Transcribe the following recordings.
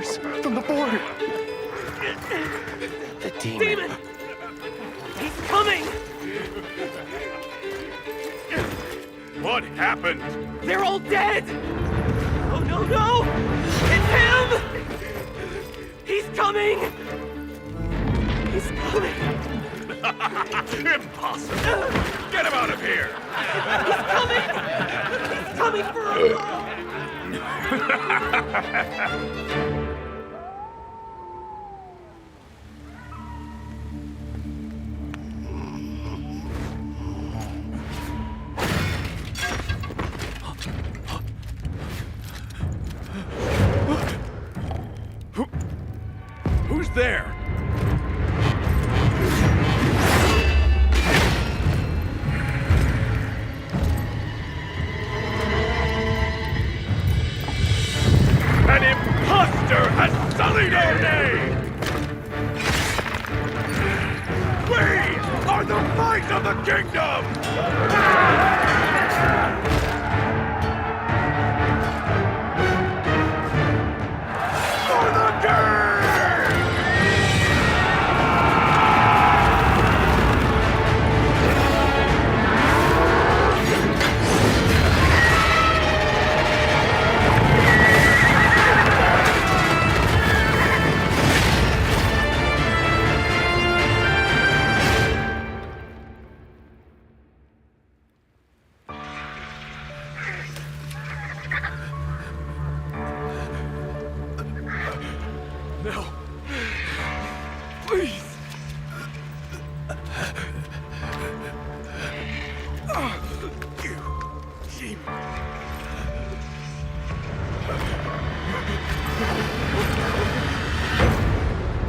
Orders from the border. The demon. He's coming! What happened? They're all dead! Oh no, no! It's him! He's coming! He's coming! Impossible! Get him out of here! He's coming! He's coming for us all! Who's there? An imposter has sullied our name! We are the might of the kingdom! For the king! No. Please. You demon.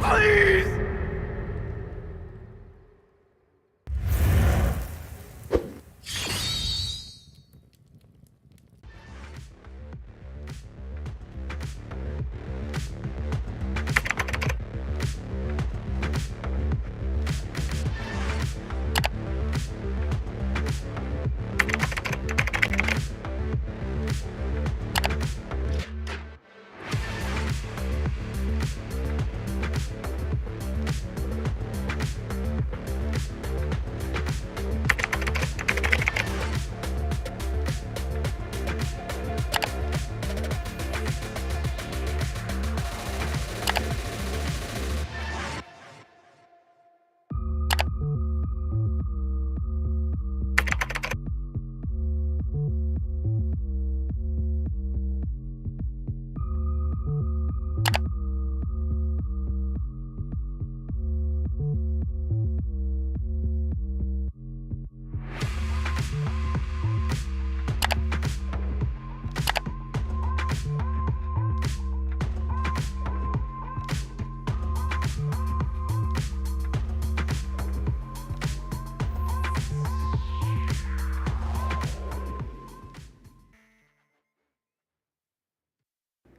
Please.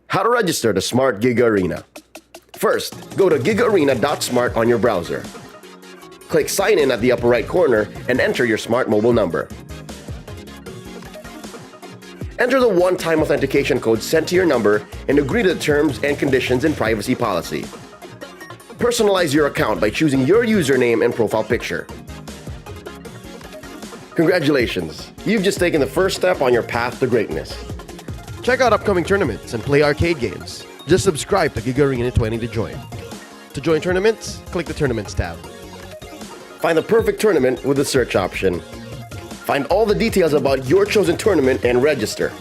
How to register the Smart Giga Arena. First, go to gigaarena.smart on your browser. Click Sign In at the upper right corner and enter your smart mobile number. Enter the one-time authentication code sent to your number and agree to the terms and conditions and privacy policy. Personalize your account by choosing your username and profile picture. Congratulations! You've just taken the first step on your path to greatness. Check out upcoming tournaments and play arcade games. Just subscribe to Giga Arena 20 to join. To join tournaments, click the Tournaments tab. Find the perfect tournament with the search option. Find all the details about your chosen tournament and register.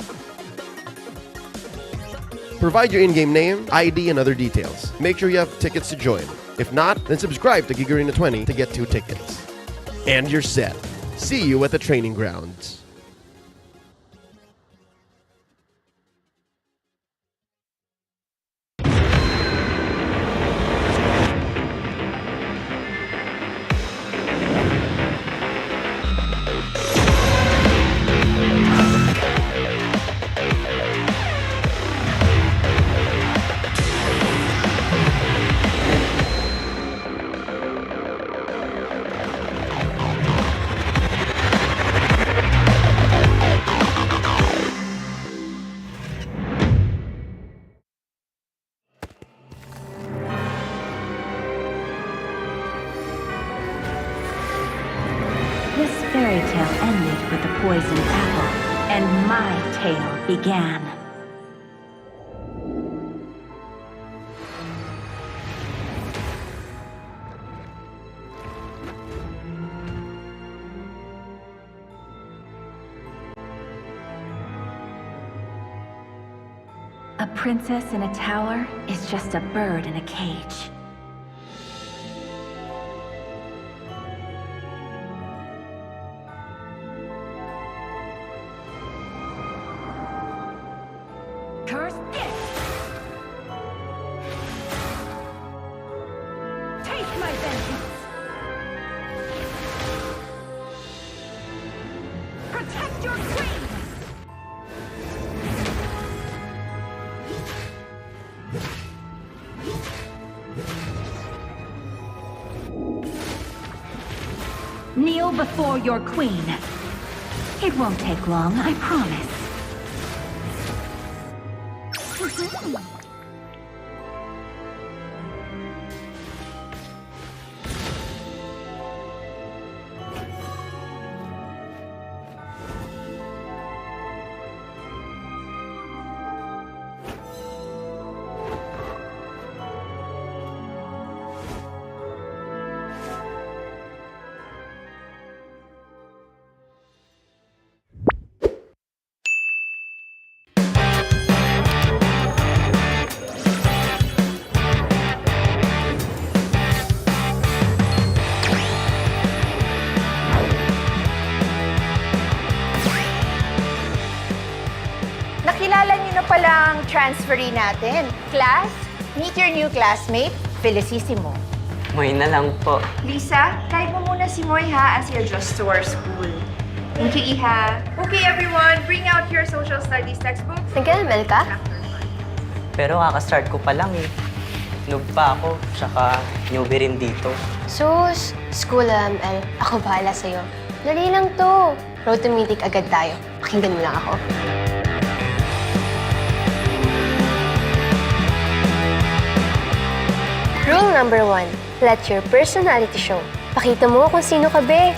Provide your in-game name, ID, and other details. Make sure you have tickets to join. If not, then subscribe to Giga Arena 20 to get 2 tickets. And you're set. See you at the training grounds. fairy tale ended with the poisoned apple, and my tale began. A princess in a tower is just a bird in a cage. Curse it! Taste my vengeance! Protect your queen! Kneel before your queen. It won't take long, I promise. Nakilala niyo na palang transferee natin. Class, meet your new classmate, Felicissimo. Moy na lang po. Lisa, kahit mo muna si Moy ha as you adjust to our school. Thank you, Iha. Okay, everyone, bring out your social studies textbooks. Nag-ML ka? Pero kakastart ko pa lang eh. Noob pa ako, tsaka newbie rin dito. Sus, school ML. Ako bahala sa'yo. Dali lang to. Road to Mythic agad tayo. Pakinggan mo lang ako. Rule number 1, let your personality show. Pakita mo kung sino ka, be.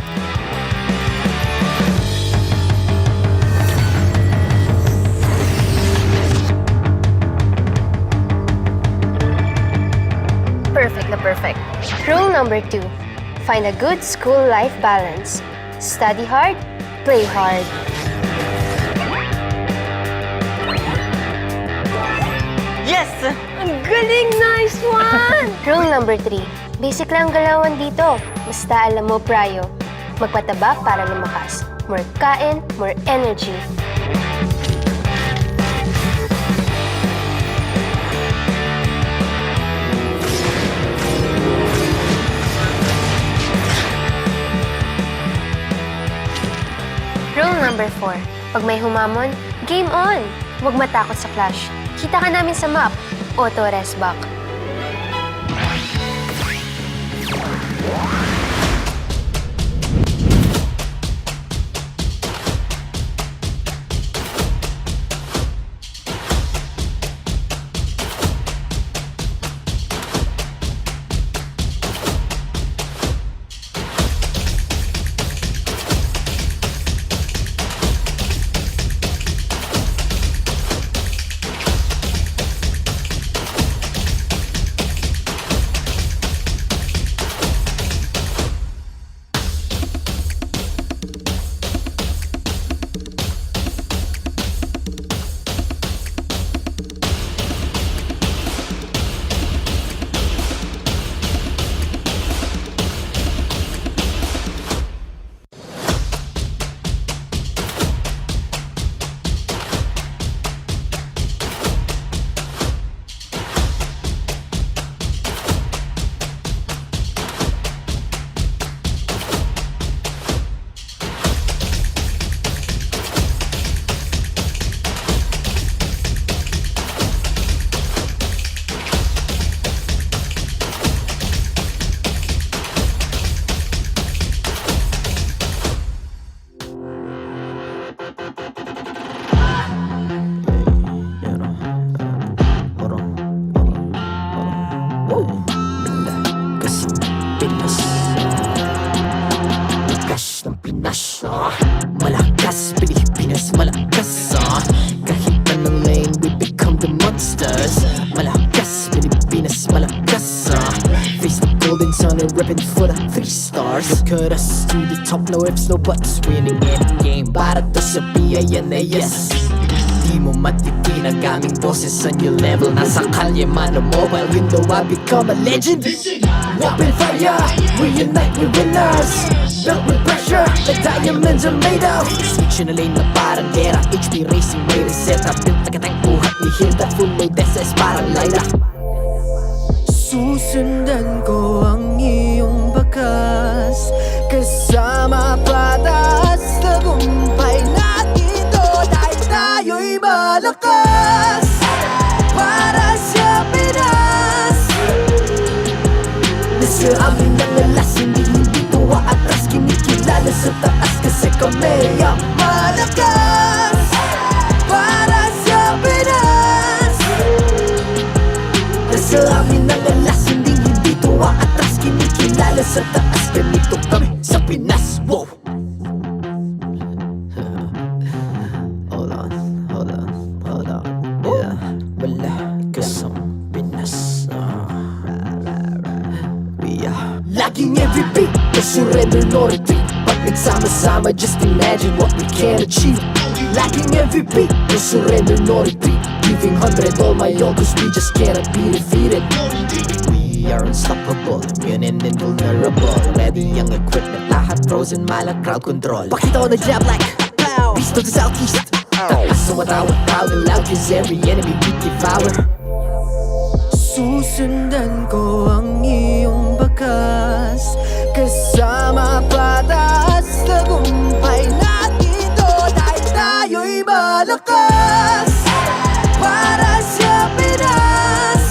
Perfect na perfect. Rule number 2, find a good school-life balance. Study hard, play hard. Yes! Ang galing! Nice one! Rule number 3. Basic lang galawan dito. Basta alam mo, Prayo. Magpataba para lumakas. More kain, more energy. Rule number 4. Pag may humamon, game on! Huwag matakot sa clash. Kita ka namin sa map. Auto rest back. ng 3 stars. Look at us to the top, no ifs, no buts. Winning any game, para to sa biyaya na yes. Di mo matitin ang aming boses on your level. Nasa kalye man o mobile window, I become a legend. Open fire, we unite, we winners. Built with pressure, like diamonds are made of. Switch na lane na parang gera, HP racing may reseta. Built na kitang buhat, we heal that full load SS parang Lyra. Susundan ko ang iyong bakas, kasama patas, tagumpay natin to. Dahil tayo'y malakas, para sa Pinas. Nasa amin ang alas, hindi to atras. Kinikilala sa taas kasi kami ang malakas, para sa Pinas. Nasa amin ang alas, hindi to atras. Kinikilala sa taas, ganito kami sa Pinas. Wow! Hold on, hold on, hold on. Yeah, wala ka sa Pinas. We are laging MVP, no surrender, no retreat. Pag nagsama-sama, just imagine what we can achieve. Laging MVP, no surrender, no retreat. Giving 100 all my all, cause we just cannot be defeated. We are unstoppable, immune and invulnerable. Ready ang equipment, lahat frozen, malak crowd control. Pakita ko na jab like pow, east to the southeast. Takas sa matawa, proud and loud, cause every enemy we devour. Susundan ko ang iyong bakas, kasama patas, tagumpay natin to. Dahil tayo'y malakas, para sa Pinas.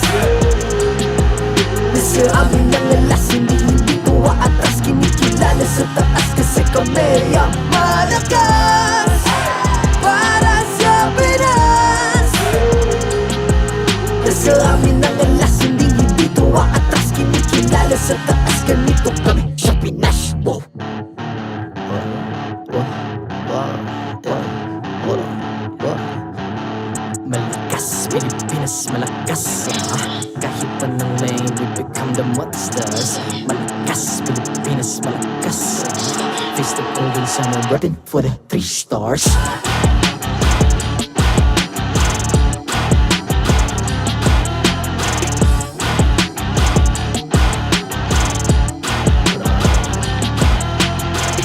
Nasa amin ang alas, hindi to atras. Kinikilala sa taas kasi kami ang malakas, para sa Pinas. Nasa amin ang alas, hindi to atras. Kinikilala sa taas, ganito kami sa Pinas. Wow! Malakas, Pilipinas, malakas. Kahit anong lane, we become the monsters. Malakas, Pilipinas, malakas. Face the golden sun and weapon for the 3 stars.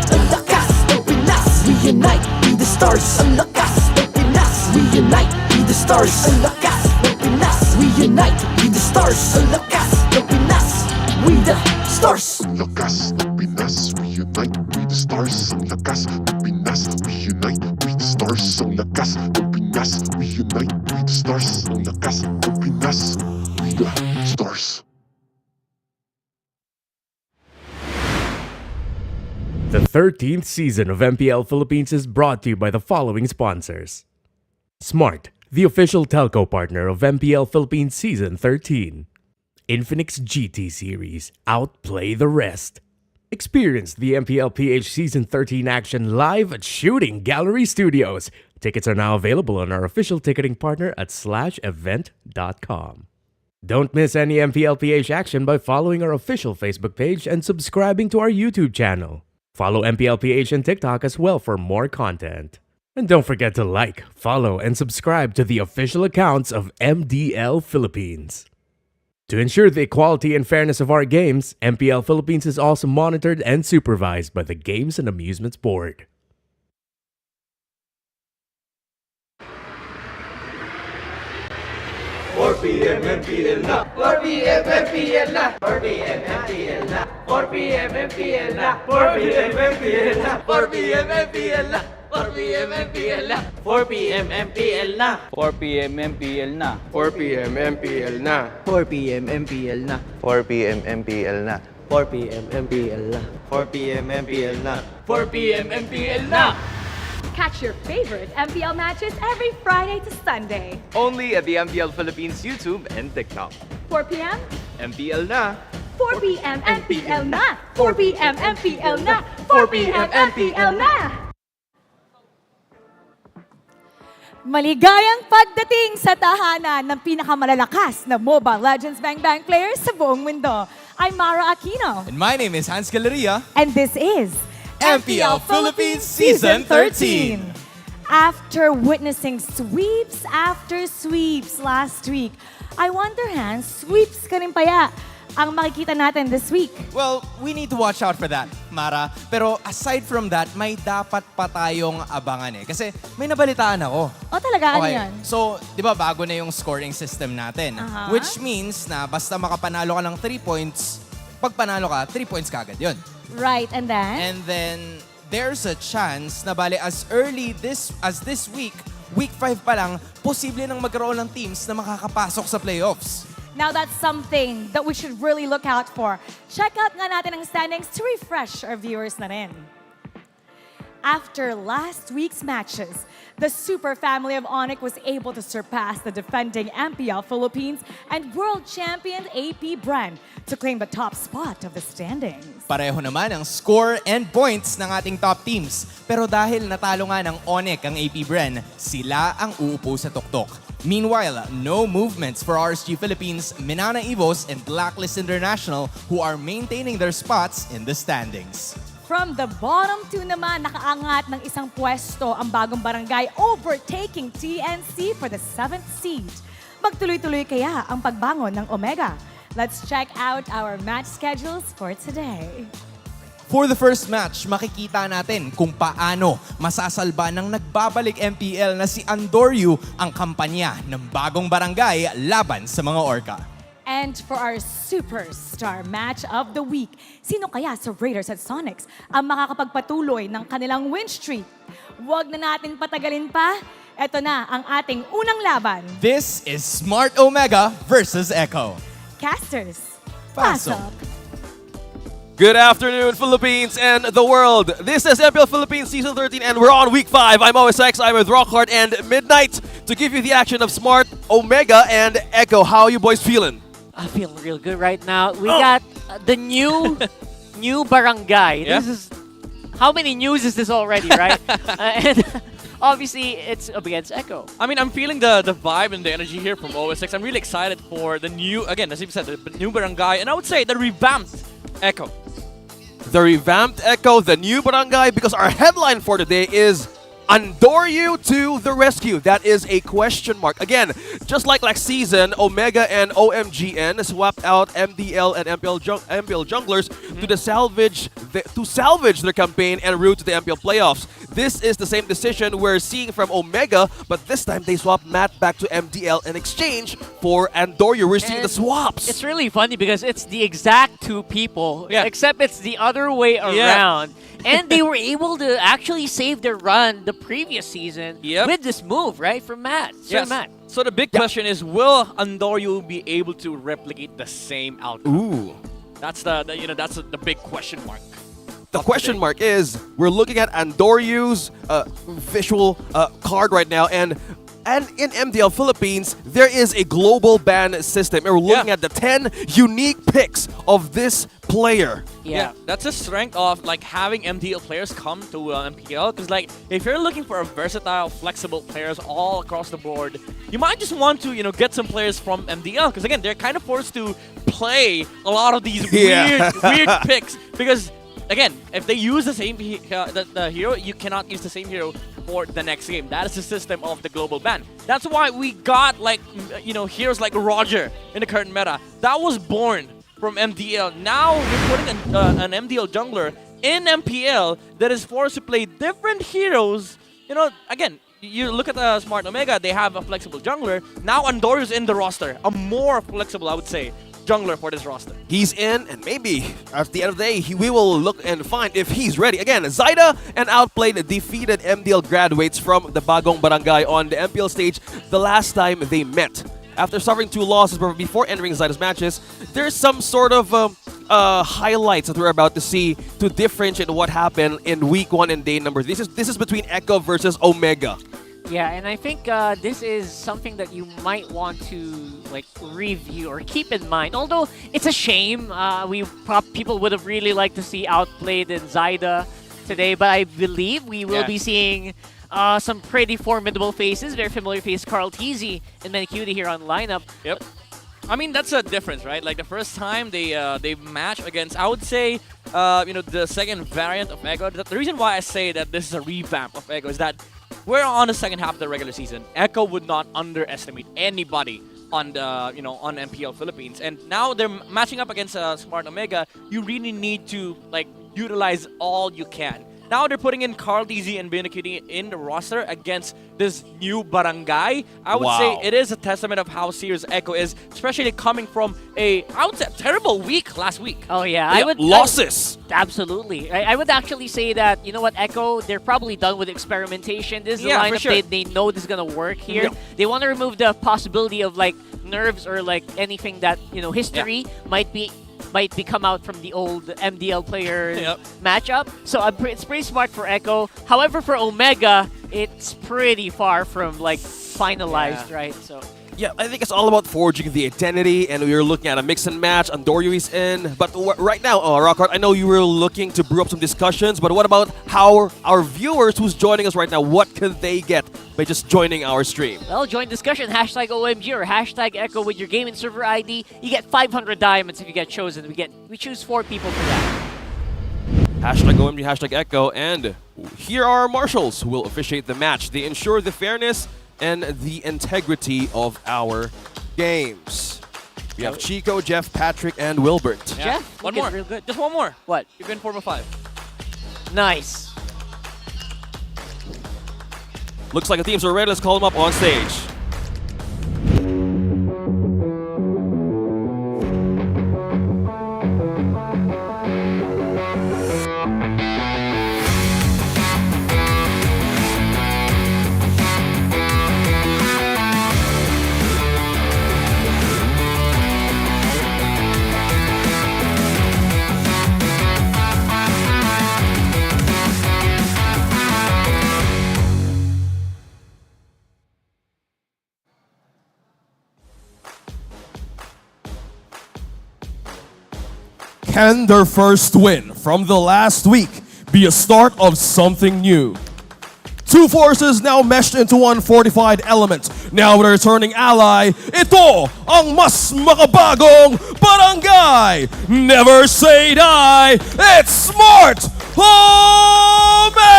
Ang lakas ng Pinas, we unite, be the stars. Ang lakas ng Pinas, we unite, be the stars. Ang lakas ng Pinas, we unite, be the stars. Ang lakas ng Pinas, we the stars. Ang lakas ng Pinas, we unite, we the stars. Ang lakas ng Pinas, we unite, we the stars. Ang lakas ng Pinas, we unite, we the stars. Ang lakas ng Pinas, we the stars. The 13th season of MPL Philippines is brought to you by the following sponsors. Smart, the official telco partner of MPL Philippines Season 13. Infinix GT Series, outplay the rest. Experience the MPL PH Season 13 action live at Shooting Gallery Studios. Tickets are now available on our official ticketing partner at /event.com. Don't miss any MPL PH action by following our official Facebook page and subscribing to our YouTube channel. Follow MPL PH on TikTok as well for more content. And don't forget to like, follow, and subscribe to the official accounts of MDL Philippines. To ensure the equality and fairness of our games, MPL Philippines is also monitored and supervised by the Games and Amusements Board. PM MPL na 4 PM MPL na 4 PM MPL na 4 PM MPL na 4 PM MPL na 4 PM MPL na 4 PM MPL na 4 PM MPL na. 4 PM MPL na 4 PM MPL na 4 PM MPL na. 4 PM MPL na 4 PM MPL na. 4 PM MPL na 4 PM MPL na. Catch your favorite MPL matches every Friday to Sunday. Only at the MPL Philippines YouTube and TikTok. 4 p.m. MPL na 4 p.m. MPL na 4 p.m. MPL na 4 p.m. MPL na. Maligayang pagdating sa tahanan ng pinakamalalakas na Mobile Legends Bang Bang players sa buong mundo. I'm Mara Aquino. And my name is Hans Galeria. And this is MPL Philippines Season 13. After witnessing sweeps after sweeps last week, I wonder, Hans, sweeps ka rin paya ang makikita natin this week? Well, we need to watch out for that, Mara. Pero aside from that, may dapat pa tayong abangan eh. Kasi may nabalitaan ako. O talaga, ano yan? So, di ba bago na yung scoring system natin? Which means na basta makapanalo ka ng 3 points, pag panalo ka, 3 points kagad yun. Right, and then? And then, there's a chance na bale as early as this week, week 5 pa lang, posible nang magkaroon ng teams na makakapasok sa playoffs. Now that's something that we should really look out for. Check out nga natin ang standings to refresh our viewers na rin. After last week's matches, the super family of ONIC was able to surpass the defending MPL Philippines and world champion AP brand to claim the top spot of the standings. Pareho naman ang score and points ng ating top teams. Pero dahil natalo nga ng ONIC ang AP brand, sila ang uupo sa tuktok. Meanwhile, no movements for RSG Philippines, Minana Evos, and Blacklist International who are maintaining their spots in the standings. From the bottom 2 naman, nakaangat ng isang pwesto ang bagong barangay overtaking TNC for the 7th seed. Magtuloy-tuloy kaya ang pagbangon ng Omega? Let's check out our match schedules for today. For the first match, makikita natin kung paano masasalba ng nagbabalik MPL na si Andoryu ang kampanya ng bagong barangay laban sa mga Orca. And for our superstar match of the week, sino kaya sa Raiders at Sonics ang makakapagpatuloy ng kanilang win streak? Huwag na natin patagalin pa. Ito na ang ating unang laban. This is Smart Omega versus Echo. Casters, pass up. Good afternoon, Philippines and the world. This is MPL Philippines Season 13 and we're on Week 5. I'm OSX, I'm with Rockhard and Midnight to give you the action of Smart, Omega, and Echo. How are you boys feeling? I feel real good right now. We got the new barangay. Yeah? This is how many news is this already, right? And obviously it's up against Echo. I mean, I'm feeling the vibe and the energy here from OSX. I'm really excited for the new, again, as you said, the new barangay, and I would say the revamped Echo. The revamped Echo, the new barangay, because our headline for today is Andoryu to the rescue. That is a question mark. Again, just like last season, Omega and OMGN swapped out MDL and MPL junglers to salvage their campaign and route to the MPL playoffs. This is the same decision we're seeing from Omega, but this time they swapped Matt back to MDL in exchange for Andoryu. We're seeing the swaps. It's really funny because it's the exact 2 people, except it's the other way around. And they were able to actually save their run the previous season with this move, right, from Matt. Sir Matt. So the big question is, will Andoryu be able to replicate the same outcome? Ooh. That's the big question mark. The question mark is, we're looking at Andoryu's visual card right now, and in MDL Philippines, there is a global ban system. And we're looking at the 10 unique picks of this player. Yeah, that's the strength of like having MDL players come to MPL. Because like, if you're looking for a versatile, flexible players all across the board, you might just want to get some players from MDL. Because again, they're kind of forced to play a lot of these weird picks. Because again, if they use the same the hero, you cannot use the same hero for the next game. That is the system of the global ban. That's why we got like heroes like Roger in the current meta. That was born from MDL. Now we're putting an MDL jungler in MPL that is forced to play different heroes. Again, you look at the Smart Omega, they have a flexible jungler. Now Andoryu's in the roster, a more flexible, I would say, jungler for this roster. He's in, and maybe at the end of the day, we will look and find if he's ready. Again, Zyda and Outplayed defeated MDL graduates from the Bagong Barangay on the MPL stage the last time they met. After suffering 2 losses before entering Zyda's matches, there's some sort of highlights that we're about to see to differentiate what happened in week 1 and day number. This is between Echo versus Omega. Yeah, and I think this is something that you might want to review or keep in mind. Although it's a shame, people would have really liked to see Outplayed in Zyda today, but I believe we will be seeing some pretty formidable faces. Very familiar face, Carl Teasy and Manicutie here on lineup. Yep. I mean, that's a difference, right? Like the first time they matched against, I would say, the second variant of Echo. The reason why I say that this is a revamp of Echo is that we're on the second half of the regular season. Echo would not underestimate anybody on the on MPL Philippines, and now they're matching up against Smart Omega. You really need to like utilize all you can. Now they're putting in Carl DZ and Binacuti in the roster against this new barangay. I would say it is a testament of how serious Echo is, especially coming from I would say, a terrible week last week. Oh yeah, losses. Absolutely. I would actually say that, you know what, Echo, they're probably done with experimentation. This is the lineup sure. they know this is going to work here. Yeah. They want to remove the possibility of like nerves or like anything that, history might come out from the old MDL player matchup. So it's pretty smart for Echo. However, for Omega, it's pretty far from like finalized, right? So yeah, I think it's all about forging the identity, and we were looking at a mix and match. Andoryu is in, but right now, Rockhart, I know you were looking to brew up some discussions, but what about how our viewers who's joining us right now, what can they get by just joining our stream? Well, join discussion, hashtag OMG or hashtag Echo with your gaming server ID. You get 500 diamonds if you get chosen. We choose 4 people for that. Hashtag OMG, hashtag Echo, and here are our marshals who will officiate the match. They ensure the fairness and the integrity of our games. We have Chico, Jeff, Patrick, and Wilbert. Yeah. Jeff, one more. real good. Just one more. What? You've been 4 of 5. Nice. Looks like the teams are ready. Let's call them up on stage. Can their first win from the last week be a start of something new? Two forces now meshed into one fortified element. Now with a returning ally, ito ang mas makabagong barangay. Never say die, it's Smart Omega!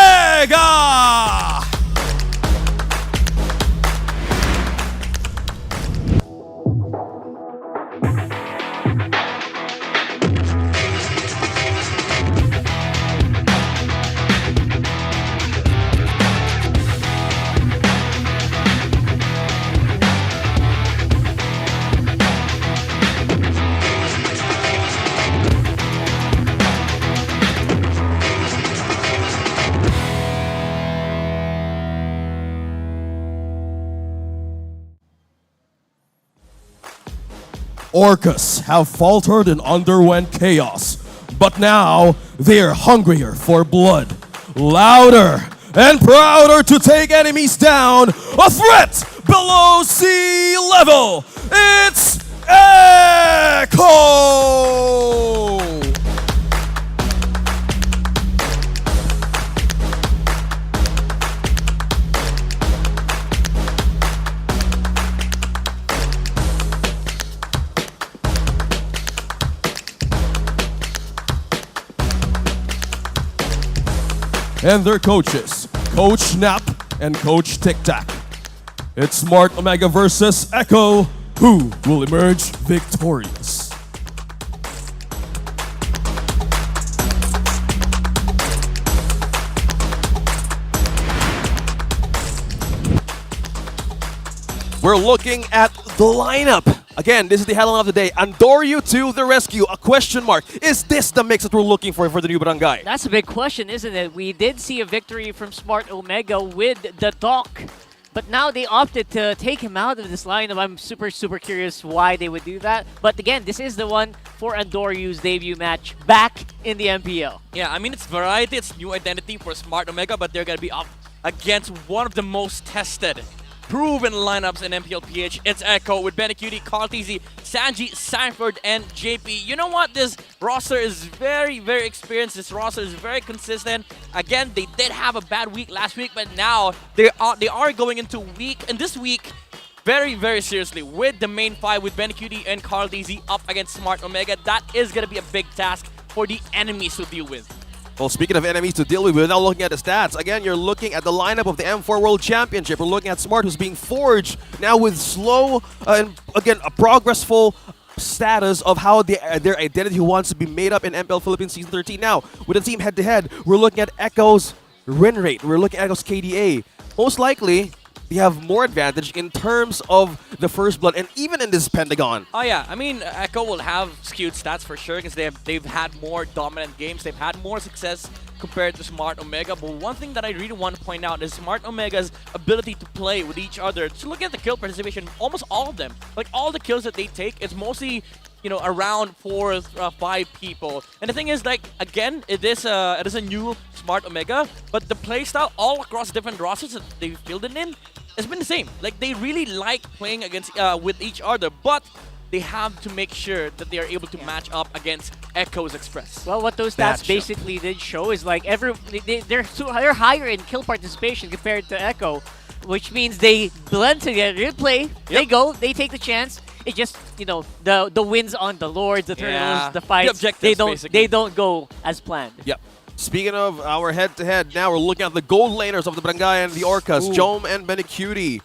Orcas have faltered and underwent chaos, but now they're hungrier for blood, louder and prouder to take enemies down, a threat below sea level. It's ECHO! And their coaches, Coach Nap and Coach Tic Tac. It's Smart Omega versus ECHO. Who will emerge victorious? We're looking at the lineup. Again, this is the headline of the day. Andoryu to the rescue. A question mark. Is this the mix that we're looking for the new barangay? That's a big question, isn't it? We did see a victory from Smart Omega with the Doc, but now they opted to take him out of this lineup. I'm super, super curious why they would do that. But again, this is the one for Andoryu's debut match back in the MPL. Yeah, I mean, it's variety, it's new identity for Smart Omega, but they're going to be up against one of the most tested, proven lineups in MPL PH. It's ECHO with Binacuti, Carl TZ, Sanji, Sanford, and JP. You know what? This roster is very, very experienced. This roster is very consistent. Again, they did have a bad week last week, but now they are going into this week very, very seriously with the main five with Benecutie and Carl DZ up against Smart Omega. That is going to be a big task for the enemies to deal with. Well, speaking of enemies to deal with, we're now looking at the stats. Again, you're looking at the lineup of the M4 World Championship. We're looking at Smart, who's being forged now with slow and, again, a progressful status of how their identity wants to be made up in MPL Philippines Season 13. Now, with the team head-to-head, we're looking at Echo's win rate. We're looking at Echo's KDA. Most likely, they have more advantage in terms of the first blood and even in this Pentagon. Oh yeah, I mean Echo will have skewed stats for sure because they've had more dominant games, they've had more success compared to Smart Omega. But one thing that I really want to point out is Smart Omega's ability to play with each other. To look at the kill participation, almost all of them, like all the kills that they take, it's mostly around 4 or 5 people. And the thing is, like, again, it is a new Smart Omega, but the playstyle all across different rosters that they've fielded in has been the same. Like, they really like playing against with each other, but they have to make sure that they are able to match up against Echo's Express. Well, what those stats basically did show is like they're higher in kill participation compared to Echo, which means they blend together, they play, they take the chance. It just, the wins on the Lords, the Turtles, the fights, they don't go as planned. Yep. Speaking of our head-to-head, now we're looking at the gold laners of the Barangay and the Orcas, Jom and Benecutie.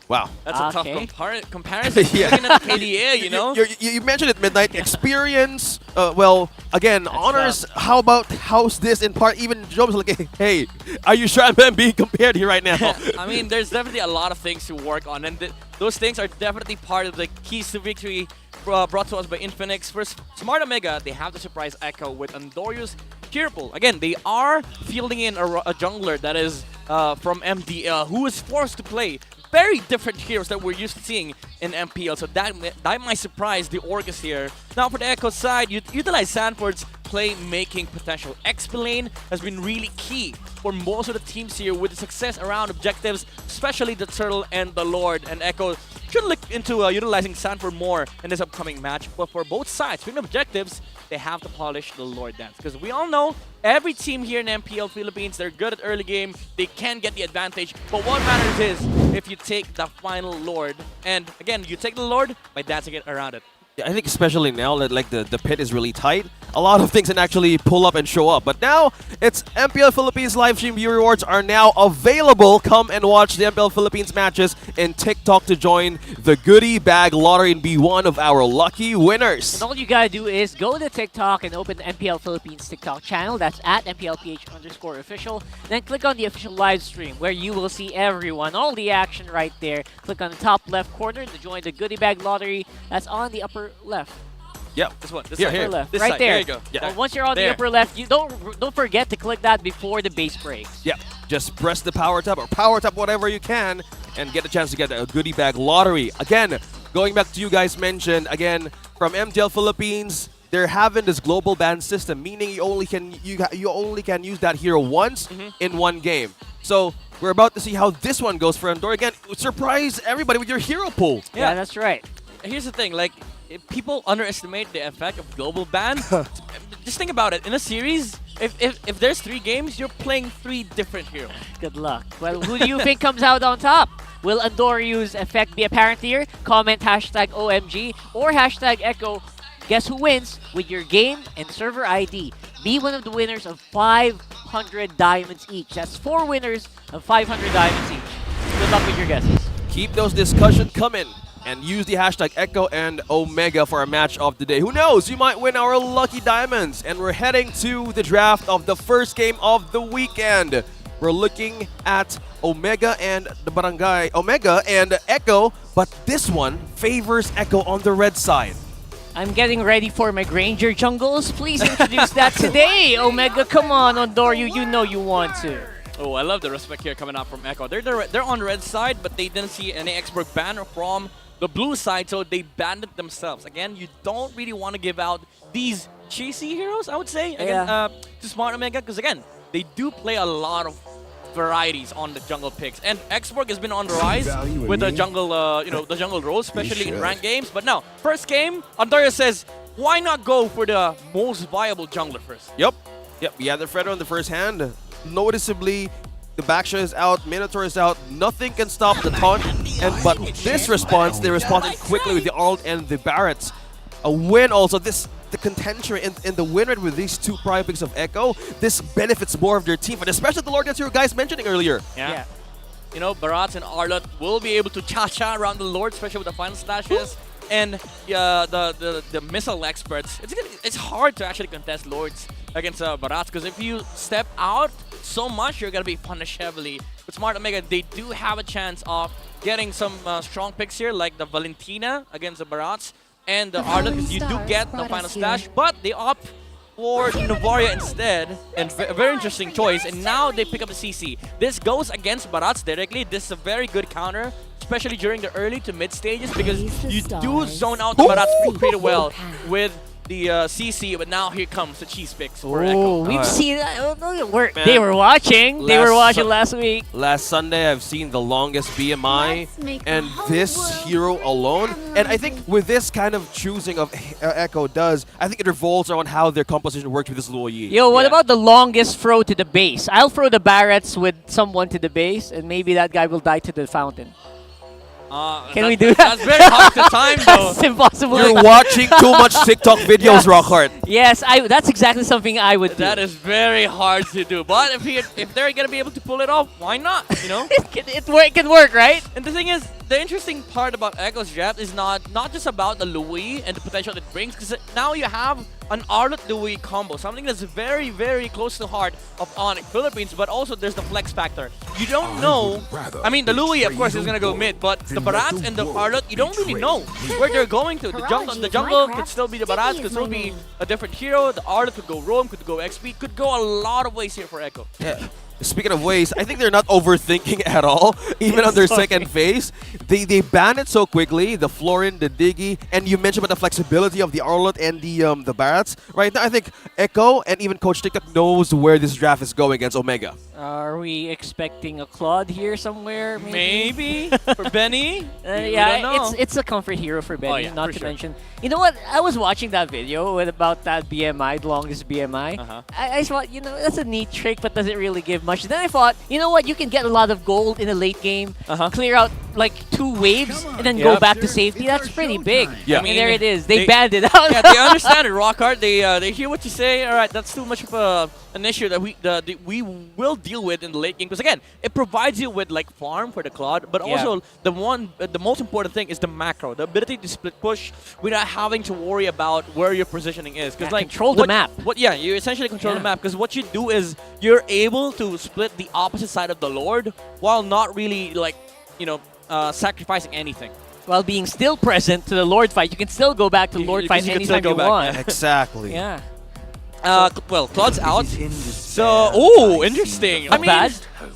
Wow. That's a tough comparison. Yeah. Looking at the KDA, You mentioned it, Midnight. Experience, well, again, honors, how about how's this in part? Even Jom's like, hey, are you sure I'm being compared here right now? I mean, there's definitely a lot of things to work on, and those things are definitely part of the keys to victory brought to us by Infinix. For Smart Omega, they have to surprise Echo with Andorius Cheerful. Again, they are fielding in a jungler that is from MDL, who is forced to play very different heroes that we're used to seeing in MPL, so that might surprise the Orcas here. Now for the Echo side, utilize Sanford's playmaking potential. X-Lane has been really key for most of the teams here with the success around objectives, especially the Turtle and the Lord. And Echo should look into utilizing Sanford more in this upcoming match. But for both sides, between objectives, they have to polish the Lord dance. Because we all know every team here in MPL Philippines, they're good at early game, they can get the advantage. But what matters is if you take the final Lord. And again, you take the Lord by dancing it around it. Yeah, I think especially now that like the pit is really tight, a lot of things can actually pull up and show up. But now, it's MPL Philippines live stream view rewards are now available. Come and watch the MPL Philippines matches in TikTok to join the goodie bag lottery and be one of our lucky winners. And all you gotta do is go to TikTok and open the MPL Philippines TikTok channel. That's at MPLPH_official. Then click on the official live stream where you will see everyone, all the action right there. Click on the top left corner to join the goodie bag lottery. That's on the upper left. Yep. This one. This here, side. here. Left. This Right side. there. There you go. Yeah. Well, once you're on the upper left, you don't forget to click that before the base breaks. Yeah, just press the power tap or power tap whatever you can and get a chance to get a goodie bag lottery. Again, going back to you guys mentioned, again, from MTL Philippines, they're having this global ban system, meaning you only can use that hero once in one game. So we're about to see how this one goes for Andor. Again, surprise everybody with your hero pool. Yeah, that's right. Here's the thing, like, if people underestimate the effect of global ban. Just think about it. In a series, if there's 3 games, you're playing 3 different heroes. Good luck. Well, who do you think comes out on top? Will Andoriu's effect be apparent here? Comment hashtag OMG or hashtag Echo. Guess who wins with your game and server ID. Be one of the winners of 500 diamonds each. That's 4 winners of 500 diamonds each. Good luck with your guesses. Keep those discussions coming. And use the hashtag Echo and Omega for our match of the day. Who knows? You might win our lucky diamonds. And we're heading to the draft of the first game of the weekend. We're looking at Omega and the Barangay. Omega and Echo, but this one favors Echo on the red side. I'm getting ready for my Granger jungles. Please introduce that today. Omega, come on, Andoriu. You know you want to. Oh, I love the respect here coming out from Echo. They're on the red side, but they didn't see any expert ban from the blue side, so they banned it themselves. Again, you don't really want to give out these cheesy heroes, I would say, again, to Smart Omega, because again, they do play a lot of varieties on the jungle picks. And Xborg has been on the rise with the jungle, the jungle roles, especially in ranked games. But now, first game, Andorius says, why not go for the most viable jungler first? Yep. We had the Freddo in the first hand. Noticeably, the Baksha is out, Minotaur is out, nothing can stop the taunt. But this response, they responded quickly with the ult and the Barretts. A win also, the contention in the win rate with these two prior picks of Echo, this benefits more of their team, and especially the Lord that you guys mentioning earlier. Yeah. You know, Barats and Arlott will be able to cha-cha around the Lord, especially with the final slashes. And the missile experts, it's hard to actually contest Lords against Barats, because if you step out so much, you're going to be punished heavily. With Smart Omega, they do have a chance of getting some strong picks here, like the Valentina against the Barats and the Arlott, because you do get the final slash, but they opt for Novaria instead, and a very interesting choice, and now they pick up the CC. This goes against Barats directly. This is a very good counter, especially during the early to mid stages, because you do zone out the Barats pretty well with the CC, but now here comes the cheese picks for Echo. We've seen that. They were watching. They were watching last week. Last Sunday, I've seen the longest BMI, and this hero alone. And I think with this kind of choosing of Echo I think it revolves around how their composition works with this Luo Yi. Yo, what about the longest throw to the base? I'll throw the Barretts with someone to the base, and maybe that guy will die to the fountain. Can we do that? That's very hard to time, though. That's impossible. You're watching too much TikTok videos, Rockhart. Yes, that's exactly something I would do. That is very hard to do. But if they're going to be able to pull it off, why not? You know? it can work, right? And the thing is, the interesting part about Echo's draft is not just about the Louis and the potential it brings, because now you have an Arlott Louis combo, something that's very, very close to the heart of ONIC Philippines, but also there's the flex factor. You don't know, I mean, the Louis, of course, is going to go mid, but the Barats and the Arlott, you don't really know where they're going to. The jungle could still be the Barats, could still be a different hero. The Arlott could go roam, could go XP, could go a lot of ways here for Echo. Yeah. Speaking of ways, I think they're not overthinking at all, even on their second phase. They ban it so quickly, the Florin, the Diggy, and you mentioned about the flexibility of the Arlott and the Barats. Right now, I think Echo and even Coach TikTok knows where this draft is going against Omega. Are we expecting a Claude here somewhere? Maybe for Benny. Yeah, it's a comfort hero for Benny. Not to mention, you know what? I was watching that video about that BMI, the longest BMI. I thought, that's a neat trick, but does it really give much? Then I thought, you know what? You can get a lot of gold in the late game, clear out like 2 waves, and then go back to safety. That's pretty big. Yeah. I mean, there it is. They banned it out. Yeah, they understand it, Rockhart. They hear what you say. All right, that's too much of an issue that we will deal with in the late game. Because again, it provides you with like farm for the Claude, but also the most important thing is the macro, the ability to split push without having to worry about where your positioning is. Because control the map. You essentially control the map. Because what you do is you're able to split the opposite side of the Lord while not really sacrificing anything. While being still present to the Lord fight, you can still go back to the Lord fight anytime you want. Exactly. Yeah. Well, Claude's out. So, interesting. I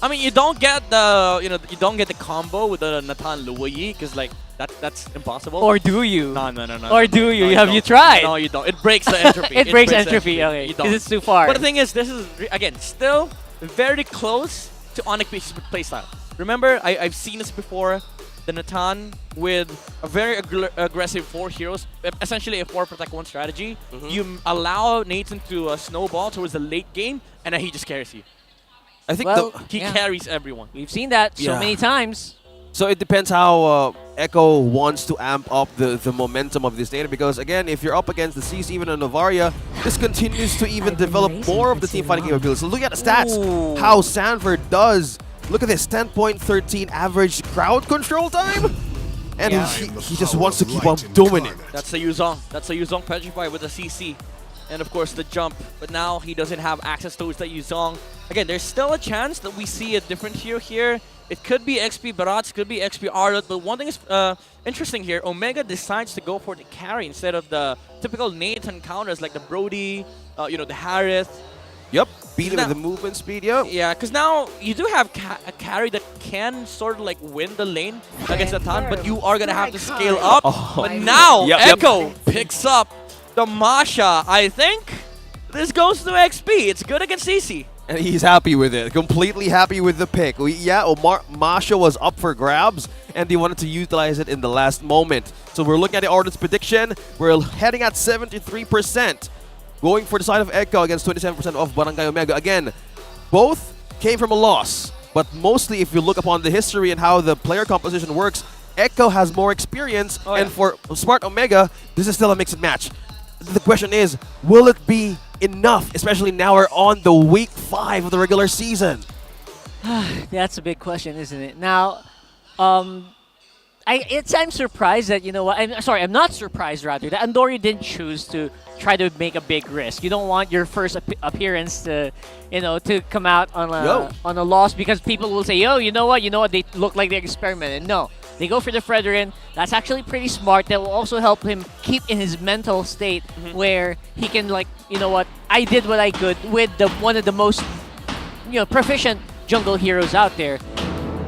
mean, you don't get the combo with the Nathan Louis, because that's impossible. Or do you? No. Or do you? Have you tried? No, you don't. It breaks the entropy. It breaks entropy. Okay, because it's too far. But the thing is, this is again still very close to ONIC playstyle. Remember, I've seen this before. The Nathan with a very aggressive 4 heroes, essentially a 4 protect 1 strategy. You allow Nathan to snowball towards the late game, and then he just carries you. I think he carries everyone. We've seen that so many times. So it depends how Echo wants to amp up the momentum of this data, because again, if you're up against the CC, even on Novaria, this continues to even develop more of the team fighting capabilities. So look at the stats, how Sanford does. Look at this, 10.13 average crowd control time. And he just wants to keep on doing it. That's the Yuzong. That's the Yuzong Petrify with the CC. And of course the jump. But now he doesn't have access towards that Yuzong. Again, there's still a chance that we see a different hero here. It could be XP Barats, could be XP Arlott. But one thing is interesting here. Omega decides to go for the carry instead of the typical Nathan counters like the Brody, the Harith. Yep, beat it with the movement speed, Yeah, because now you do have a carry that can sort of like win the lane against Nathan, but you are going to have to scale up. But now Echo picks up the Masha. I think this goes to XP. It's good against CC. And he's happy with it, completely happy with the pick. Masha was up for grabs, and they wanted to utilize it in the last moment. So we're looking at the Ordnance prediction. We're heading at 73%. Going for the side of Echo against 27% of Barangay Omega. Again, both came from a loss. But mostly, if you look upon the history and how the player composition works, Echo has more experience, and for Smart Omega, this is still a mixed match. The question is, will it be enough, especially now we're on the week 5 of the regular season? That's a big question, isn't it? Now, I'm surprised that, you know what, I'm not surprised rather, that Andoryu didn't choose to try to make a big risk. You don't want your first appearance to, to come out on a loss, because people will say, yo, you know what, they look like they experimented. No, they go for the Fredrin. That's actually pretty smart. That will also help him keep in his mental state where he can, like, you know what, I did what I could with one of the most, proficient jungle heroes out there.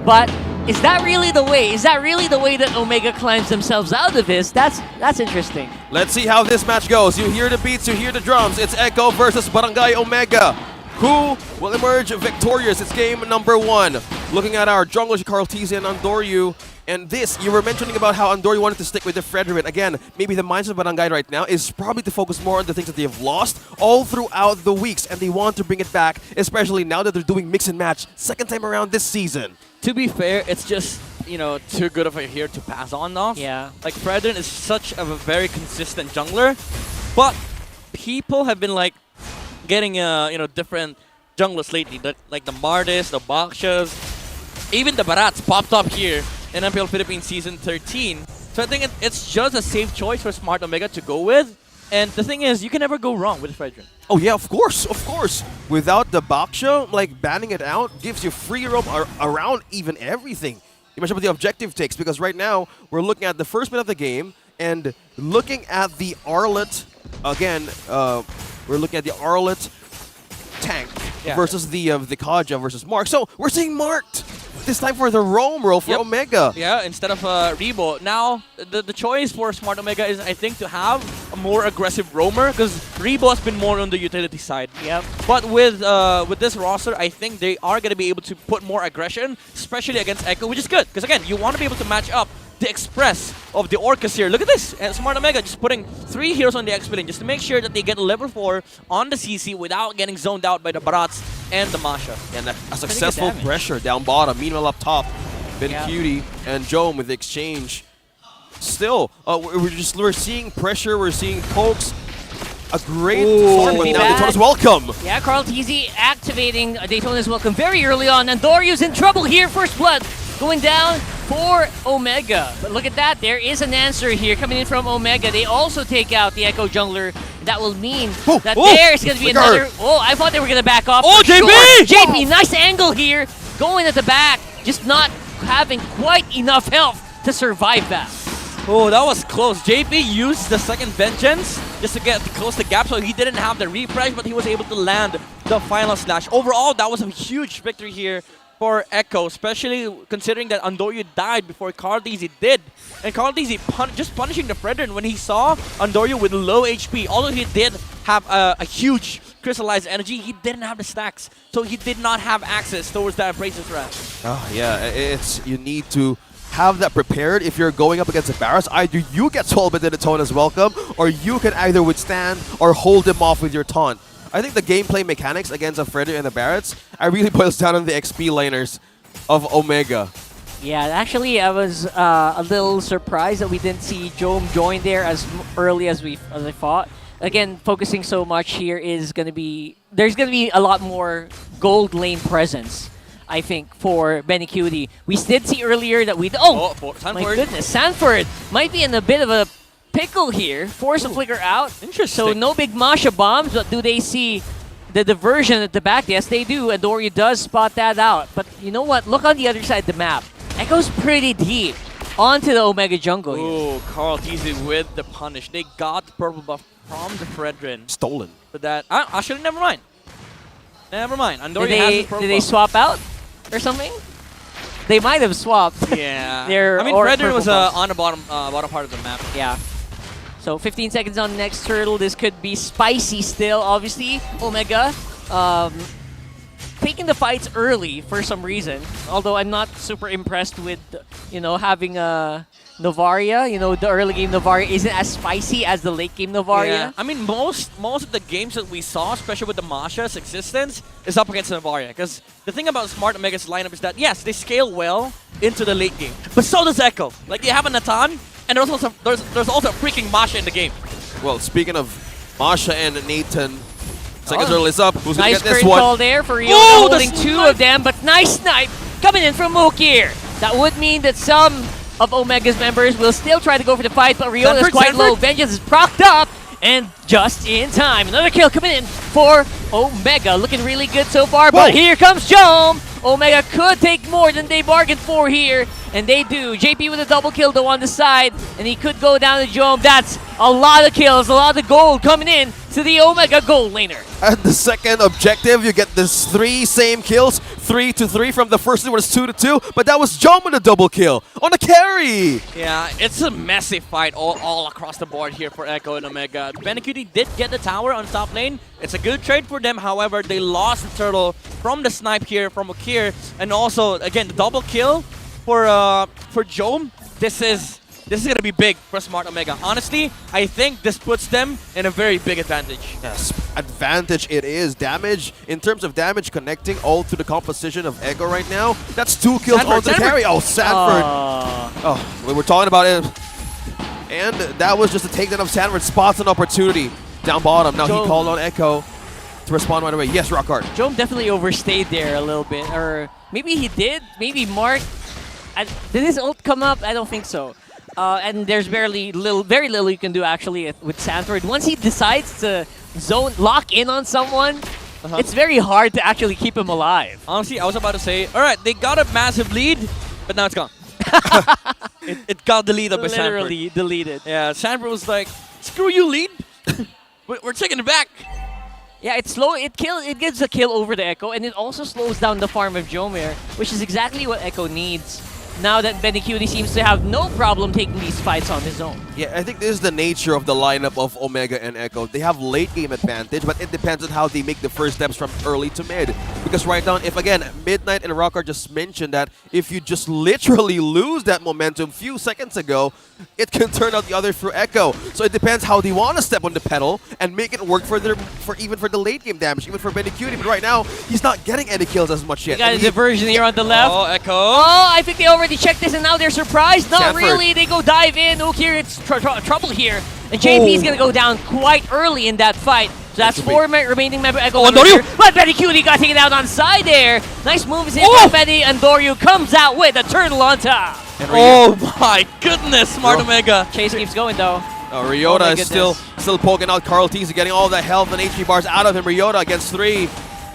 But is that really the way? Is that really the way that Omega climbs themselves out of this? That's interesting. Let's see how this match goes. You hear the beats, you hear the drums. It's Echo versus Barangay Omega. Who will emerge victorious? It's game number 1. Looking at our junglers, Carl Tizzy and Andoryu. And this, you were mentioning about how Andoryu wanted to stick with the Fredrin. Again, maybe the mindset of Barangay right now is probably to focus more on the things that they have lost all throughout the weeks. And they want to bring it back, especially now that they're doing mix and match second time around this season. To be fair, it's just, too good of a hero to pass on off. Yeah. Like, Fredrin is such a very consistent jungler, but people have been, like, getting, different junglers lately. Like the Mardis, the Bakshas, even the Barats popped up here in MPL Philippines Season 13. So I think it's just a safe choice for Smart Omega to go with. And the thing is, you can never go wrong with Fredrin. Oh yeah, of course. Without the Baksha, like banning it out gives you free roam around even everything. You mentioned about the objective takes, because right now we're looking at the first minute of the game and looking at the Arlet again. We're looking at the Arlet tank versus the Kaja versus Mark. So we're seeing Marked this time for the roam role for Omega. Yeah, instead of Rebo. Now, the choice for Smart Omega is, I think, to have a more aggressive roamer, because Rebo has been more on the utility side. Yep. But with this roster, I think they are going to be able to put more aggression, especially against Echo, which is good. Because again, you want to be able to match up the Express of the Orcus here. Look at this. And Smart Omega just putting 3 heroes on the X lane just to make sure that they get level 4 on the CC without getting zoned out by the Barats and the Masha. And a successful pressure down bottom. Meanwhile, up top, Ben Cutie and Jome with the exchange. Still, we're seeing pressure. We're seeing pokes. A great start, but now Daytona's welcome. Yeah, Carl Tizzy activating Daytona's welcome very early on. And Doryu's in trouble here. First blood going down for Omega. But look at that. There is an answer here coming in from Omega. They also take out the Echo jungler. That will mean that there's going to be another... Oh, I thought they were going to back off. Oh, JP! Sure. JP, nice angle here. Going at the back. Just not having quite enough health to survive that. Oh, that was close. JP used the second Vengeance just to get close the gap, so he didn't have the refresh, but he was able to land the final slash. Overall, that was a huge victory here for Echo, especially considering that Andoryu died before Carl Tizzy did. And Carl Tizzy just punishing the Fredrin when he saw Andoryu with low HP. Although he did have a huge crystallized energy, he didn't have the stacks, so he did not have access towards that Abrasive Threat. Oh yeah, you need to have that prepared if you're going up against a Barras. Either you get sold by the Daytona's welcome, or you can either withstand or hold him off with your taunt. I think the gameplay mechanics against a Freddy and the Barretts really boils down on the XP laners of Omega. Yeah, actually, I was a little surprised that we didn't see Jome join there as early as I thought. Again, focusing so much here is going to be... There's going to be a lot more gold lane presence, I think, for Benny Cutie. We did see earlier that we... Oh, my goodness. Sanford might be in a bit of a pickle here. Force a flicker out. Interesting. So no big Masha bombs, but do they see the diversion at the back? Yes, they do. Adori does spot that out. But you know what? Look on the other side of the map. Echo's pretty deep onto the Omega jungle here. Oh, Carl Tizzy with the punish. They got the purple buff from the Fredrin. Stolen. But that... actually, never mind. Never mind. Andoryu has his purple Did they buff. swap out or something? They might have swapped. Yeah. Their I mean, Fredrin was on the bottom part of the map. Yeah. So 15 seconds on next turtle. This could be spicy still, obviously. Omega taking the fights early for some reason. Although I'm not super impressed with, having Novaria. The early game Novaria isn't as spicy as the late game Novaria. Yeah. I mean, most of the games that we saw, especially with the Masha's existence, is up against Novaria. Because the thing about Smart Omega's lineup is that, yes, they scale well into the late game. But so does Echo. Like, you have a Natan, and there's also a freaking Masha in the game. Well, speaking of Masha and Nathan, seconds early is up. Who's going to Nice get this crit one? call there for Riona, Oh, holding two of them, but nice snipe coming in from Mokir. That would mean that some of Omega's members will still try to go for the fight, but Riona is quite low. Vengeance is procced up, and just in time. Another kill coming in for Omega. Looking really good so far, but here comes Jom. Omega could take more than they bargained for here, and they do. JP with a double kill though on the side, and he could go down to Jom. That's a lot of kills, a lot of gold coming in to the Omega gold laner. And the second objective, you get this 3 same kills, 3-3 from the first one was 2-2, but that was John with a double kill on a carry. Yeah, it's a messy fight all across the board here for Echo and Omega. Benecutie did get the tower on top lane. It's a good trade for them. However, they lost the turtle from the snipe here from Okir, and also again the double kill for Jom. This is gonna be big for Smart Omega. Honestly, I think this puts them in a very big advantage. Yes, advantage it is. Damage, in terms of damage, connecting all to the composition of Echo right now. That's 2 kills on the carry. Oh, Sanford. Oh, we were talking about it. And that was just a takedown of Sanford. Spots an opportunity down bottom. Now he called on Echo to respond right away. Yes, Rockhart. Jom definitely overstayed there a little bit. Or maybe he did. Maybe Mark. Did his ult come up? I don't think so. And there's very little you can do actually with Sanford. Once he decides to lock in on someone, it's very hard to actually keep him alive. Honestly, I was about to say, all right, they got a massive lead, but now it's gone. it got deleted by Sanford. Literally deleted. Yeah, Sanford was like, screw you, lead. We're taking it back. Yeah, it's slow. It gives a kill over the Echo, and it also slows down the farm of Jomir, which is exactly what Echo needs. Now that Benecutie seems to have no problem taking these fights on his own. Yeah, I think this is the nature of the lineup of Omega and Echo. They have late game advantage, but it depends on how they make the first steps from early to mid. Because right now, if again, Midnight and Rockhart just mentioned that if you just literally lose that momentum few seconds ago, it can turn out the other for Echo. So it depends how they want to step on the pedal and make it work for even for the late game damage, even for Benecutie. But right now, he's not getting any kills as much yet. You got a diversion here on the left. Oh, Echo. Oh, I think they already checked this and now they're surprised. Not Sanford. really. They go dive in. Okir, it's trouble here. And JP is going to go down quite early in that fight. So that's 4 remaining member Echo. But Benecutie got taken out on side there. Nice moves in from Benny, and Doryu comes out with a turtle on top. Oh my goodness, Smart Omega. Chase keeps going though. Ryota is still poking out Carl T's, getting all the health and HP bars out of him. Ryota against 3.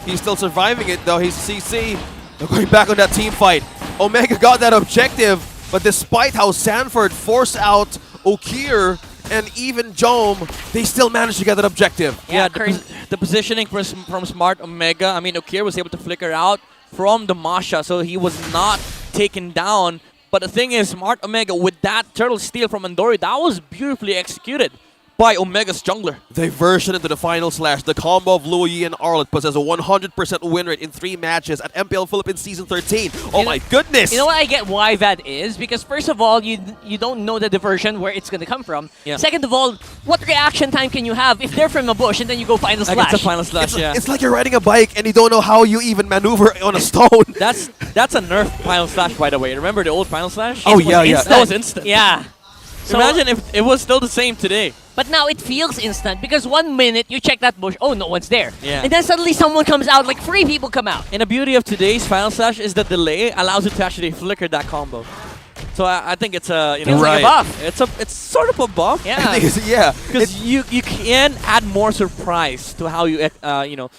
He's still surviving it though. He's CC. They're going back on that team fight. Omega got that objective, but despite how Sanford forced out Okir and even Jom, they still managed to get that objective. Yeah, the positioning from Smart Omega, I mean, Okir was able to flicker out from the Masha, so he was not taken down. But the thing is, Smart Omega, with that turtle steal from Andori, that was beautifully executed by Omega's jungler. They version into the final slash. The combo of Luo Yi and Arlet possess a 100% win rate in 3 matches at MPL Philippines Season 13. Oh my goodness! You know what, I get why that is, because first of all, you don't know the diversion where it's going to come from. Yeah. Second of all, what reaction time can you have if they're from a bush and then you go final slash? Against a final slash, It's like you're riding a bike and you don't know how you even maneuver on a stone. That's a nerf final slash, by the way. Remember the old final slash? Oh, yeah. That was instant. Yeah. So, imagine if it was still the same today. But now it feels instant because 1 minute you check that bush, oh, no one's there. Yeah. And then suddenly someone comes out, like 3 people come out. And the beauty of today's final slash is the delay allows you to actually flicker that combo. So I think it's a feels like a buff. It's sort of a buff. Yeah. Because you can add more surprise to how you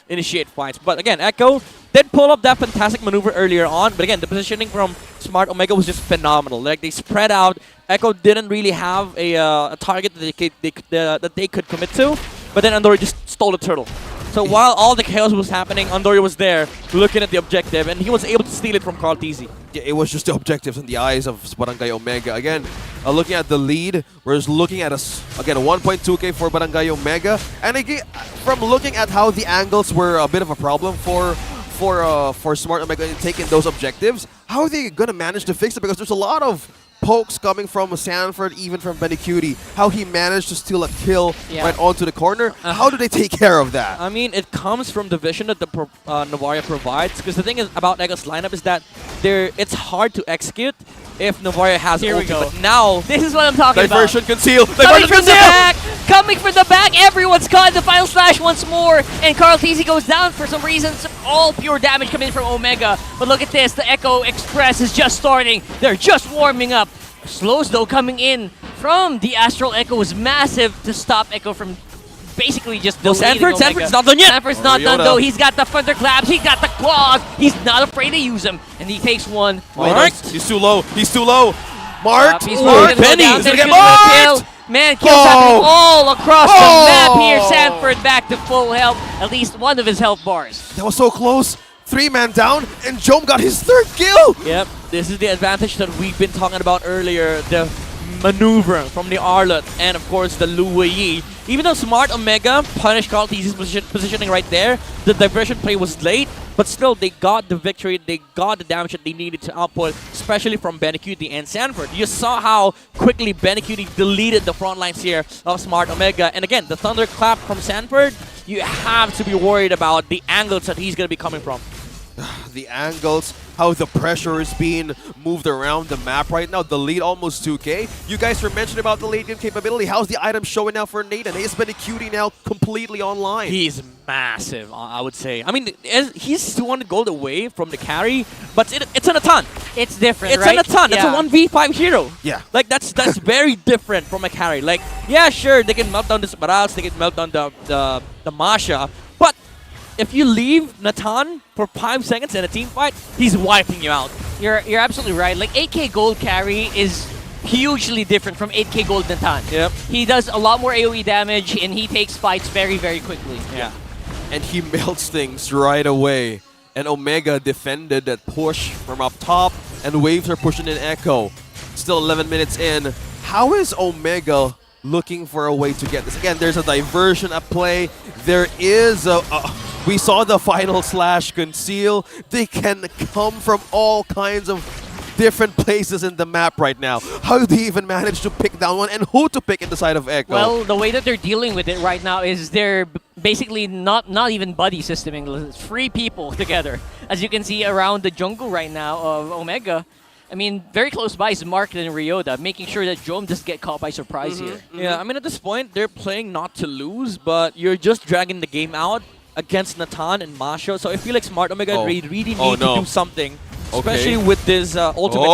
initiate fights. But again, Echo did pull up that fantastic maneuver earlier on. But again, the positioning from Smart Omega was just phenomenal. Like they spread out. Echo didn't really have a target that they could commit to. But then Andori just stole the turtle. So while all the chaos was happening, Andori was there looking at the objective, and he was able to steal it from Carl Tizzy. Yeah, it was just the objectives in the eyes of Barangay Omega. Again, looking at the lead, we're just looking at, again, 1.2k for Barangay Omega. And again, from looking at how the angles were a bit of a problem for for Smart Omega in taking those objectives. How are they gonna manage to fix it? Because there's a lot of pokes coming from Sanford, even from Benicudi. How he managed to steal a kill right onto the corner. How do they take care of that? I mean, it comes from the vision that the Novaria provides. Because the thing is about Echo's lineup is that it's hard to execute if Novaria has Here we ulti. go. But now, This is what I'm talking Diversion about. conceal. Coming Diversion from the conceal. back! Coming from the back! Everyone's caught in the final slash once more! And Carl TZ goes down for some reasons. All pure damage coming from Omega. But look at this, the Echo Express is just starting. They're just warming up. Slows though coming in from the Astral Echo was massive to stop Echo from basically just deleting Omega. Sanford's not done yet. Sanford's not done though. He's got the thunderclaps, he's got the claws. He's not afraid to use them. And he takes one. Mark! He's too low. He's too low. Mark! He's gonna go Benny! down. He's There's gonna get gonna be a marked! kill. Man, kills happening all across the map here. Sanford back to full health. At least one of his health bars. That was so close. 3-man down, and Jome got his 3rd kill. Yep, this is the advantage that we've been talking about earlier. The maneuver from the Arlott and, of course, the Luwei. Even though Smart Omega punished Carl TZ's positioning right there, the diversion play was late, but still, they got the victory. They got the damage that they needed to output, especially from Benicudi and Sanford. You saw how quickly Benicudi deleted the front lines here of Smart Omega. And again, the thunderclap from Sanford, you have to be worried about the angles that he's going to be coming from. The angles, how the pressure is being moved around the map right now. The lead almost 2K. You guys were mentioning about the late game capability. How's the item showing now for Nathan? He's been a cutie now completely online. He's massive, I would say. I mean, he's 200 gold away from the carry, but it's an Atan. It's different, It's right? an Atan. That's a 1v5 hero. Yeah. Like, that's very different from a carry. Like, yeah, sure, they can melt down the Sparals, they can melt down the Masha, but if you leave Natan for 5 seconds in a team fight, he's wiping you out. You're absolutely right. Like 8k gold carry is hugely different from 8k gold Natan. Yep. He does a lot more AoE damage and he takes fights very, very quickly. Yeah. And he melts things right away. And Omega defended that push from up top, and Waves are pushing in Echo. Still 11 minutes in. How is Omega looking for a way to get this? Again, there's a diversion at play. There is we saw the final slash conceal. They can come from all kinds of different places in the map right now. How do they even manage to pick down one, and who to pick in the side of Echo? Well, the way that they're dealing with it right now is they're basically not even buddy systeming. It's 3 people together. As you can see around the jungle right now of Omega. I mean, very close by is Mark and Ryoda, making sure that Jome doesn't get caught by surprise here. Yeah, I mean, at this point, they're playing not to lose, but you're just dragging the game out against Natan and Masha. So I feel like Smart Omega really need to do something, especially with this ultimate.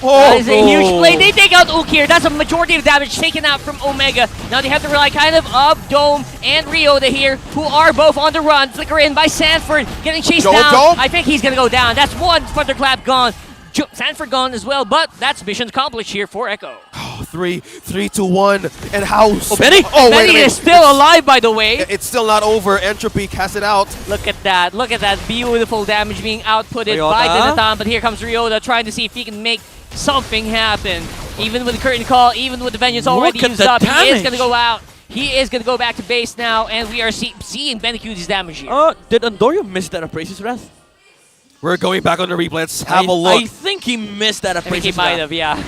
That is a huge play. They take out Ook here. That's a majority of damage taken out from Omega. Now they have to rely kind of Dome and Ryoda here, who are both on the run. Flicker in by Sanford, getting chased down. I think he's going to go down. That's one thunderclap gone. Sanford gone as well, but that's mission accomplished here for Echo. 3, 2, 1, and how? Benny! Benny is still alive, by the way. It's still not over. Entropy cast it out. Look at that. Look at that beautiful damage being outputted by the Natan. But here comes Ryoda trying to see if he can make something happen. Even with the curtain call, even with the Vengeance already used up, he is going to go out. He is going to go back to base now, and we are seeing Benicuti's damage here. Did Andorio miss that Aprasis Wrath? We're going back on the replay. Let's have a look. I think he missed that Aprasis Wrath. I think he might have, yeah.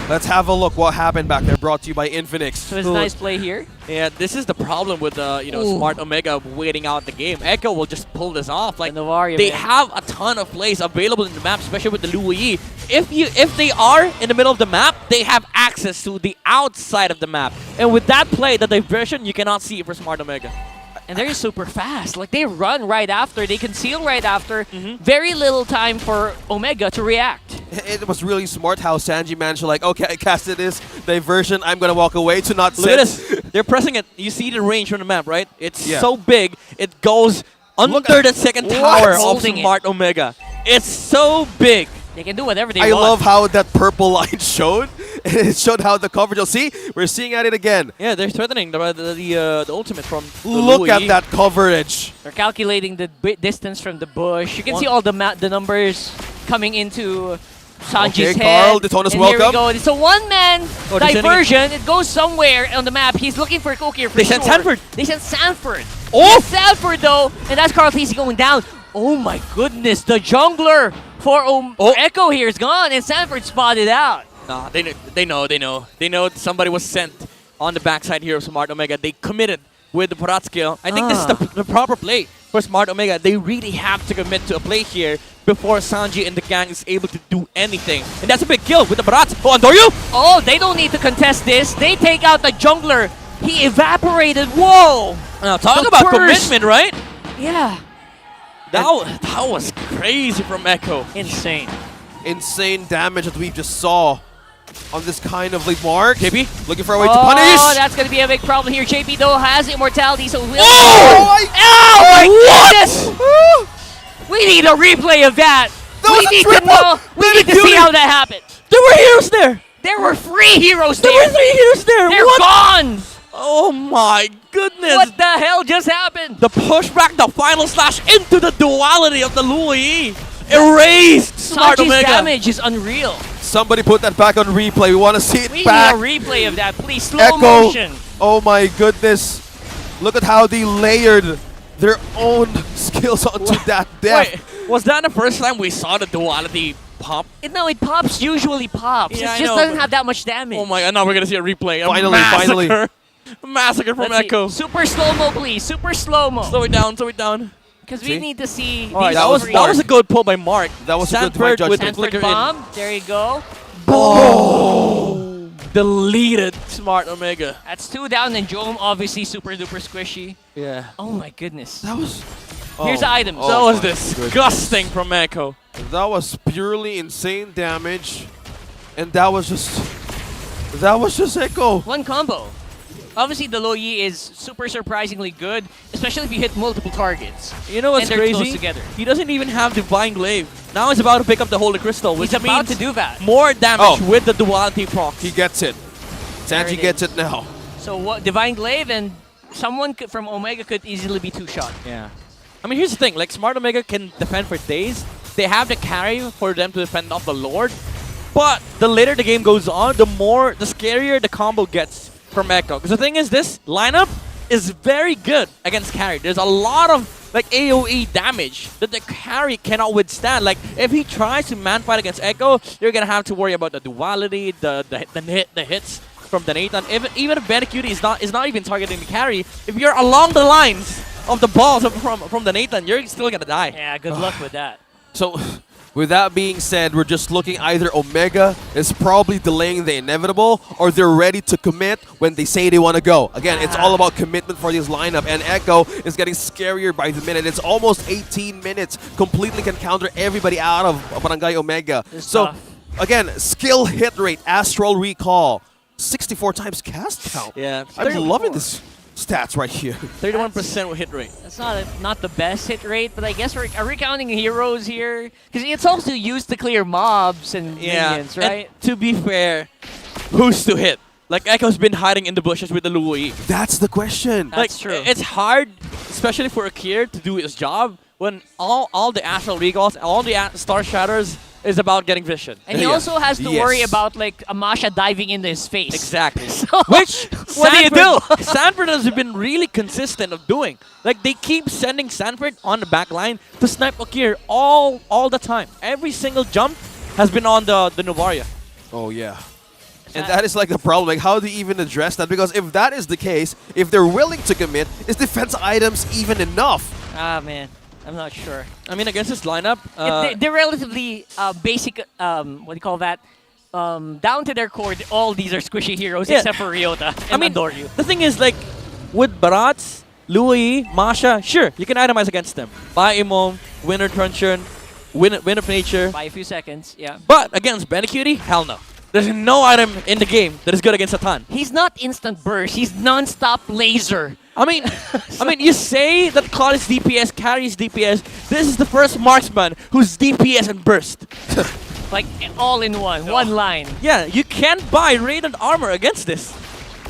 Let's have a look what happened back there. Brought to you by Infinix. So it's a nice play here. Yeah, this is the problem with Smart Omega waiting out the game. Echo will just pull this off. Like they have a ton of plays available in the map, especially with the Luwei. If they are in the middle of the map, they have access to the outside of the map. And with that play, the diversion, you cannot see it for Smart Omega. And they're super fast. Like, they run right after. They conceal right after. Very little time for Omega to react. It was really smart how Sanji managed to okay, I casted this diversion. I'm going to walk away to not Look at this. They're pressing it. You see the range from the map, right? It's so big. It goes under the second tower of Smart Omega. It's so big. They can do whatever they want. I love how that purple line showed. It showed how the coverage. You'll see, we're seeing at it again. Yeah, they're threatening the ultimate from Look at that coverage. They're calculating the distance from the bush. You can see all the numbers coming into Sanji's head. Carl, Detona's welcome. Here we go. It's a one-man diversion. It goes somewhere on the map. He's looking for Kokir for They sent Sanford. They sent Sanford. Oh! Sanford though, and that's Carl Thesis going down. Oh my goodness, the jungler for Echo here is gone, and Sanford spotted out. Nah, they know somebody was sent on the backside here of Smart Omega. They committed with the Parat skill. I think this is the proper play for Smart Omega. They really have to commit to a play here before Sanji and the gang is able to do anything. And that's a big kill with the Parat. Oh, Andoryu! Oh, they don't need to contest this. They take out the jungler. He evaporated. Whoa! Now talk about commitment, right? Yeah. That was crazy from Echo. Insane. Insane damage that we just saw on this kind of late mark. JP looking for a way to punish. Oh, that's going to be a big problem here. JP though has immortality, so will. Oh my goodness! We need a replay of that. We need to know. We need to see how that happened. There were heroes there. There were 3 heroes there. There were 3 heroes there. They're what? gone. Oh my goodness. What the hell just happened? The pushback, the final slash into the duality of the Louis. Erased Smart Sanji's Omega. damage is unreal. Somebody put that back on replay. We want to see it We back. need a replay of that, please. Slow Echo. motion. Oh my goodness. Look at how they layered their own skills onto that depth. Wait, was that the first time we saw the duality pop? No, it pops. Usually pops. Yeah, it I just know, doesn't but- have that much damage. Oh my god, now we're gonna see a replay. Finally. Massacre from Let's see. Echo. Super slow-mo, please. Super slow-mo. Slow it down, slow it down. Because we need to see these Alright, that three. was a good pull by Mark. That was a good Sanford judgment. with the Sanford flicker bomb. There you go. Boom! Deleted Smart Omega. That's 2 down, and Jome obviously super duper squishy. Yeah. Oh my goodness. That was... Here's the items. That was my disgusting from Echo. That was purely insane damage. And that was just Echo. One combo. Obviously, the low Yi is super surprisingly good, especially if you hit multiple targets. You know what's and they're crazy? close together. He doesn't even have Divine Glaive. Now he's about to pick up the Holy Crystal, which He's about means to do that. more damage with the duality proc. He gets it. Sanji gets it now. So what? Divine Glaive and someone from Omega could easily be 2-shot. Yeah. I mean, here's the thing. Like, Smart Omega can defend for days. They have the carry for them to defend off the Lord. But the later the game goes on, the scarier the combo gets from Echo. Because the thing is, this lineup is very good against carry. There's a lot of like AoE damage that the carry cannot withstand. Like, if he tries to man fight against Echo, you're gonna have to worry about the duality, the hits from the Nathan. Even if Benecutie is not even targeting the carry, if you're along the lines of the balls from the Nathan, you're still gonna die. Yeah, good luck with that. So, with that being said, we're just looking either Omega is probably delaying the inevitable or they're ready to commit when they say they want to go. Again, it's all about commitment for this lineup, and Echo is getting scarier by the minute. It's almost 18 minutes. Completely can counter everybody out of Barangay Omega. So, again, skill hit rate, Astral Recall, 64 times cast count. Yeah. I'm loving this stats right here. 31% hit rate. That's not the best hit rate, but I guess are we counting heroes here? Because it's also used to clear mobs and minions, right? And to be fair, who's to hit? Like, Echo's been hiding in the bushes with the Louis. That's the question. That's true. It's hard, especially for Akir, to do his job when all the Astral Recalls, all the Star Shatters is about getting vision. And he also has to worry about like Amasha diving into his face. Exactly. So, Which what do you do? Sanford has been really consistent of doing. Like, they keep sending Sanford on the back line to snipe Akir all the time. Every single jump has been on the Novaria. Oh yeah. And that is like the problem. Like, how do you even address that? Because if that is the case, if they're willing to commit, is defense items even enough? Ah, man. I'm not sure. I mean, against this lineup, They're relatively basic, what do you call that? Down to their core, all these are squishy heroes except for Ryota and Andoryu. The thing is, like, with Barats, Louis, Masha, sure, you can itemize against them. Buy Imom, Winter Truncheon, Wind of Nature. By a few seconds, yeah. But against Benecutie, hell no. There's no item in the game that is good against Atan. He's not instant burst. He's non-stop laser. I mean, you say that Claudius DPS carries DPS. This is the first marksman who's DPS and burst. Like all in one line. Yeah, you can't buy Radiant armor against this.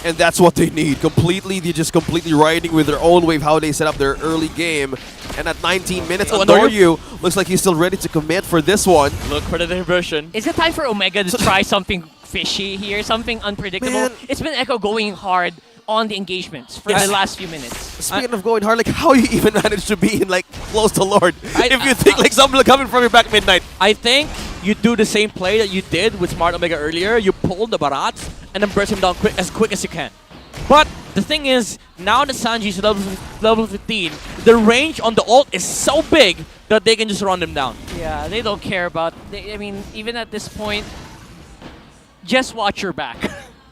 And that's what they need. They're just completely riding with their own wave, how they set up their early game. And at 19 minutes, Andoryu looks like he's still ready to commit for this one. Look for the diversion. Is it time for Omega to try something fishy here, something unpredictable? Man. It's been Echo going hard on the engagements for the last few minutes. Speaking of going hard, like how you even managed to be in like close to Lord? If you think like someone will come in from your back midnight. I think you do the same play that you did with Smart Omega earlier. You pull the Barats and then burst him down quick as you can. But the thing is, now that Sanji's level 15, the range on the ult is so big that they can just run them down. Yeah, they don't care about... I mean, even at this point, just watch your back.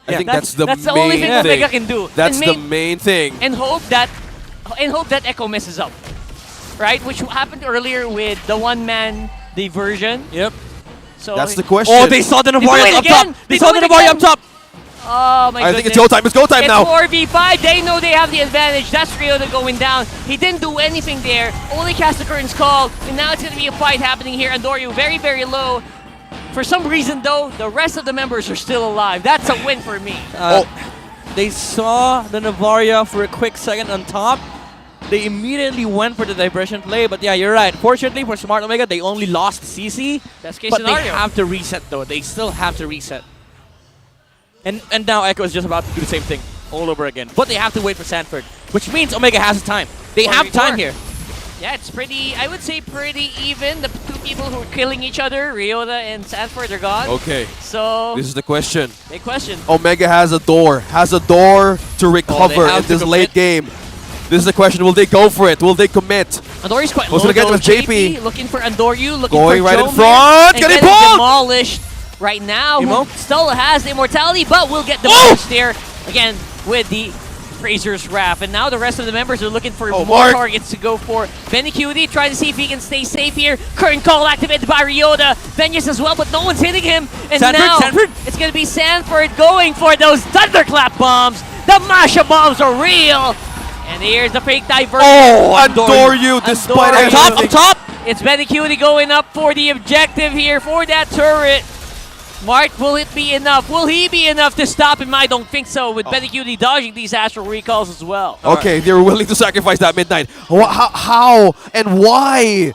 I think that's the only thing Omega can do. That's the main thing. And hope that Echo messes up. Right? Which happened earlier with the one-man diversion. Yep. So that's the question. Oh, they saw the Navarian up top! They saw the Navarian up top! Oh my goodness. I think it's go time. It's go time now. It's 4v5. They know they have the advantage. That's Ryota going down. He didn't do anything there. Only cast the curtains called. And now it's going to be a fight happening here. Andoryu very, very low. For some reason, though, the rest of the members are still alive. That's a win for me. They saw the Navaria for a quick second on top. They immediately went for the diversion play. But yeah, you're right. Fortunately for Smart Omega, they only lost CC. Best case but scenario. They have to reset, though. They still have to reset. And now Echo is just about to do the same thing all over again. But they have to wait for Sanford, which means Omega has time. They have time here. Yeah, it's pretty, I would say pretty even. The two people who are killing each other, Ryota and Sanford, are gone. Okay. So this is the question. Big question. Omega has a door to recover in this late game. This is the question. Will they go for it? Will they commit? Andoryu's quite low. What's going to get with JP? Looking for Andoryu, looking going for right Jome in front. Getting pulled! demolished right now. Emo? Who still has the immortality, but will get demolished there again with the Fraser's Wrath. And now the rest of the members are looking for more targets to go for. Benny Cutie trying to see if he can stay safe here. Curtain call activated by Ryota. Venyas as well, but no one's hitting him. And Sanford. It's going to be Sanford going for those thunderclap bombs. The Masha bombs are real. And here's the fake diversion. Oh, Andoryu despite everything. Up top. It's Benny Cutie going up for the objective here for that turret. Mark, will it be enough? Will he be enough to stop him? I don't think so, with Benny Cutie dodging these astral recalls as well. Okay, they were willing to sacrifice that midnight. How and why?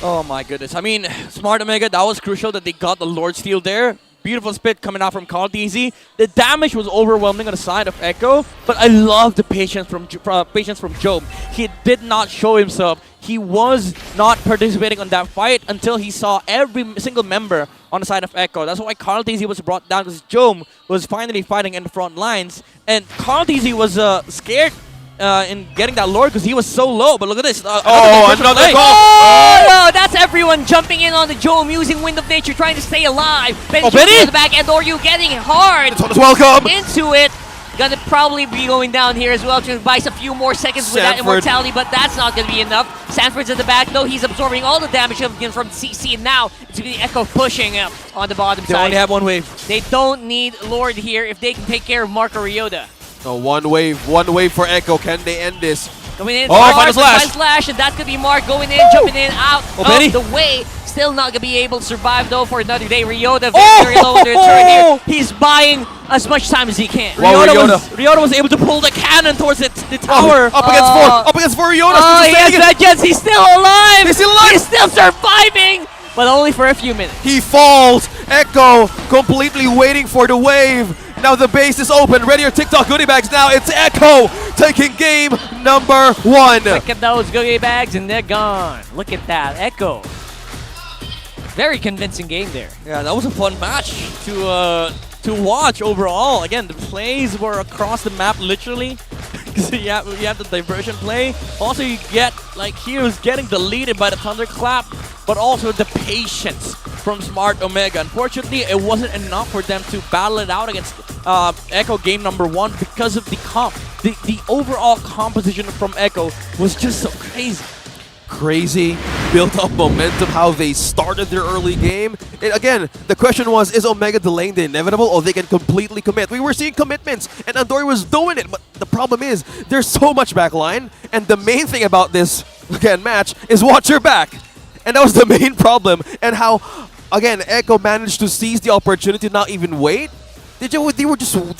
Oh my goodness. I mean, Smart Omega, that was crucial that they got the Lord Steal there. Beautiful spit coming out from Carl DZ. The damage was overwhelming on the side of Echo, but I love the patience from Jome. He did not show himself. He was not participating on that fight until he saw every single member on the side of Echo. That's why Carl DZ was brought down, because Jome was finally fighting in the front lines. And Carl DZ was scared in getting that Lord because he was so low. But look at this. Another goal. Oh, no, that's everyone jumping in on the Jome using Wind of Nature, trying to stay alive. Benny to the back end, or you getting hard welcome into it. Gonna probably be going down here as well to buy a few more seconds with that immortality, but that's not gonna be enough. Sanford's at the back, though. He's absorbing all the damage from CC, and now it's gonna be Echo pushing up on the bottom side. They only have one wave. They don't need Lord here if they can take care of Marco Ryota. No, one wave for Echo. Can they end this? Going in, Final slash, and that's gonna be Mark going in, jumping in, out of the way. Still not gonna be able to survive though for another day. Ryota very low under the turret here. He's buying as much time as he can. Ryota was able to pull the cannon towards the tower. Up against four Ryota. He has vengeance. He's still alive. He's still alive. He's still surviving, but only for a few minutes. He falls. Echo completely waiting for the wave. Now the base is open. Ready your TikTok goodie bags now. It's Echo taking game number 1. Look at those goodie bags and they're gone. Look at that. Echo. Very convincing game there. Yeah, that was a fun match to watch overall. Again, the plays were across the map literally. you have the diversion play. Also, you get, like, he was getting deleted by the thunderclap, but also the patience from Smart Omega. Unfortunately, it wasn't enough for them to battle it out against Echo game number 1 because of the comp. The overall composition from Echo was just so crazy. Built up momentum, how they started their early game. And again, the question was, is Omega delaying the inevitable or they can completely commit? We were seeing commitments and Andoryu was doing it, but the problem is there's so much backline, and the main thing about this, again, match is watch your back. And that was the main problem, and how, again, Echo managed to seize the opportunity, not even wait. They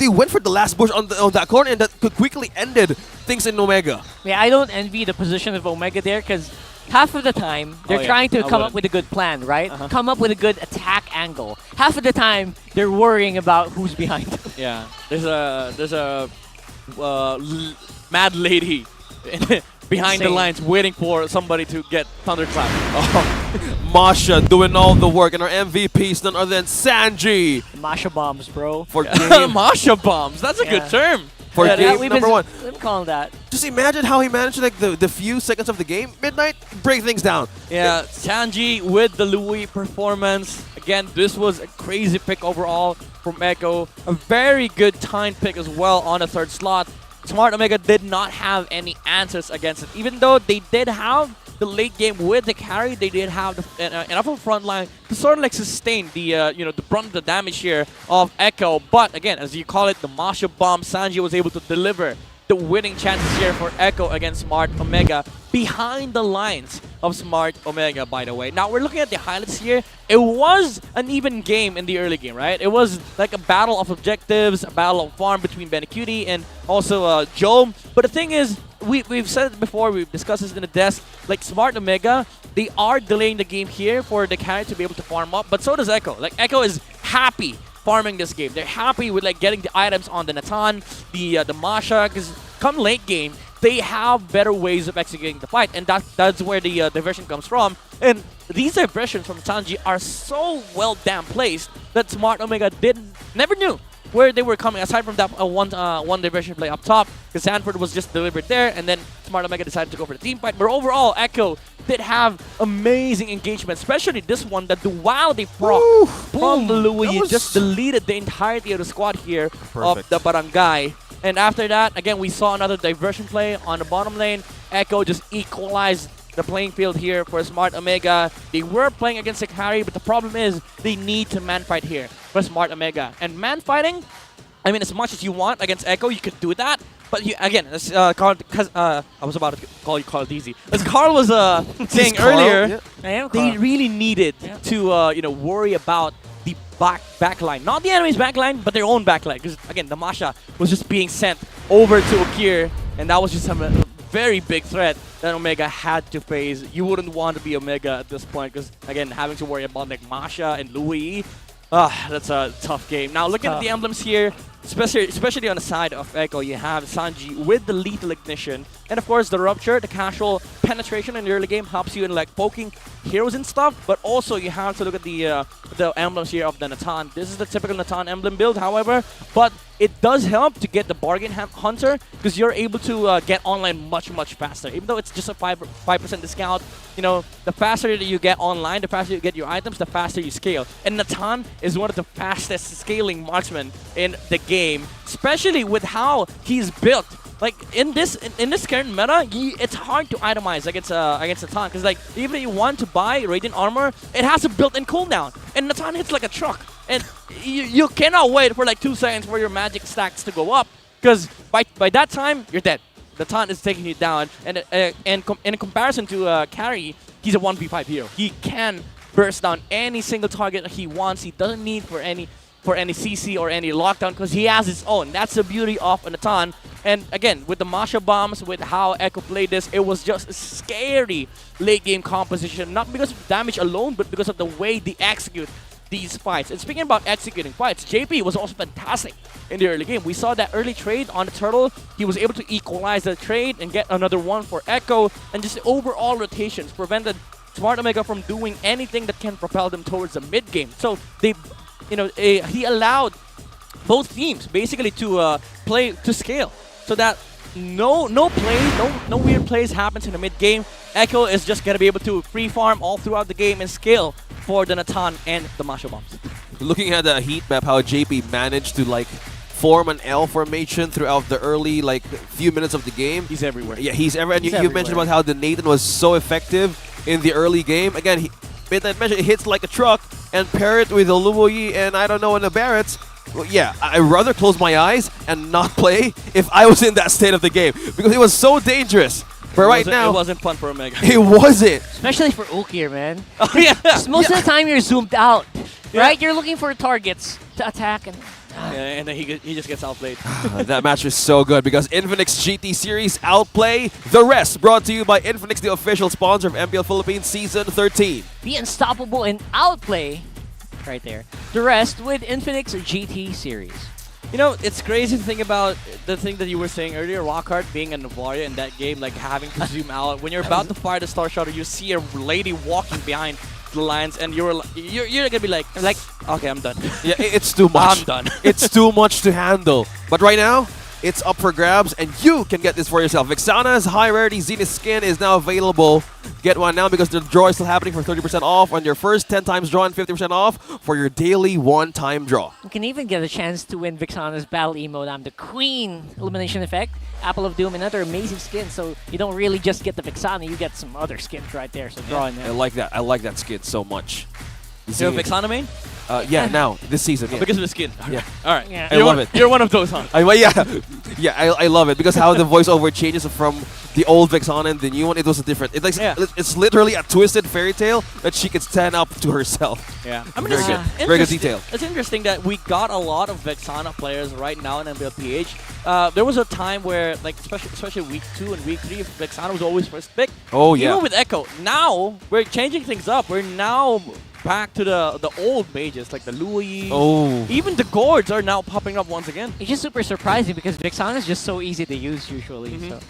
went for the last push on that corner, and that quickly ended things in Omega. Yeah, I don't envy the position of Omega there, because half of the time they're trying to come up with a good plan, right? Come up with a good attack angle. Half of the time they're worrying about who's behind them. Yeah, there's a mad lady behind the Insane. lines waiting for somebody to get thunderclap. Masha doing all the work, and our MVPs none other than Sanji. Masha bombs, bro. For game. Masha bombs. That's a good term. For game we've number one. We've been calling that. Just imagine how he managed like the few seconds of the game, midnight, break things down. Yeah, Sanji with the Louis performance. Again, this was a crazy pick overall from Echo. A very good timed pick as well on the third slot. Smart Omega did not have any answers against it. Even though they did have the late game with the carry, they did have enough of a front line to sort of like sustain the the brunt of the damage here of Echo. But again, as you call it, the Masha bomb, Sanji was able to deliver the winning chances here for Echo against Smart Omega behind the lines of Smart Omega, by the way. Now, we're looking at the highlights here. It was an even game in the early game, right? It was like a battle of objectives, a battle of farm between Benacutie and also Joe. But the thing is, we've said it before, we've discussed this in the desk, like Smart Omega, they are delaying the game here for the carry to be able to farm up, but so does Echo. Like, Echo is happy farming this game. They're happy with like getting the items on the Natan, the Masha, because come late game, they have better ways of executing the fight, and that's where the diversion comes from. And these diversions from Sanji are so well damn placed that Smart Omega never knew where they were coming, aside from that one diversion play up top, because Sanford was just delivered there, and then Smart Omega decided to go for the team fight. But overall, Echo did have amazing engagement, especially this one, that the while they proc from the Louis just deleted the entirety of the squad here of the Barangay. And after that, again, we saw another diversion play on the bottom lane. Echo just equalized the playing field here for Smart Omega. They were playing against a carry, but the problem is they need to man fight here for Smart Omega. And man fighting, I mean, as much as you want against Echo, you could do that. But you, again, as Carl, I was about to call you Carl DZ. As Carl was saying earlier, they really needed to worry about the backline. Not the enemy's backline, but their own backline. Because again, the Masha was just being sent over to Okir, and that was just a very big threat that Omega had to face. You wouldn't want to be Omega at this point, because again, having to worry about like Masha and Louis, that's a tough game. Now, looking at the emblems here, especially on the side of Echo, you have Sanji with the lethal ignition, and of course the rupture, the casual penetration in the early game helps you in like poking heroes and stuff. But also you have to look at the emblems here of the Natan. This is the typical Natan emblem build, however, but it does help to get the bargain hunter, because you're able to get online much faster. Even though it's just a 5% discount, you know, the faster that you get online, the faster you get your items, the faster you scale. And Natan is one of the fastest scaling marksmen in the game, especially with how he's built. Like in this current meta, it's hard to itemize against Natan, because like even if you want to buy Radiant Armor, it has a built-in cooldown, and Natan hits like a truck, and you cannot wait for like 2 seconds for your magic stacks to go up, because by that time you're dead. Natan is taking you down, and in comparison to Carry, he's a 1v5 hero. He can burst down any single target that he wants. He doesn't need for any CC or any lockdown, because he has his own. That's the beauty of Natan. And again, with the Masha bombs, with how Echo played this, it was just a scary late game composition. Not because of damage alone, but because of the way they execute these fights. And speaking about executing fights, JP was also fantastic in the early game. We saw that early trade on the turtle. He was able to equalize the trade and get another one for Echo. And just the overall rotations prevented Smart Omega from doing anything that can propel them towards the mid game. So they, he allowed both teams basically to play to scale, so that no weird plays happens in the mid game. Echo is just gonna be able to free farm all throughout the game and scale for the Natan and the Masha bombs. Looking at the heat map, how JP managed to like form an L formation throughout the early like few minutes of the game. He's everywhere. Yeah, he's everywhere. And you mentioned about how the Nathan was so effective in the early game. Again, Midnight mentioned it hits like a truck, and pair it with a Luoyi and I don't know, and the Barretts. Well, yeah, I'd rather close my eyes and not play if I was in that state of the game, because it was so dangerous. But right now, it wasn't fun for Omega. It wasn't. Especially for Okir, man. Oh, yeah. Most of the time you're zoomed out, right? You're looking for targets to attack, and and then he just gets outplayed. That match was so good, because Infinix GT Series outplay the rest. Brought to you by Infinix, the official sponsor of MPL Philippines Season 13. Be unstoppable and outplay, right there, the rest with Infinix GT Series. You know, it's crazy to think about the thing that you were saying earlier, Rockhard being a Navaria in that game, like having to zoom out. When you're about to fire the Star Shot, you see a lady walking behind the lines, and you're gonna be like, okay, I'm done. Yeah, it's too much. I'm done. It's too much to handle. But right now, it's up for grabs, and you can get this for yourself. Vixana's high rarity Zenith skin is now available. Get one now because the draw is still happening for 30% off on your first 10 times draw and 50% off for your daily one-time draw. You can even get a chance to win Vixana's Battle Emote. I'm the Queen Illumination Effect, Apple of Doom, and other amazing skins. So you don't really just get the Vixana, you get some other skins right there. So draw in there. I like that. I like that skin so much. You're a Vixana main? Yeah, now, this season. Yeah. Because of the skin. Yeah. All right. Yeah. I love it. You're one of those, huh? I love it because how the voiceover changes from the old Vixana and the new one. It was a different. It's literally a twisted fairy tale that she can stand up to herself. Yeah, I mean, very it's good. interesting- Very good detail. It's interesting that we got a lot of Vexana players right now in MPL PH. There was a time where, like, especially week 2 and week 3, Vexana was always first pick. Oh, yeah. Even with Echo. Now, we're changing things up. We're now back to the old mages, like the Louis. Oh. Even the Gourds are now popping up once again. It's just super surprising because Vixana is just so easy to use usually. So.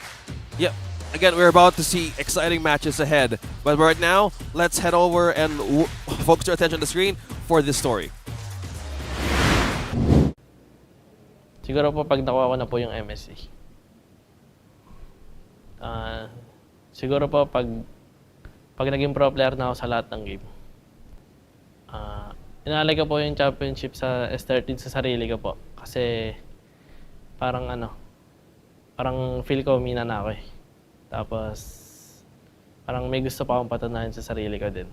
Yep. Again, we're about to see exciting matches ahead. But right now, let's head over and focus our attention on the screen for this story. Siguro po pag nakuha ko na po yung MSC. Siguro po pag naging pro player na ako sa lahat ng game. Inaalay ko po yung championship sa S13 sa sarili ko po. Kasi parang feel ko mina na ako eh. Tapos parang may gusto pa akong patunayan sa sarili ko din.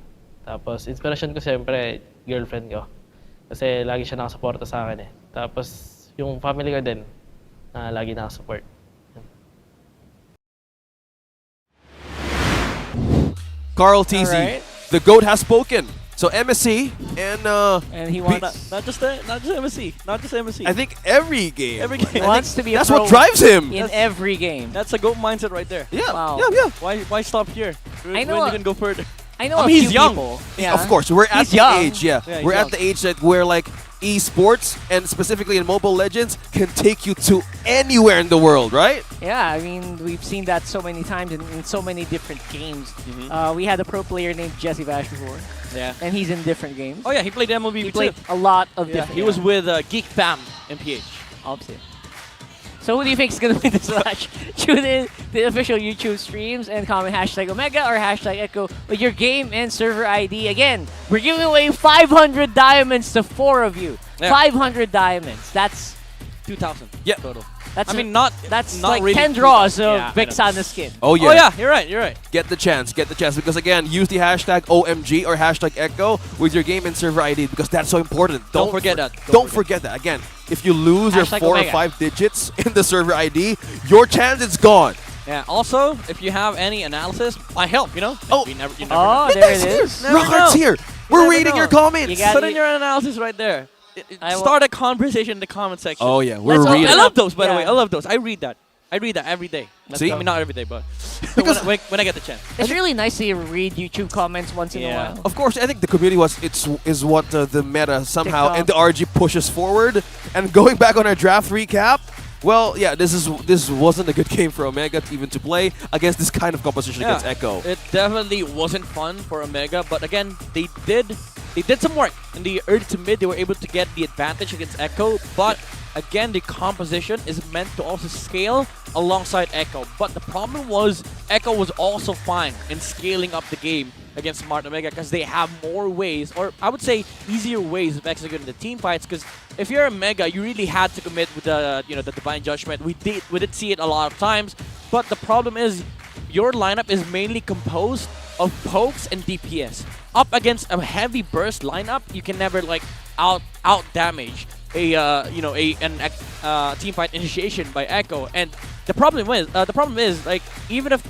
Tapos inspiration ko siyempre girlfriend ko. Kasi lagi siya nakasuporta sa akin eh. Tapos yung family ko din na lagi nakasupport. Carl TZ, the GOAT has spoken. So MSC and he wants not just MSC, not just MSC. I think every game. Every game. He wants to be a That's pro what drives him. in every game. That's a GOAT mindset right there. Yeah. Wow. Yeah. Why stop here? I know when you can go further. I know I a mean, few he's young. people. Yeah. Of course, we're at He's the young. age. Yeah, Yeah, he's we're young. at the age that where like esports and specifically in Mobile Legends can take you to anywhere in the world, right? Yeah, I mean, we've seen that so many times in so many different games. We had a pro player named Jesse Bash before. Yeah. And he's in different games. Oh yeah, he played MLBB He too. played a lot of Yeah, different he was with Geek Fam in PH. Obviously. So who do you think is going to win this match? Tune in to the official YouTube streams and comment hashtag Omega or hashtag Echo with your game and server ID. Again, we're giving away 500 diamonds to 4 of you. Yeah. 500 diamonds. That's 2,000 Yeah. total. that's That's not like really 10 draws 2,000. of Yeah, I know. Vixana skin. Oh yeah. Oh yeah, you're right. Get the chance because again, use the hashtag OMG or hashtag Echo with your game and server ID because that's so important. Don't forget that. Don't forget that. Again, if you lose your Hashtag 4 or Omega. 5 digits in the server ID, your chance is gone. Yeah. Also, if you have any analysis, I help. You know. Oh. you never know. Oh, there it is. Never Rockhart's know. here. You We're never reading know. your comments. You got Put it. in your analysis right there. I Start a conversation in the comment section. Oh yeah, we're Let's reading. I open love those, by the Yeah. way. I love those. I read that every day. See? I mean, not every day, but Because- when I get the chance. It's really nice to read YouTube comments once in a Yeah. while. Of course, I think the community is what the meta somehow TikTok. and the RG pushes forward. And going back on our draft recap, well, yeah, this wasn't a good game for Omega even to play against this kind of composition against Echo. It definitely wasn't fun for Omega, but again, they did some work in the early to mid. They were able to get the advantage against Echo, but again, the composition is meant to also scale alongside Echo. But the problem was Echo was also fine in scaling up the game against Smart Omega because they have more ways, or I would say easier ways of executing the team fights. Because if you're a Mega, you really had to commit with the the Divine Judgment. We did see it a lot of times, but the problem is your lineup is mainly composed of pokes and DPS. Up against a heavy burst lineup, you can never like out damage a team fight initiation by Echo. And the problem is like even if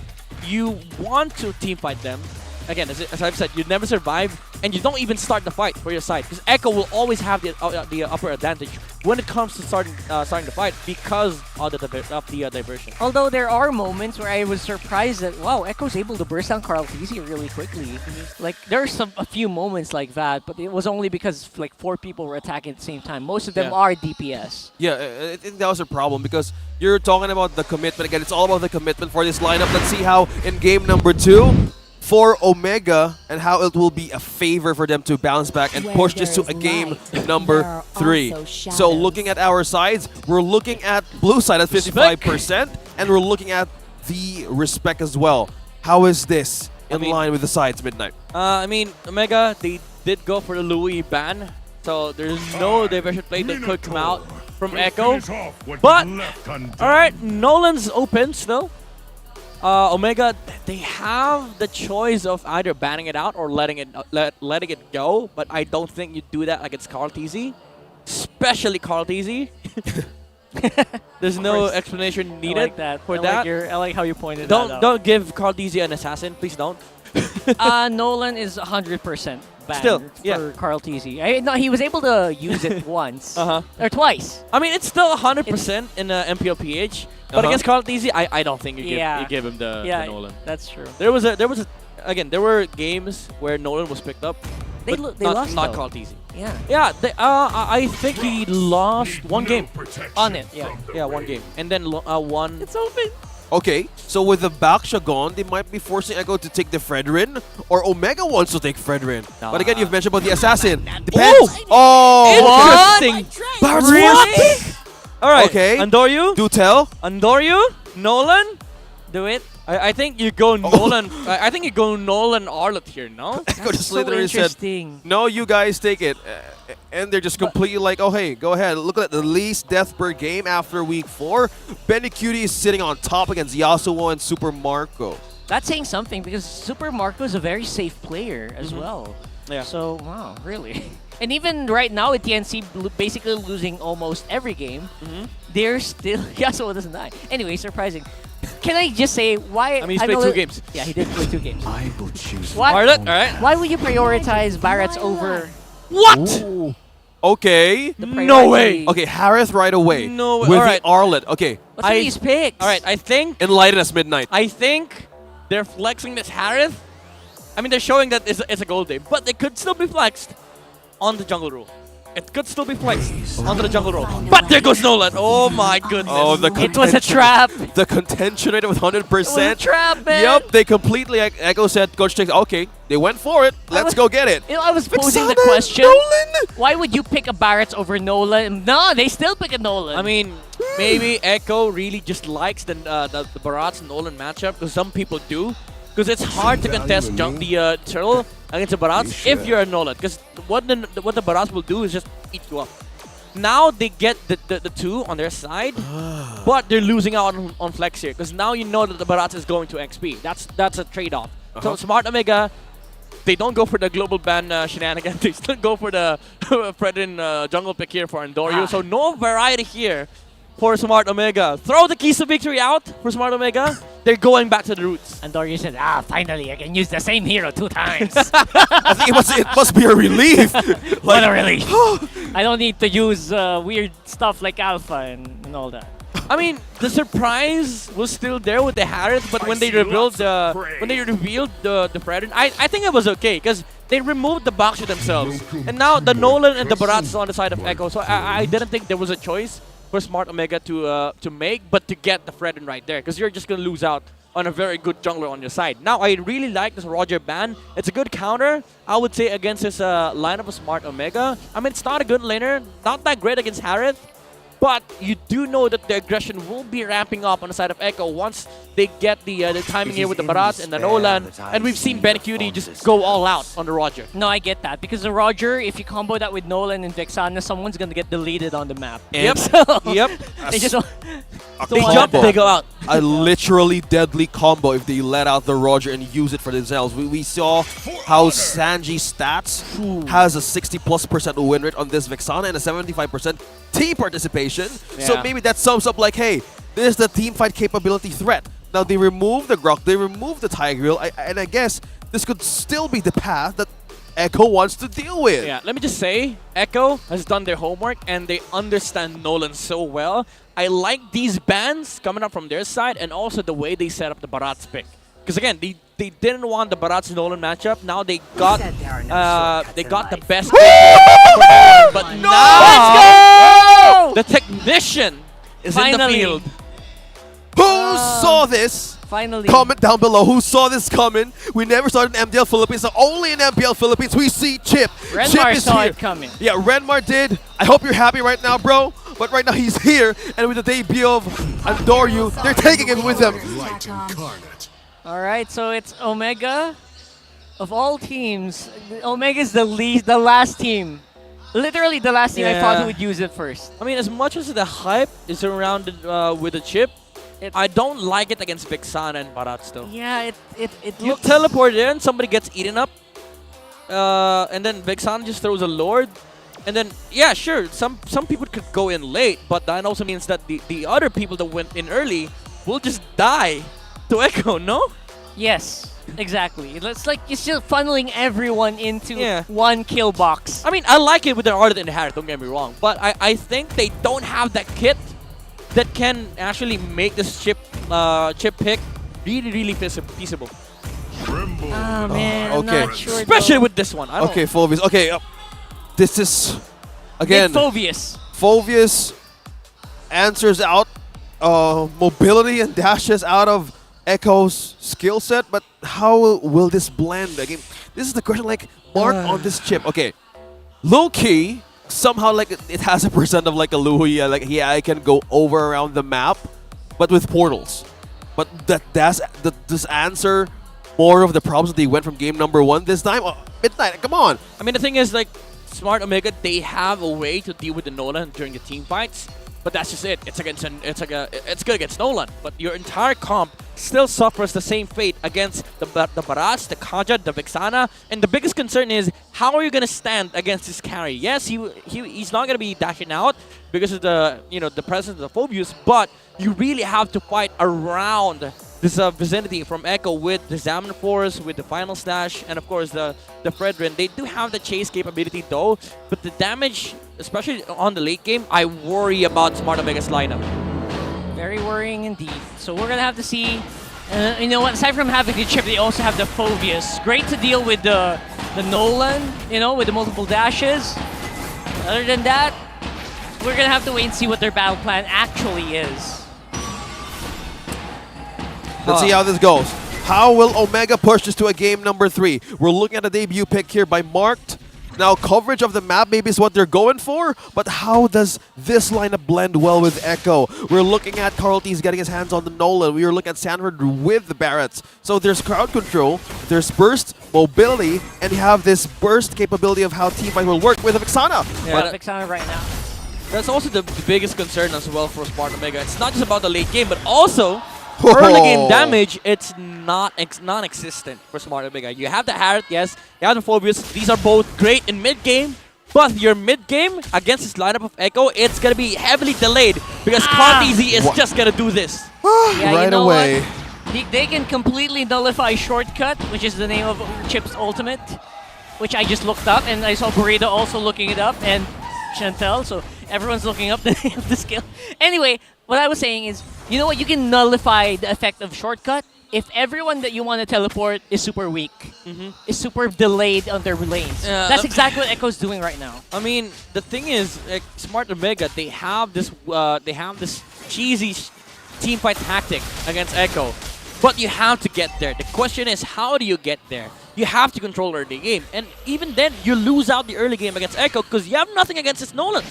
you want to team fight them, again, as I've said, you never survive, and you don't even start the fight for your side, because Echo will always have the upper advantage when it comes to starting the fight because of the diversion. Although there are moments where I was surprised that, wow, Echo's able to burst down Carl Tizzy really quickly. Like, there's a few moments like that, but it was only because like 4 people were attacking at the same time. Most of them are DPS. Yeah, I think that was a problem because you're talking about the commitment. Again, it's all about the commitment for this lineup. Let's see how in game number 2 for Omega and how it will be a favor for them to bounce back and push this to a game number 3. So looking at our sides, we're looking at blue side at 55% and we're looking at the respect as well. How is this in line with the sides, Midnight? I mean, Omega, they did go for the Louis ban, so there's no diversion play that could come out from Echo. But, alright, Nolan's open still. Omega, they have the choice of either banning it out or letting it go, but I don't think you do that against Carl Tizzy, especially Carl Tizzy. There's no explanation needed for that. I like how you pointed that out. Don't give Carl Tizzy an assassin, please don't. Nolan is 100% banned Still, for Carl Tizzy. No, he was able to use it once or twice. I mean, it's still 100% in MPL PH, but against Carl Tizzy, I don't think you give him the Nolan. That's true. There were games where Nolan was picked up. They lost, not though. Carl Tizzy. Yeah. Yeah, I think he lost 1 game on it. Yeah. Yeah, 1 game, and then one. It's open. Okay, so with the Baksha gone, they might be forcing Echo to take the Fredrin, or Omega wants to take Fredrin. But again, you've mentioned about the assassin. Depends. Interesting. Barrett's Really? All right. Okay. Andoryu. Do tell. Andoryu. Nolan. Do it. I think you go Nolan. I think you go Nolan Arlet here. No. Echo just so literally said, interesting. "No, you guys take it," and they're just completely like, "Oh, hey, go ahead. Look at the least death per game after week 4. Benny Cutie is sitting on top against Yasuo and Super Marco." That's saying something because Super Marco is a very safe player as well. Yeah. So, wow, really. And even right now with TNC basically losing almost every game, they're still... Yasuo doesn't die. Anyway, surprising. Can I just say why... I mean, he's played 2 games. Yeah, he did play 2 games. I will choose Arlet, all right. Why would you prioritize Barrett's over... What? Ooh. Okay. No way. Okay, Harith right away. No way. With All right. the Arlet. Okay. What's with these picks? All right, I think... Enlighten us, Midnight. I think they're flexing this Harith. I mean, they're showing that it's a gold day, but it could still be flexed on the jungle rule. It could still be placed onto the jungle roll. But there goes Nolan. Oh my goodness. Oh, the it was a trap. The contention rate of 100%. It was a trap, man. Yep, they completely, Echo said, Coach takes, okay, they went for it. Let's go get it. You know, I was posing the question, why would you pick a Barrett's over Nolan? No, they still pick a Nolan. I mean, maybe Echo really just likes the Barats Nolan matchup, because some people do. Because it's hard to contest the turtle against the Barats if you're a Nolan. Because what the Barats will do is just eat you up. Now they get the 2 on their side, but they're losing out on flex here. Because now you know that the Barats is going to XP. That's a trade-off. So Smart Omega, they don't go for the global ban shenanigans. They still go for the Fredin jungle pick here for Andoryu. So no variety here for Smart Omega. Throw the keys to victory out for Smart Omega. They're going back to the roots. Andoryu said, finally I can use the same hero 2 times. I think it must be a relief. What a relief. I don't need to use weird stuff like Alpha and all that. I mean, the surprise was still there with the Harith, but when they revealed the Fredin, I think it was okay because they removed the Baksha themselves, and now the Nolan and the Barats is on the side of Echo. So I didn't think there was a choice for Smart Omega to make, but to get the Fredin right there, because you're just gonna lose out on a very good jungler on your side. Now, I really like this Roger ban. It's a good counter, I would say, against this lineup of Smart Omega. I mean, it's not a good laner, not that great against Harith, but you do know that the aggression will be ramping up on the side of Echo once they get the timing here with the Barats and the Nolan. And we've seen Ben Cutie just go all out on the Roger. No, I get that. Because the Roger, if you combo that with Nolan and Vexana, someone's going to get deleted on the map. Yep. Yep. They just they jump, they go out. A literally deadly combo if they let out the Roger and use it for themselves. We saw how Sanji Stats has a 60+% win rate on this Vexana and a 75% team participation. Yeah. So maybe that sums up like, hey, this is the team fight capability threat. Now they remove the Grok, they remove the Tigreal, and I guess this could still be the path that Echo wants to deal with. Yeah, let me just say, Echo has done their homework and they understand Nolan so well. I like these bans coming up from their side and also the way they set up the Barats pick. Because again, they didn't want the Barats Nolan matchup. Now they got the best pick. But now the technician is in the field. Who saw this? Finally. Comment down below who saw this coming. We never saw it in MPL Philippines. So only in MPL Philippines we see Chip. Renmar Chip is saw here. it coming. Yeah, Renmar did. I hope you're happy right now, bro. But right now he's here, and with the debut of Adore You, they're taking it with them. All right, so it's Omega. Of all teams, Omega is the last team. Literally the last team I thought who would use it first. I mean, as much as the hype is surrounded with the Chip, I don't like it against Vexana and Barats though. Yeah, it You looks... teleport in, somebody gets eaten up, and then Vexana just throws a Lord. And then, yeah, sure, some people could go in late, but that also means that the other people that went in early will just die to Echo, no? Yes, exactly. It's like you're still funneling everyone into one kill box. I mean, I like it with their Ardent Inherit, don't get me wrong, but I think they don't have that kit that can actually make this chip pick really feasible. Oh man, I'm not sure. Especially with this one. Okay, Phobius. Okay, this is again. Phobius. Phobius answers out mobility and dashes out of Echo's skill set, but how will this blend? Again, this is the question. Like Mark on this chip. Okay, low key. Somehow, like it has a percent of like a Luya, like I can go over around the map, but with portals. But does answer more of the problems that they went from game number 1 this time? Oh, Midnight, come on! I mean, the thing is, like Smart Omega, they have a way to deal with the Nolan during the team fights, but that's just it. It's good against Nolan, but your entire comp still suffers the same fate against the Barats, the Kaja, the Vexana, and the biggest concern is how are you gonna stand against this carry? Yes, he's not gonna be dashing out because of the presence of the Phobius, but you really have to fight around this vicinity from Echo with the Examine Force, with the Final Slash, and of course the Fredrin. They do have the chase capability though, but the damage, especially on the late game, I worry about Smart Omega's lineup. Very worrying indeed. So we're gonna have to see. You know what? Aside from having the chip, they also have the Phobius. Great to deal with the Nolan. With the multiple dashes. Other than that, we're gonna have to wait and see what their battle plan actually is. Let's see how this goes. How will Omega push this to a game number 3? We're looking at a debut pick here by Marked. Now, coverage of the map maybe is what they're going for, but how does this lineup blend well with Echo? We're looking at Carl T's getting his hands on the Nolan. We are looking at Sanford with the Barretts. So there's crowd control, there's burst, mobility, and you have this burst capability of how teamfight will work with Vexana. Yeah, Vexana right now. That's also the biggest concern as well for Smart Omega. It's not just about the late game, but also early game damage, it's non-existent for Smart Omega. You have the Harriet, yes, you have the Phobius. These are both great in mid-game, but your mid-game against this lineup of Echo, it's going to be heavily delayed because Conteezy is just going to do this. Yeah, right away. What? They can completely nullify Shortcut, which is the name of Chip's ultimate, which I just looked up, and I saw Burrito also looking it up, and Chantel, so everyone's looking up the name of the skill. Anyway, what I was saying is, you know what? You can nullify the effect of Shortcut if everyone that you want to teleport is super weak, is super delayed on their lanes. That's exactly what Echo's doing right now. I mean, the thing is, like, Smart Omega, they have this cheesy teamfight tactic against Echo, but you have to get there. The question is, how do you get there? You have to control early game, and even then, you lose out the early game against Echo because you have nothing against this Nolan.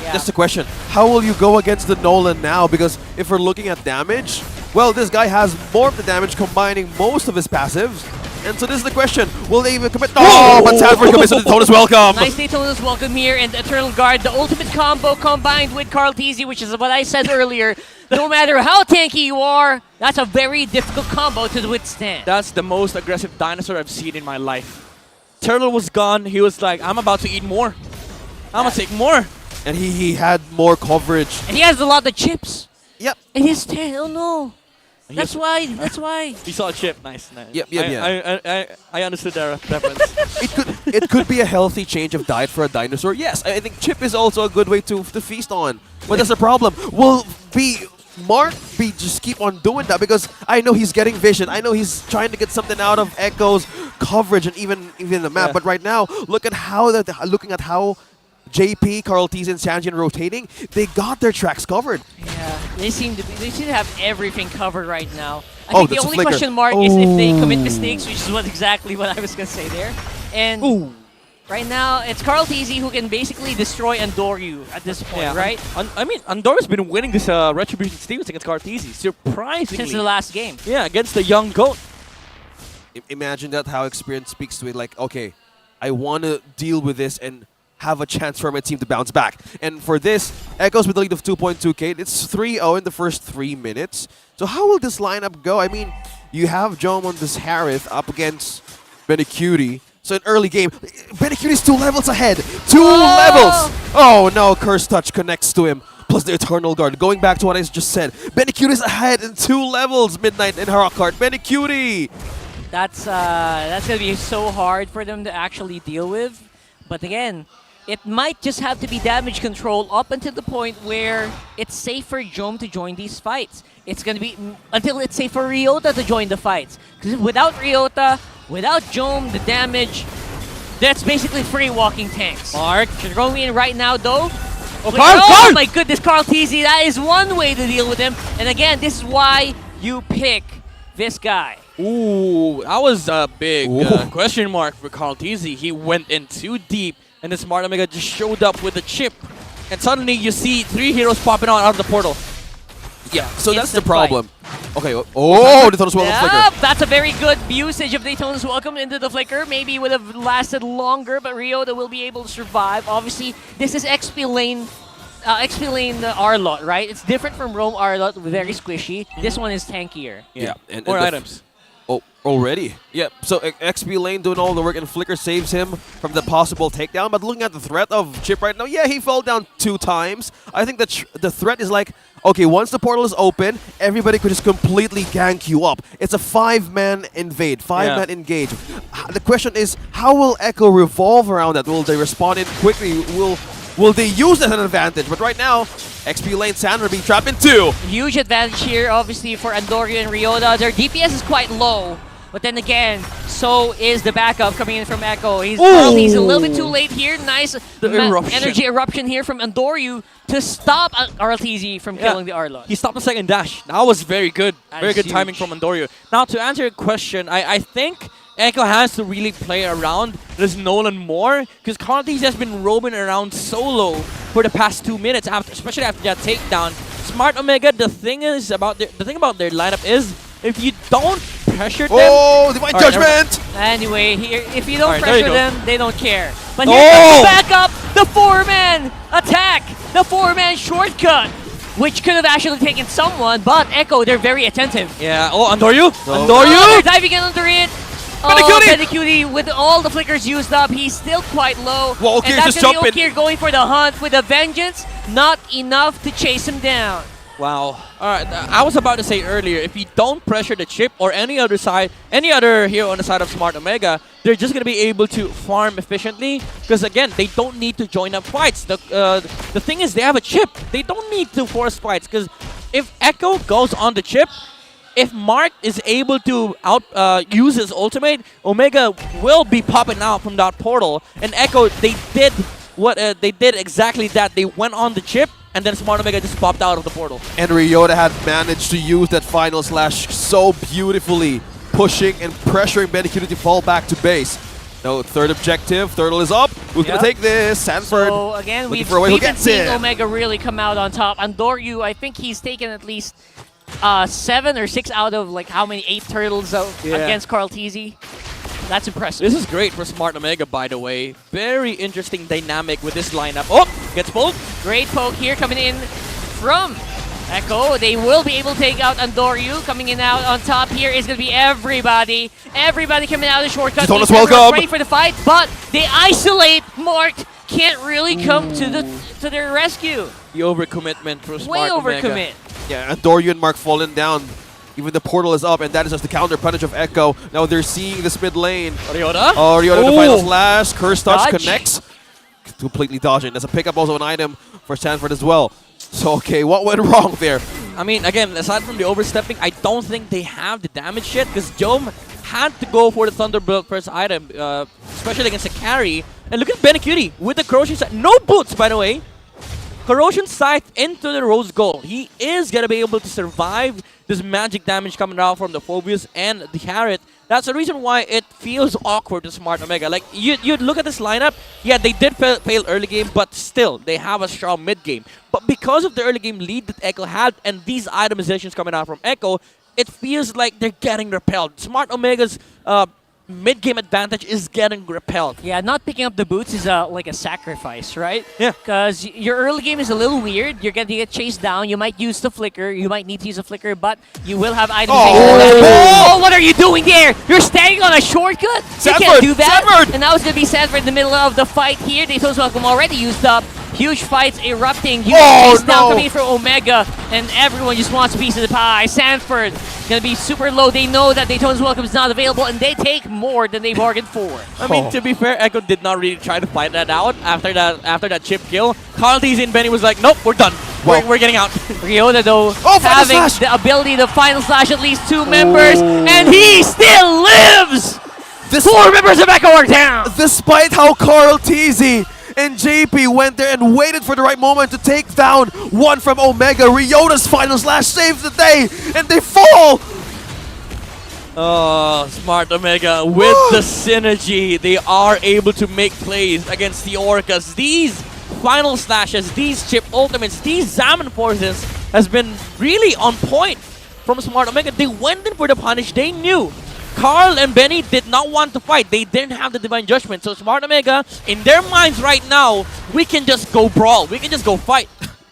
Yeah. That's the question. How will you go against the Nolan now? Because if we're looking at damage, well, this guy has more of the damage combining most of his passives. And so this is the question. Will they even commit? Oh, but Sanford commits to the Daytona's welcome. Nice Daytona's welcome here, and Eternal Guard, the ultimate combo combined with Carl Teasy, which is what I said earlier. No matter how tanky you are, that's a very difficult combo to withstand. That's the most aggressive dinosaur I've seen in my life. Turtle was gone. He was like, I'm about to eat more. I'm going to take more. And he had more coverage. And he has a lot of chips. Yep. And his tail, oh no. That's why. That's why. He saw a chip. Nice. Yep. I understood that reference. It could be a healthy change of diet for a dinosaur. Yes, I think chip is also a good way to feast on. But that's the problem. Will Mark just keep on doing that? Because I know he's getting vision. I know he's trying to get something out of Echo's coverage and even the map. Yeah. But right now, looking at how JP, Carl T's, and Sanjin rotating, they got their tracks covered. Yeah, they seem to have everything covered right now. I Oh, think the that's a only flicker. question mark is if they commit mistakes, which is exactly what I was gonna say there. And right now, it's Carl TZ who can basically destroy Andoryu at this point, right? I mean, Andor's been winning this Retribution Steals against Cartesi, surprisingly. Since the last game. Yeah, against the young GOAT. Imagine that, how experience speaks to it. Like, okay, I want to deal with this and have a chance for my team to bounce back. And for this, Echoes with a lead of 2.2k. It's 3-0 in the first 3 minutes. So how will this lineup go? I mean, you have Jom on this Harith up against Benecutie. So in early game, Benecutie's 2 levels ahead. 2 levels! Oh no, Curse Touch connects to him. Plus the Eternal Guard. Going back to what I just said, Benecutie's ahead in 2 levels. Midnight and Harakart. Benecutie! That's gonna be so hard for them to actually deal with. But again, it might just have to be damage control up until the point where it's safe for Jom to join these fights. It's gonna be until it's safe for Ryota to join the fights. Because without Ryota, without Jom, the damage, that's basically free walking tanks. Mark, you're going in right now though. Oh, Carl! My goodness, Carl TZ, that is one way to deal with him. And again, this is why you pick this guy. Ooh, that was a big question mark for Carl TZ. He went in too deep, and the Smart Omega just showed up with a chip. And suddenly you see 3 heroes popping out of the portal. Yeah, so that's the Instant problem. Okay, oh, Daytona's Welcome Flicker. That's a very good usage of Daytona's Welcome into the Flicker. Maybe would have lasted longer, but Ryota will be able to survive. Obviously, this is XP lane Arlot, right? It's different from Roam Arlot, very squishy. This one is tankier. Yeah, and more the items. Oh, already? Yep, so XP Lane doing all the work, and Flicker saves him from the possible takedown. But looking at the threat of Chip right now, yeah, he fell down 2 times. I think that the threat is like, okay, once the portal is open, everybody could just completely gank you up. It's a 5-man invade, 5-man engage. The question is, how will Echo revolve around that? Will they respond in quickly? Will they use that as an advantage? But right now, XP Lane Sandra being trapped in 2. Huge advantage here, obviously, for Andoryu and Ryota. Their DPS is quite low. But then again, so is the backup coming in from Echo. He's a little bit too late here. Nice energy eruption here from Andoryu to stop RLTZ from killing the Arlot. He stopped the second dash. That was very good. Very good huge. timing from Andoryu. Now, to answer your question, I think Echo has to really play around this Nolan more, because Cartesi has been roaming around solo for the past 2 minutes, especially after that takedown. Smart Omega, the thing about their lineup is, if you don't pressure them... Oh, Divine Judgment! Anyway, here, if you don't there pressure you go. them, they don't care. But here comes the backup, the 4-man attack, the 4-man shortcut, which could have actually taken someone, but Echo, they're very attentive. Yeah, Andoryu? They're diving in under it. Benecutie with all the flickers used up, he's still quite low. Well, and that's gonna be Okir going for the hunt with a vengeance, not enough to chase him down. Wow. Alright, I was about to say earlier, if you don't pressure the chip or any other hero on the side of Smart Omega, they're just gonna be able to farm efficiently. Because again, they don't need to join up fights. The thing is, they have a chip. They don't need to force fights. Because if Echo goes on the chip, if Mark is able to use his ultimate, Omega will be popping out from that portal. And Echo, they did exactly that. They went on the chip, and then Smart Omega just popped out of the portal. And Ryota had managed to use that final slash so beautifully, pushing and pressuring Benecutie to fall back to base. No, third objective, Turtle is up. Who's gonna take this? Sanford. So again, we've been seeing Omega really come out on top. Andoryu, I think he's taken at least 7 or 6 out of like how many 8 turtles against Carl TZ. That's impressive. This is great for Smart Omega, by the way. Very interesting dynamic with this lineup. Oh, gets poked. Great poke here coming in from Echo. They will be able to take out Andoryu. Coming in out on top here is going to be everybody. Everybody coming out of the shortcut. Welcome. Ready for the fight, but they isolate. Mark can't really come to their rescue. The overcommitment for Smart Way Omega. overcommit. Yeah, Andoryu and Mark falling down. Even the portal is up, and that is just the counter punish of Echo. Now they're seeing this mid lane. Oriota? Oriota with the final slash. Curse touch Dodge. connects. Completely dodging. There's a pickup also an item for Sanford as well. So, okay, what went wrong there? I mean, again, aside from the overstepping, I don't think they have the damage yet because Jome had to go for the Thunderbolt first item, especially against a carry. And look at Benecutie with the Corrosion Scythe. No boots, by the way. Corrosion Scythe into the Rose Gold. He is going to be able to survive this magic damage coming out from the Phobius and the Harriet. That's the reason why it feels awkward to Smart Omega. Like, you'd look at this lineup, yeah, they did fail early game, but still, they have a strong mid game. But because of the early game lead that Echo had and these itemizations coming out from Echo, it feels like they're getting repelled. Smart Omega's mid-game advantage is getting repelled. Yeah, not picking up the boots is like a sacrifice, right? Yeah. Because your early game is a little weird. You're going to get chased down. You might use the flicker. You might need to use a flicker, but you will have items. Oh, what are you doing there? You're staying on a shortcut? You can't do that. Sanford! And now it's going to be Sanford in the middle of the fight here. Dayton's Welcome already used up. Huge fights erupting. Huge chase down coming from Omega. And everyone just wants a piece of the pie. Sanford going to be super low. They know that Dayton's Welcome is not available, and they take more than they bargained for. I mean, to be fair, Echo did not really try to fight that out after that chip kill. Carl TZ and Benny was like, nope, we're done. We're getting out. Ryota, though, having the ability to final slash at least 2 members, and he still lives! 4 members of Echo are down! Despite how Carl TZ and JP went there and waited for the right moment to take down one from Omega, Ryota's final slash saves the day, and they fall! Oh, Smart Omega with the synergy. They are able to make plays against the Orcas. These final slashes, these chip ultimates, these Zaman forces has been really on point from Smart Omega. They went in for the punish. They knew Carl and Benny did not want to fight. They didn't have the Divine Judgment. So Smart Omega, in their minds right now, we can just go brawl. We can just go fight.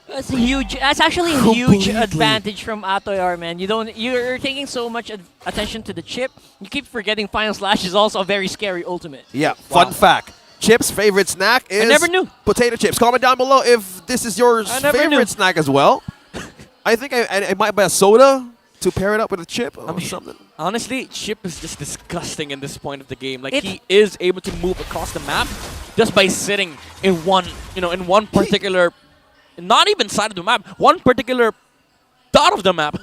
That's a huge. That's actually a huge advantage from Atoyar, man. You're taking so much attention to the chip. You keep forgetting Final Slash is also a very scary ultimate. Yeah. Fun fact: Chip's favorite snack is I never knew. Potato chips. Comment down below if this is your favorite snack as well. I think I might buy a soda to pair it up with a chip or something. Honestly, Chip is just disgusting in this point of the game. Like, he is able to move across the map just by sitting in one, in one particular. Not even side of the map, one particular dot of the map.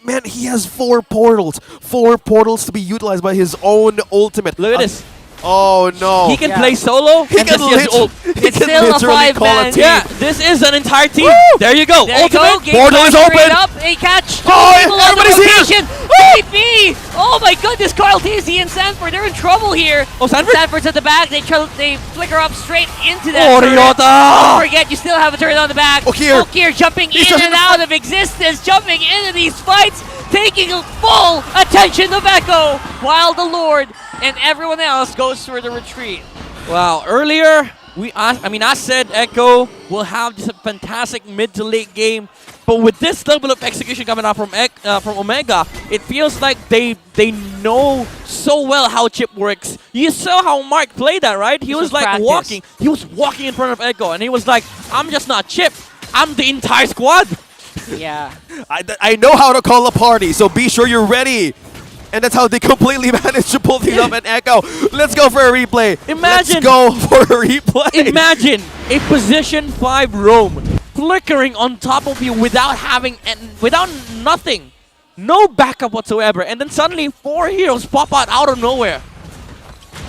Man, he has 4 portals. 4 portals to be utilized by his own ultimate. Look at this. Oh no. He can play solo He can It's still a 5-man. Yeah, this is an entire team. Woo! There you go. There Ultimate. you go. Portal is open. Up. They catch. Oh, everybody's here. JP! Oh my goodness, Carl TZ and Sanford, they're in trouble here. Oh, Sanford? Sanford's at the back. They flicker up straight into that. Oh, turret. Ryota! Don't forget, you still have a turret on the back. Okir jumping in and out of existence, jumping into these fights, taking full attention of Echo, while the Lord and everyone else goes for the retreat. Wow, earlier, I said Echo will have this fantastic mid to late game, but with this level of execution coming out from Omega, it feels like they know so well how Chip works. You saw how Mark played that, right? He was like walking. He was walking in front of Echo, and he was like, I'm just not Chip. I'm the entire squad. Yeah. I know how to call a party, so be sure you're ready. And that's how they completely managed to pull things up at Echo. Let's go for a replay. Imagine. Let's go for a replay. Imagine a position 5 roam flickering on top of you without nothing. No backup whatsoever. And then suddenly 4 heroes pop out of nowhere.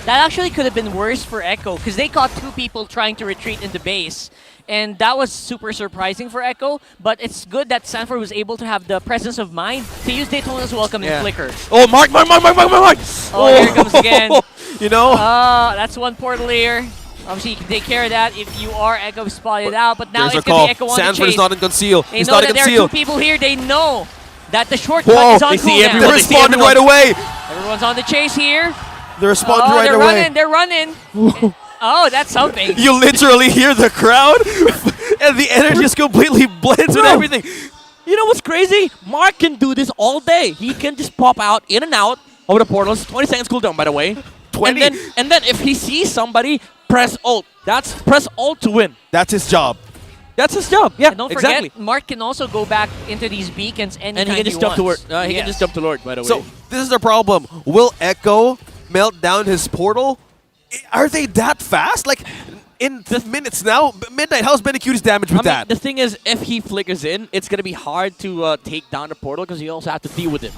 That actually could have been worse for Echo because they caught 2 people trying to retreat into base. And that was super surprising for Echo, but it's good that Sanford was able to have the presence of mind to use Daytona's Welcome and Flicker. Oh, Mark! Oh, here it comes again. That's 1 portal here. Obviously, you can take care of that if you are Echo spotted out, but now There's it's a going to call. be Echo on the Sanford chase. is not in conceal. They He's know not that in there are conceal. 2 people here. They know that the shortcut is on cooldown. They responded right away. Everyone's on the chase here. They responded right away. They're running. Oh, that's something. You literally hear the crowd, and the energy just completely blends with everything. You know what's crazy? Mark can do this all day. He can just pop out, in and out of the portals. 20 seconds cooldown, by the way. 20. And then if he sees somebody, press ult. Press ult to win. That's his job. That's his job. Yeah, And don't exactly. forget, Mark can also go back into these beacons anytime And he can just jump to Lord. wants. He can just jump to Lord, by the way. So this is the problem. Will Echo melt down his portal? Are they that fast? Like in the minutes now? Midnight, how's Benicuti's damage with that? The thing is, if he flickers in, it's gonna be hard to take down the portal because you also have to deal with it.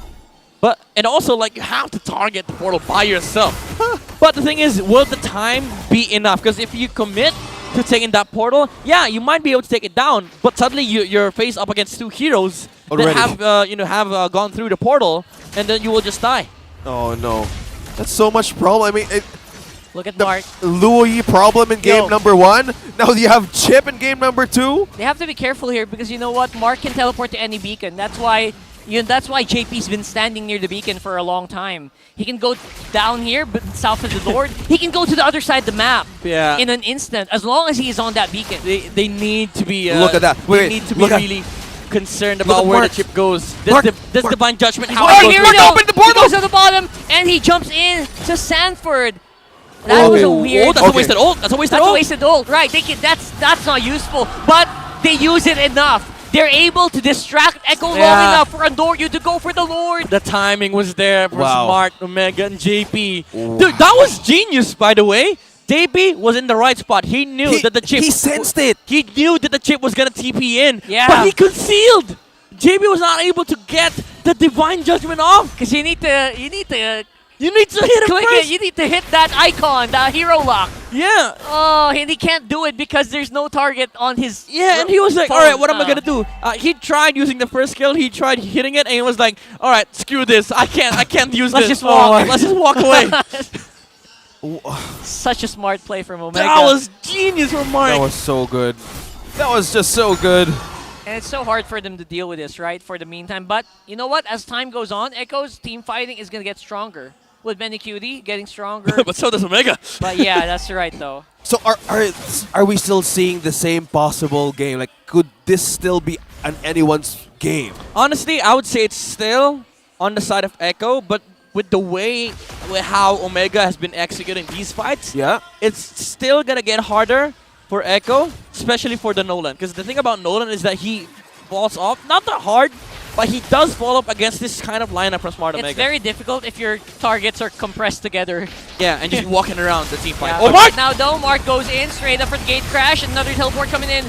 And also, like, you have to target the portal by yourself. But the thing is, will the time be enough? Because if you commit to taking that portal, yeah, you might be able to take it down. But suddenly you're faced up against two heroes Already. that have gone through the portal, and then you will just die. Oh no, that's so much problem. I mean, Look at Mark. Louis problem in game number 1. Now you have Chip in game number 2. They have to be careful here because you know what? Mark can teleport to any beacon. That's why JP's been standing near the beacon for a long time. He can go down here, but south of the Lord. He can go to the other side of the map in an instant, as long as he is on that beacon. They need to be. Look at that. They need to be really concerned about where the chip goes. This divine judgment. How Oh, it here goes. we go! He goes to the bottom, and he jumps in to Sanford. That was a weird. Oh, that's a wasted ult. That's a wasted ult. That's a wasted ult. Right? That's not useful, but they use it enough. They're able to distract Echo long enough for Andoryu to go for the Lord. The timing was there for Wow. Smart, Omega, and JP. Dude, that was genius, by the way. JP was in the right spot. He knew that the chip... He sensed it. He knew that the chip was going to TP in. Yeah. But he concealed. JP was not able to get the Divine Judgment off. Because you need to You need to hit it click first. it. You need to hit that icon, that hero lock. Yeah. Oh, and he can't do it because there's no target on his. Yeah, and he was like, phone. all right, what am I going to do? He tried using the first skill. He tried hitting it, and he was like, all right, screw this. I can't use Let's this. just walk. Let's just walk away. Such a smart play from Omega. That was genius from Mark. That was so good. That was just so good. And it's so hard for them to deal with this, right, for the meantime. But you know what? As time goes on, Echo's team fighting is going to get stronger. With Benicudi getting stronger. But so does Omega. But yeah, that's right, though. So are we still seeing the same possible game? Like, could this still be anyone's game? Honestly, I would say it's still on the side of Echo, but with the way how Omega has been executing these fights, it's still going to get harder for Echo, especially for the Nolan. Because the thing about Nolan is that he falls off, not that hard, but he does fall up against this kind of lineup from Smart Omega. It's very difficult if your targets are compressed together. Yeah, and just walking around the team fight. Yeah, Oh, but Mark! now though, Mark goes in straight up for the gate crash. Another teleport coming in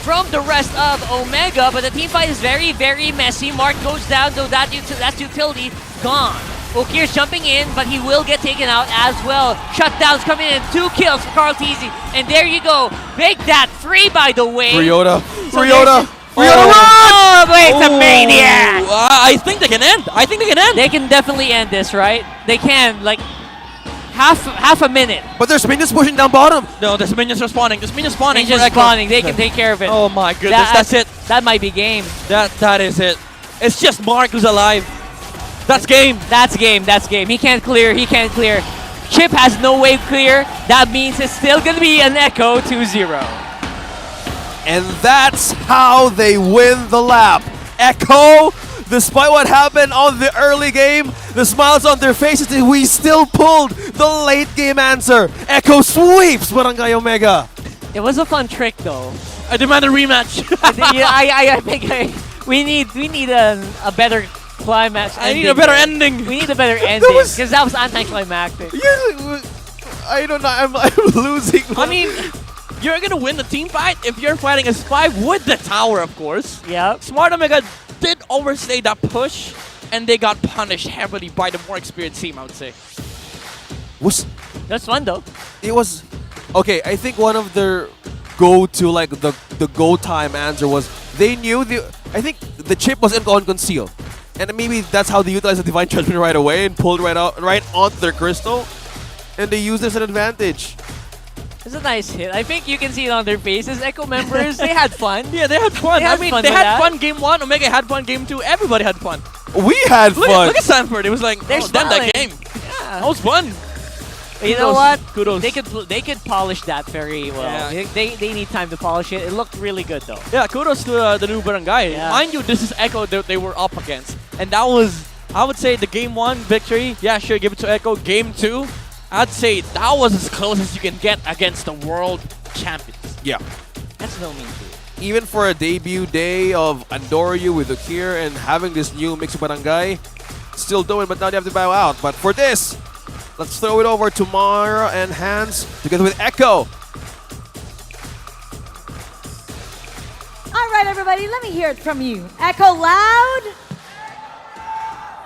from the rest of Omega, but the team fight is very, very messy. Mark goes down, though that's utility gone. Okir's jumping in, but he will get taken out as well. Shutdowns coming in, 2 kills for Carl Teasy. And there you go. Make that 3, by the way. Ryota. So Ryota. Oh, but it's a maniac! I think they can end. I think they can end. They can definitely end this, right? They can, like, half a minute. But there's minions pushing down bottom. No, there's minions respawning. There's minions spawning. They're just spawning. They can take care of it. Oh my goodness, that's it. That might be game. That is it. It's just Mark who's alive. That's game. That's game. That's game. He can't clear. He can't clear. Chip has no way clear. That means it's still going to be an Echo 2-0. And that's how they win the lap. Echo, despite what happened on the early game, the smiles on their faces, we still pulled the late game answer. Echo sweeps Barangay Omega. It was a fun trick, though. I demand a rematch. I think we need a better climax. I need a better ending. We need a better ending because that was anticlimactic. I don't know. I'm losing. I mean, you're gonna win the team fight if you're fighting a spy with the tower, of course. Yeah. Smart Omega did overstay that push, and they got punished heavily by the more experienced team, I would say. That's fun though. It was okay. I think one of their go-to, like the go time answer was they knew I think the chip was on conceal, and maybe that's how they utilized the Divine Judgment right away and pulled right onto their crystal, and they used this as an advantage. It's a nice hit. I think you can see it on their faces. Echo members, they had fun. Yeah, they had fun. They had fun game 1. Omega had fun game 2. Everybody had fun. We had fun. Look at Sanford. It was like, They're done that smiling. game. Yeah. That was fun. You know what? Kudos. They could polish that very well. Yeah. They need time to polish it. It looked really good though. Yeah, kudos to the new barangay. Yeah. Mind you, this is Echo that they were up against. And that was, I would say, the game 1 victory. Yeah, sure, give it to Echo. Game 2, I'd say that was as close as you can get against the world champions. Yeah. That's no mean feat. even for a debut day of Andoryu with Akir and having this new mixed barangay, still doing, but now they have to bow out. But for this, let's throw it over to Mara and Hans together with Echo. All right, everybody, let me hear it from you. Echo loud.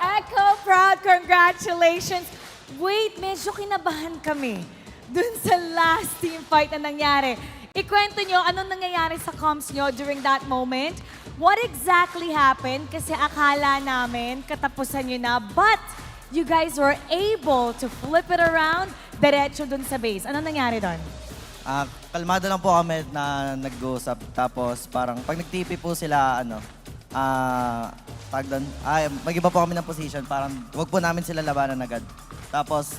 Echo proud, congratulations. Wait, medyo kinabahan kami dun sa last team fight na nangyari. Ikwento nyo, anong nangyayari sa comms nyo during that moment? What exactly happened? Kasi akala namin katapusan nyo na, but you guys were able to flip it around diretso dun sa base. Anong nangyari dun? Kalmado lang po kami na nag-uusap. Tapos parang pag nag-TP po sila, mag-iba po kami ng position. Parang wag po namin sila labanan agad. Tapos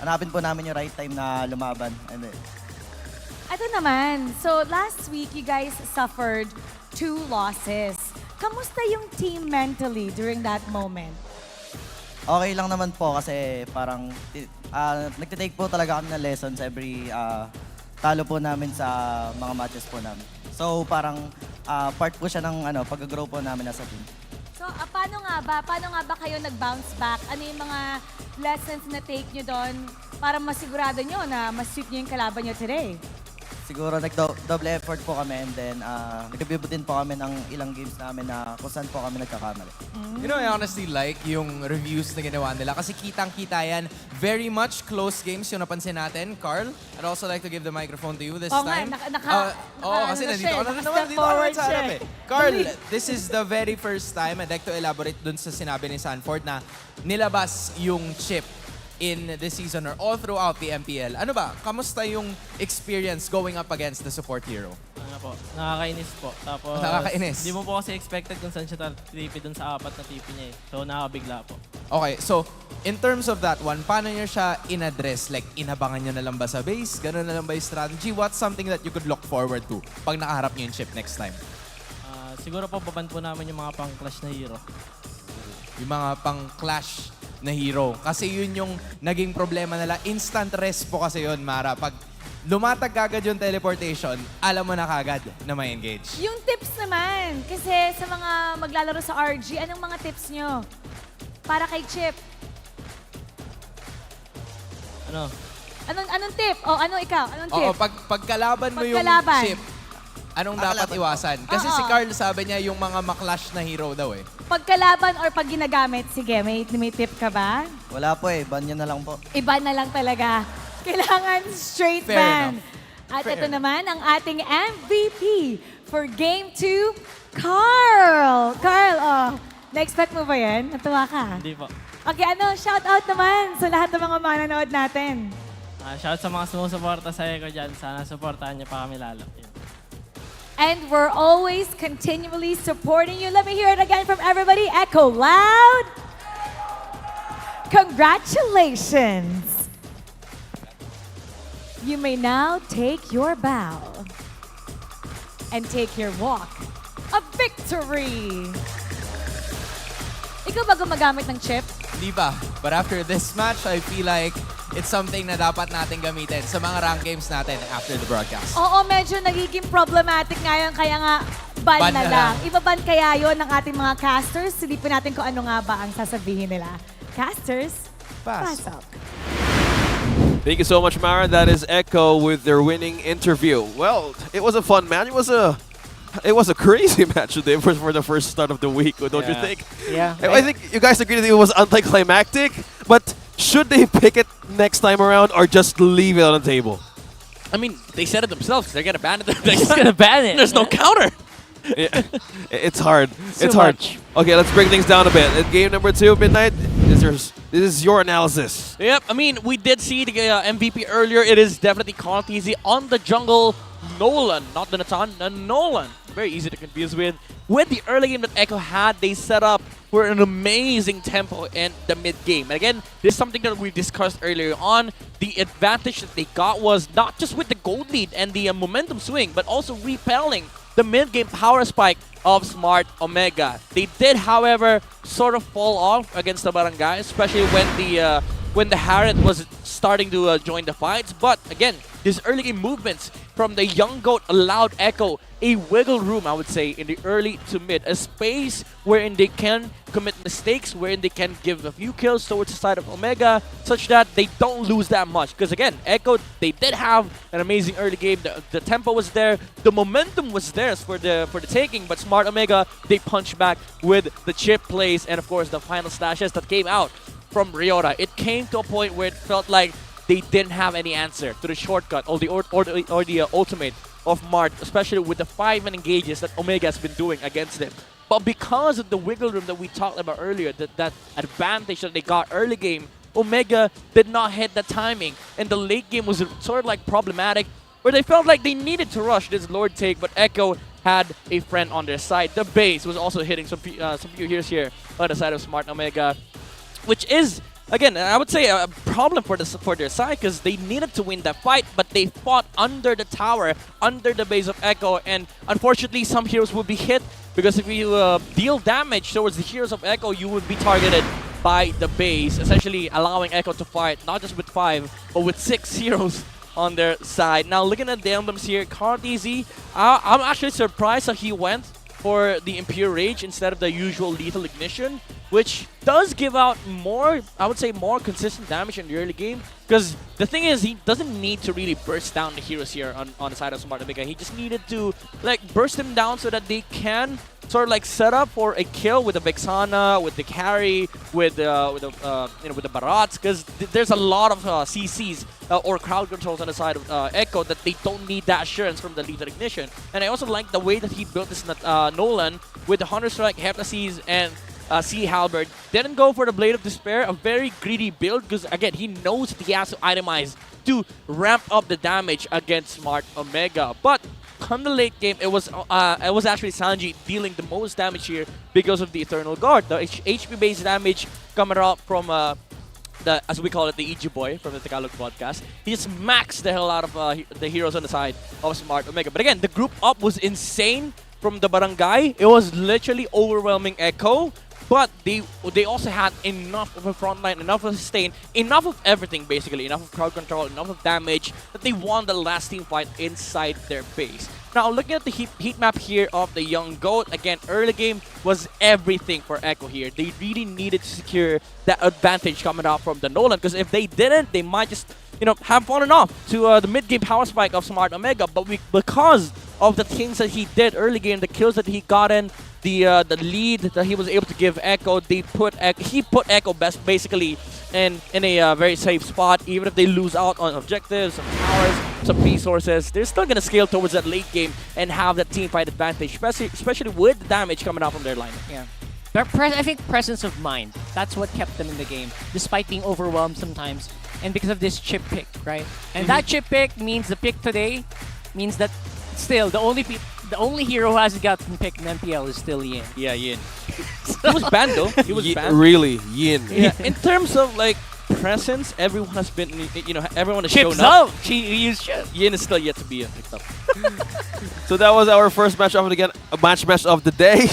hanapin po namin yung right time na lumaban. Ito naman, so last week you guys suffered 2 losses. Kamusta yung team mentally during that moment? Okay lang naman po kasi parang nagtitake po talaga kami ng lessons every talo po namin sa mga matches po namin. So parang part po siya ng pag-grow po namin as a team. So paano nga ba kayo nag-bounce back? Ano yung mga lessons na take nyo doon para masigurado nyo na mas-sweep nyo yung kalaban nyo today? Siguro nag-double effort po kami and then nag-build din po kami ng ilang games namin na kung saan po kami nagkakamali. You know, I honestly like yung reviews na ginawa nila kasi kitang-kita yan. Very much close games yung napansin natin. Carl, I'd also like to give the microphone to you this time. Kasi nandito ka na naman. Dito ka naman sa harap eh. Carl, this is the very first time I'd like to elaborate dun sa sinabi ni Sanford na nilabas yung chip in this season or all throughout the MPL. Ano ba? Kamusta yung experience going up against the support hero? Ano po, nakakainis po. Tapos, nakakainis? Hindi mo po kasi expected kung saan siya TP dun sa 4 na TP niya eh. So, nakakabigla po. Okay, so in terms of that one, paano niyo siya in-address? Like, inabangan niyo na lang ba sa base? Ganun na lang ba yung strategy? What's something that you could look forward to pag nakaharap niyo yung chip next time? Siguro po, baban po namin yung mga pang-clash na hero. Yung mga pang-clash na hero. Kasi yun yung naging problema nila. Instant rest po kasi yun, Mara. Pag lumatag agad yung teleportation, alam mo na kagad na may engage. Yung tips naman, kasi sa mga maglalaro sa RG, anong mga tips nyo? Para kay Chip. Ano? Anong tip? Anong ikaw? Anong tip? Pagkalaban mo yung Chip, anong dapat iwasan? Kasi si Carl sabi niya yung mga maklash na hero daw eh. Pagkalaban or pag ginagamit, sige, may tip ka ba? Wala po eh, ban nyo na lang po. Iba na lang talaga. Kailangan straight Fair ban. enough. At ito naman ang ating MVP for Game 2, Carl. Carl, na-expect mo ba yan? Natuwa ka? Hindi po. Okay, shout out naman sa lahat ng mga manonood natin. Shout sa mga sumusuporta sa Echo dyan. Sana supportahan niyo pa kami lalo. And we're always continually supporting you. Let me hear it again from everybody. Echo loud. Congratulations. You may now take your bow and take your walk of victory. Ikaw ba gumagamit ng chip? Di ba? But after this match, I feel like it's something na dapat natin gamitin sa mga rank games natin after the broadcast. Oo, medyo nagiging problematic ngayon, kaya nga ban na lang. Iba-ban kaya yon ng ating mga casters? Silipin natin kung ano nga ba ang sasabihin nila. Casters, pass up. Thank you so much, Mara. That is Echo with their winning interview. Well, it was a fun match. It was a crazy match today for the first start of the week, don't you think? Yeah. I think you guys agree that it was anticlimactic, but should they pick it next time around or just leave it on the table? I mean, they said it themselves. They're gonna ban it. They're just gonna ban it. There's no counter. Yeah. It's hard. It's Too hard. much. Okay, let's break things down a bit. At game number 2, Midnight, this is your analysis. Yep, I mean, we did see the MVP earlier. It is definitely Conteasy on the jungle. Nolan, not the Nathan, Nolan. Very easy to confuse with. With the early game that Echo had, they set up for an amazing tempo in the mid game. And again, this is something that we discussed earlier on. The advantage that they got was not just with the gold lead and the momentum swing, but also repelling the mid game power spike of Smart Omega. They did, however, sort of fall off against the Barangay, especially when the Harriet was starting to join the fights. But again, these early game movements from the young GOAT allowed Echo a wiggle room, I would say, in the early to mid. A space wherein they can commit mistakes, wherein they can give a few kills towards the side of Omega, such that they don't lose that much. Because again, Echo, they did have an amazing early game. The tempo was there. The momentum was theirs for the taking. But Smart Omega, they punched back with the chip plays and, of course, the final slashes that came out from Ryota. It came to a point where it felt like they didn't have any answer to the shortcut or the ultimate of Mart, especially with the 5-man engages that Omega has been doing against them. But because of the wiggle room that we talked about earlier, that advantage that they got early game, Omega did not hit the timing. And the late game was sort of like problematic, where they felt like they needed to rush this Lord take, but Echo had a friend on their side. The base was also hitting some few heroes here on the side of Smart Omega, which is, again, I would say a problem for their side, because they needed to win that fight, but they fought under the tower, under the base of Echo, and unfortunately some heroes would be hit, because if you deal damage towards the heroes of Echo, you would be targeted by the base, essentially allowing Echo to fight not just with 5, but with 6 heroes on their side. Now looking at the emblems here, KartEZ, I'm actually surprised that he went for the Impure Rage instead of the usual Lethal Ignition, which does give out more, I would say, more consistent damage in the early game. Because the thing is, he doesn't need to really burst down the heroes here on the side of Smart Omega. He just needed to like burst them down so that they can sort of like set up for a kill with the Vexana, with the carry, with the Barats. Because there's a lot of CCs or crowd controls on the side of Echo that they don't need that assurance from the Lethal Ignition. And I also like the way that he built this Nolan with the Hunter Strike, Heptases, and Sea Halberd. Didn't go for the Blade of Despair, a very greedy build, because again, he knows that he has to itemize to ramp up the damage against Smart Omega. But come the late game, it was actually Sanji dealing the most damage here because of the Eternal Guard. The HP based damage coming out from as we call it, the EG Boy from the Tagalog podcast. He just maxed the hell out of the heroes on the side of Smart Omega. But again, the group up was insane from the barangay. It was literally overwhelming Echo. But they also had enough of a frontline, enough of a sustain, enough of everything basically, enough of crowd control, enough of damage that they won the last team fight inside their base. Now looking at the heat map here of the young GOAT, again, early game was everything for Echo here. They really needed to secure that advantage coming out from the Nolan, because if they didn't, they might just have fallen off to the mid-game power spike of Smart Omega. But because of the things that he did early game, the kills that he got in, the lead that he was able to give Echo, he put Echo best basically in a very safe spot. Even if they lose out on objectives, some towers, some resources, they're still gonna scale towards that late game and have that team fight advantage, especially with the damage coming out from their lineup. Yeah. I think presence of mind. That's what kept them in the game, despite being overwhelmed sometimes. And because of this chip pick, right? And that chip pick means the pick today means that still the only hero who hasn't gotten picked in MPL is still Yin. Yeah, Yin. He was banned though. He was banned. Really, Yin. Yeah. In terms of like presence, everyone has been, everyone has Chips shown up. He used Chip. Yin is still yet to be picked up. So that was our first match of the day.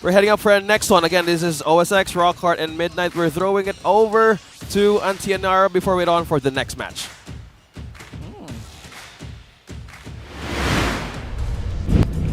We're heading up for our next one. Again, this is OSX, Rockhart, and Midnight. We're throwing it over to Antianara before we head on for the next match.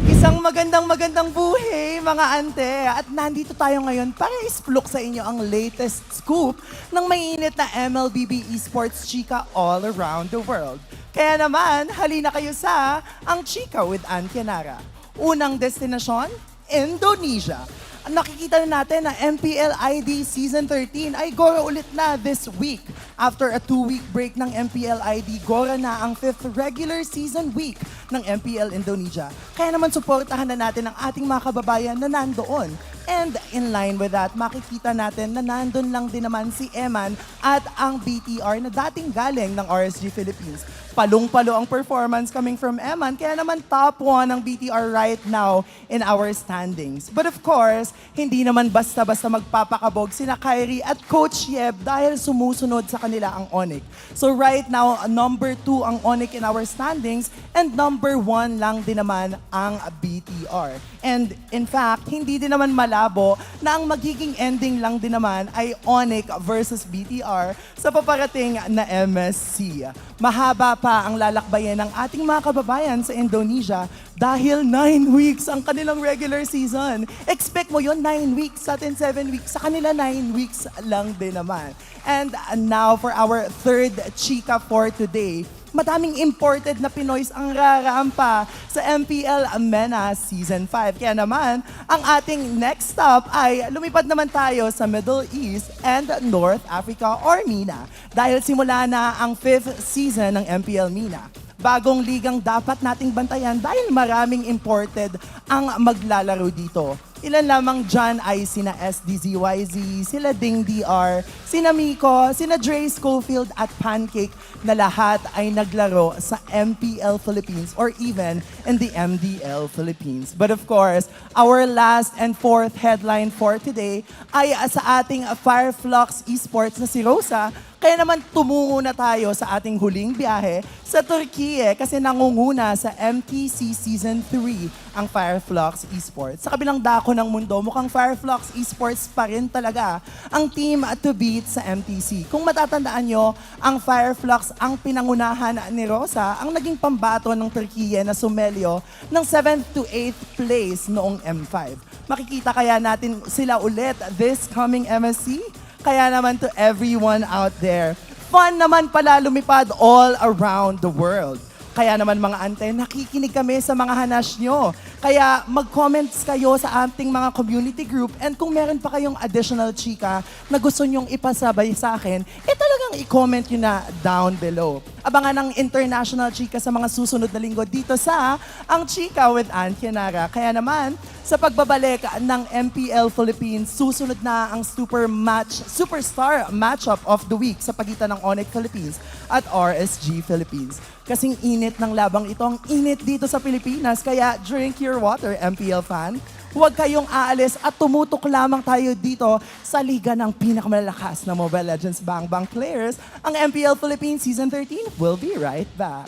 Isang magandang buhay mga ante, at nandito tayo ngayon para isplok sa inyo ang latest scoop ng mainit na MLBB esports chika all around the world. Kaya naman, halina kayo sa ang chika with Antianara. Unang destinasyon, Indonesia. Nakikita na natin na MPL ID Season 13 ay Gora ulit na this week. After a 2-week break ng MPL ID, Gora na ang 5th regular season week ng MPL Indonesia. Kaya naman suportahan na natin ang ating mga kababayan na nandoon. And in line with that, makikita natin na nandun lang din naman si Eman at ang BTR na dating galing ng RSG Philippines. Palong-palo ang performance coming from Eman, kaya naman top 1 ang BTR right now in our standings. But of course, hindi naman basta-basta magpapakabog sina Kyrie at Coach Yeb dahil sumusunod sa kanila ang ONIC. So right now, number 2 ang ONIC in our standings and number 1 lang din naman ang BTR. And in fact, hindi din naman malabo na ang magiging ending lang din naman ay ONIC versus BTR sa paparating na MSC. Mahaba pa ang lalakbayan ng ating mga kababayan sa Indonesia dahil 9 weeks ang kanilang regular season. Expect mo yon 9 weeks, sa atin 7 weeks, sa kanila 9 weeks lang din naman. And now for our third chika for today. Madaming imported na Pinoys ang rarampa sa MPL MENA Season 5. Kaya naman, ang ating next stop ay lumipad naman tayo sa Middle East and North Africa or MENA. Dahil simula na ang 5th season ng MPL MENA. Bagong ligang dapat nating bantayan dahil maraming imported ang maglalaro dito. Ilan lamang dyan ay sina SDZYZ, sila Ding DR, sina Miko, sina Dre Schofield at Pancake na lahat ay naglaro sa MPL Philippines or even in the MDL Philippines. But of course, our last and fourth headline for today ay sa ating Fireflux Esports na si Rosa. Kaya naman tumungo na tayo sa ating huling biyahe sa Turkey kasi nangunguna sa MTC Season 3 ang Fireflux Esports. Sa kabilang dako ng mundo, mukhang Fireflux Esports pa rin talaga ang team to beat sa MTC. Kung matatandaan nyo, ang Fireflux ang pinangunahan ni Rosa ang naging pambato ng Turkey na sumelyo ng 7th to 8th place noong M5. Makikita kaya natin sila ulit this coming MSC? Kaya naman to everyone out there, fun naman pala lumipad all around the world. Kaya naman mga ante, nakikinig kami sa mga hanas nyo. Kaya mag-comments kayo sa ating mga community group and kung meron pa kayong additional chika na gusto nyong ipasabay sa akin, talagang i-comment nyo na down below. Abangan ang international chika sa mga susunod na linggo dito sa Ang Chika with Antianara. Kaya naman, sa pagbabalik ng MPL Philippines, susunod na ang superstar matchup of the week sa pagitan ng ONIC Philippines at RSG Philippines. Kasing init ng labang ito, ang init dito sa Pilipinas, kaya drink your water, MPL fan. Huwag kayong aalis at tumutok lamang tayo dito sa liga ng pinakamalalakas na Mobile Legends Bang Bang players. Ang MPL Philippines Season 13 will be right back.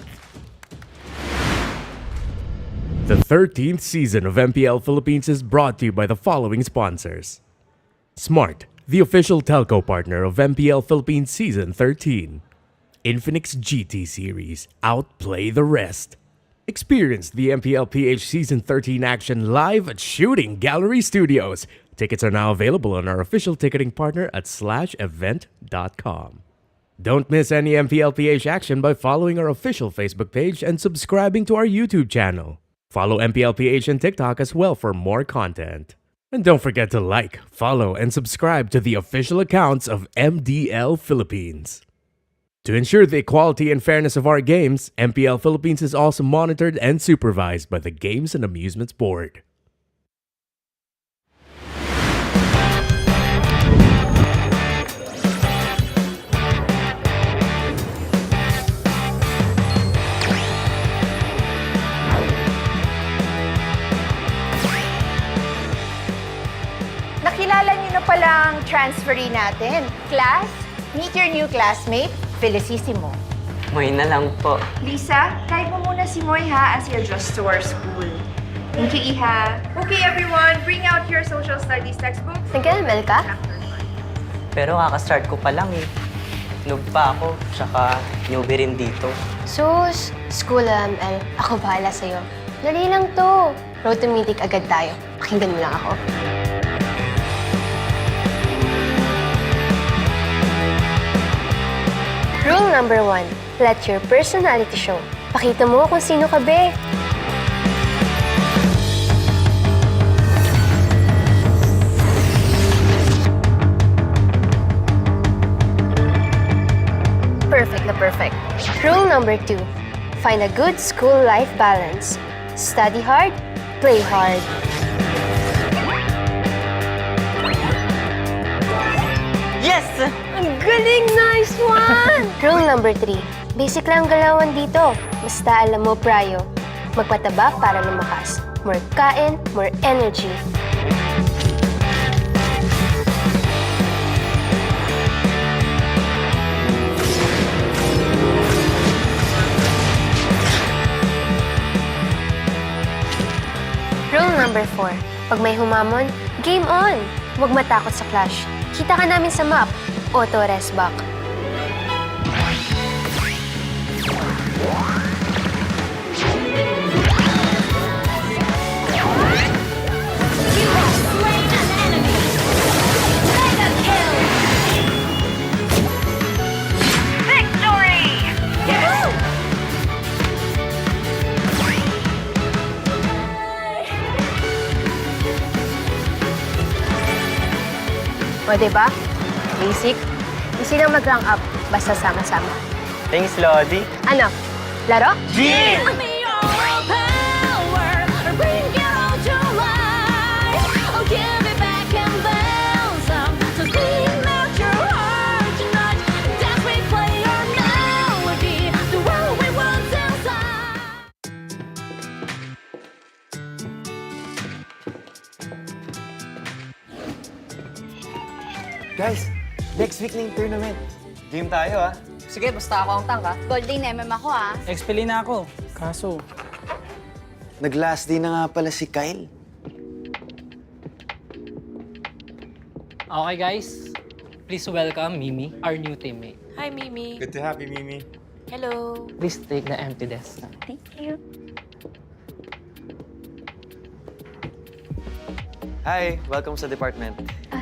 The 13th season of MPL Philippines is brought to you by the following sponsors. Smart, the official telco partner of MPL Philippines Season 13. Infinix GT Series, outplay the rest. Experience the MPL PH Season 13 action live at Shooting Gallery Studios. Tickets are now available on our official ticketing partner at /event.com. Don't miss any MPL PH action by following our official Facebook page and subscribing to our YouTube channel. Follow MPL PH on TikTok as well for more content. And don't forget to like, follow, and subscribe to the official accounts of MDL Philippines. To ensure the equality and fairness of our games, MPL Philippines is also monitored and supervised by the Games and Amusements Board. Nakilala niyo na pala ang transferee natin. Class, meet your new classmate, Felicissimo. Moy na lang po. Lisa, guide mo muna si Moy ha as he adjusts to our school. Thank you, Iha. Okay, everyone, bring out your social studies textbook. Nag-ML ka? Pero kaka-start ko pa lang eh. Noob pa ako, tsaka newbie rin dito. Sus, school ML. Ako bahala sa'yo. Dali lang to. Road to Mythic agad tayo. Pakinggan mo lang ako. Rule number 1, let your personality show. Pakita mo kung sino ka, be. Perfect na perfect. Rule number 2, find a good school-life balance. Study hard, play hard. Yes! Ang galing! Nice one! Rule number 3. Basic lang galawan dito. Basta alam mo, Prayo. Magpataba para lumakas. More kain, more energy. Rule number 4. Pag may humamon, game on! Huwag matakot sa clash. Kita ka namin sa map. Auto rest back. O, diba? Basic. Easy lang mag-rank up, basta sama-sama. Thanks, Lodi. Ano? Laro? Yeah! Guys, next week na yung tournament. Game tayo, ah. Sige, basta ako ang tank, ha? Gold din MM ako ah. XP na ako. Kaso, Nag-last day na nga pala si Kyle. okay guys, please welcome Mimi, our new teammate. Hi, Mimi. Good to have you, Mimi. Hello. Please take the empty desk. Thank you. Hi, welcome sa department.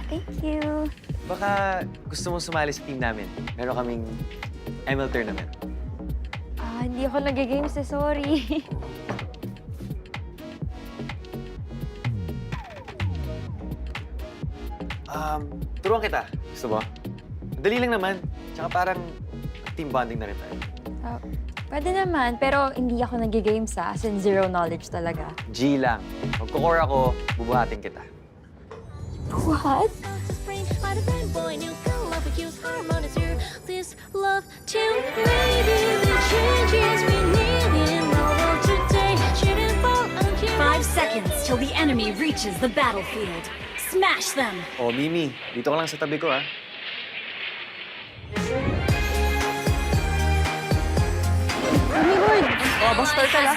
Thank you. Baka gusto mong sumali sa team namin. Meron kaming ML tournament. Hindi ako nag-games eh, sorry. Turuan kita. Gusto mo? Dali lang naman. Tsaka parang team bonding na rin tayo. Pwede naman, pero hindi ako nag-games as in zero knowledge talaga. G lang. Magkukore ako, bubuhatin kita. What? Five seconds till the enemy reaches the battlefield. Smash them! Oh, Mimi, dito ka lang sa tabi ko, ha? Oh my God! Boss turtle ah.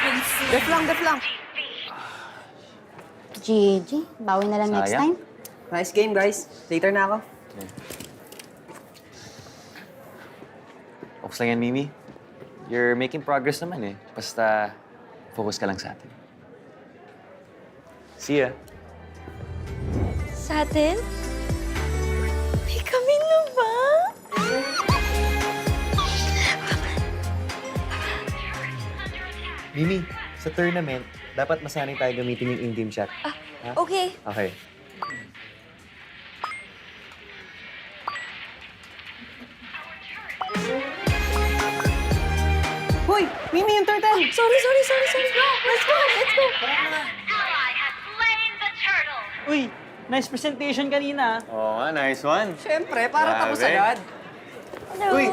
Def lang. GG, bawi na lang next Sayang. time. Nice game, guys. Later na ako. Focus lang yan, Mimi. You're making progress naman, eh. Basta, focus ka lang sa atin. See ya. Sa atin? May kami na ba? Mimi, sa tournament, dapat masanay tayo gamitin yung in-game chat. Ha? Okay. Okay. Hoy! Mimi yung turtle! Sorry. Let's go! Uy, nice presentation kanina. Oo nga, nice one. Siyempre, para tapos Grabe. agad. Hello. Uy!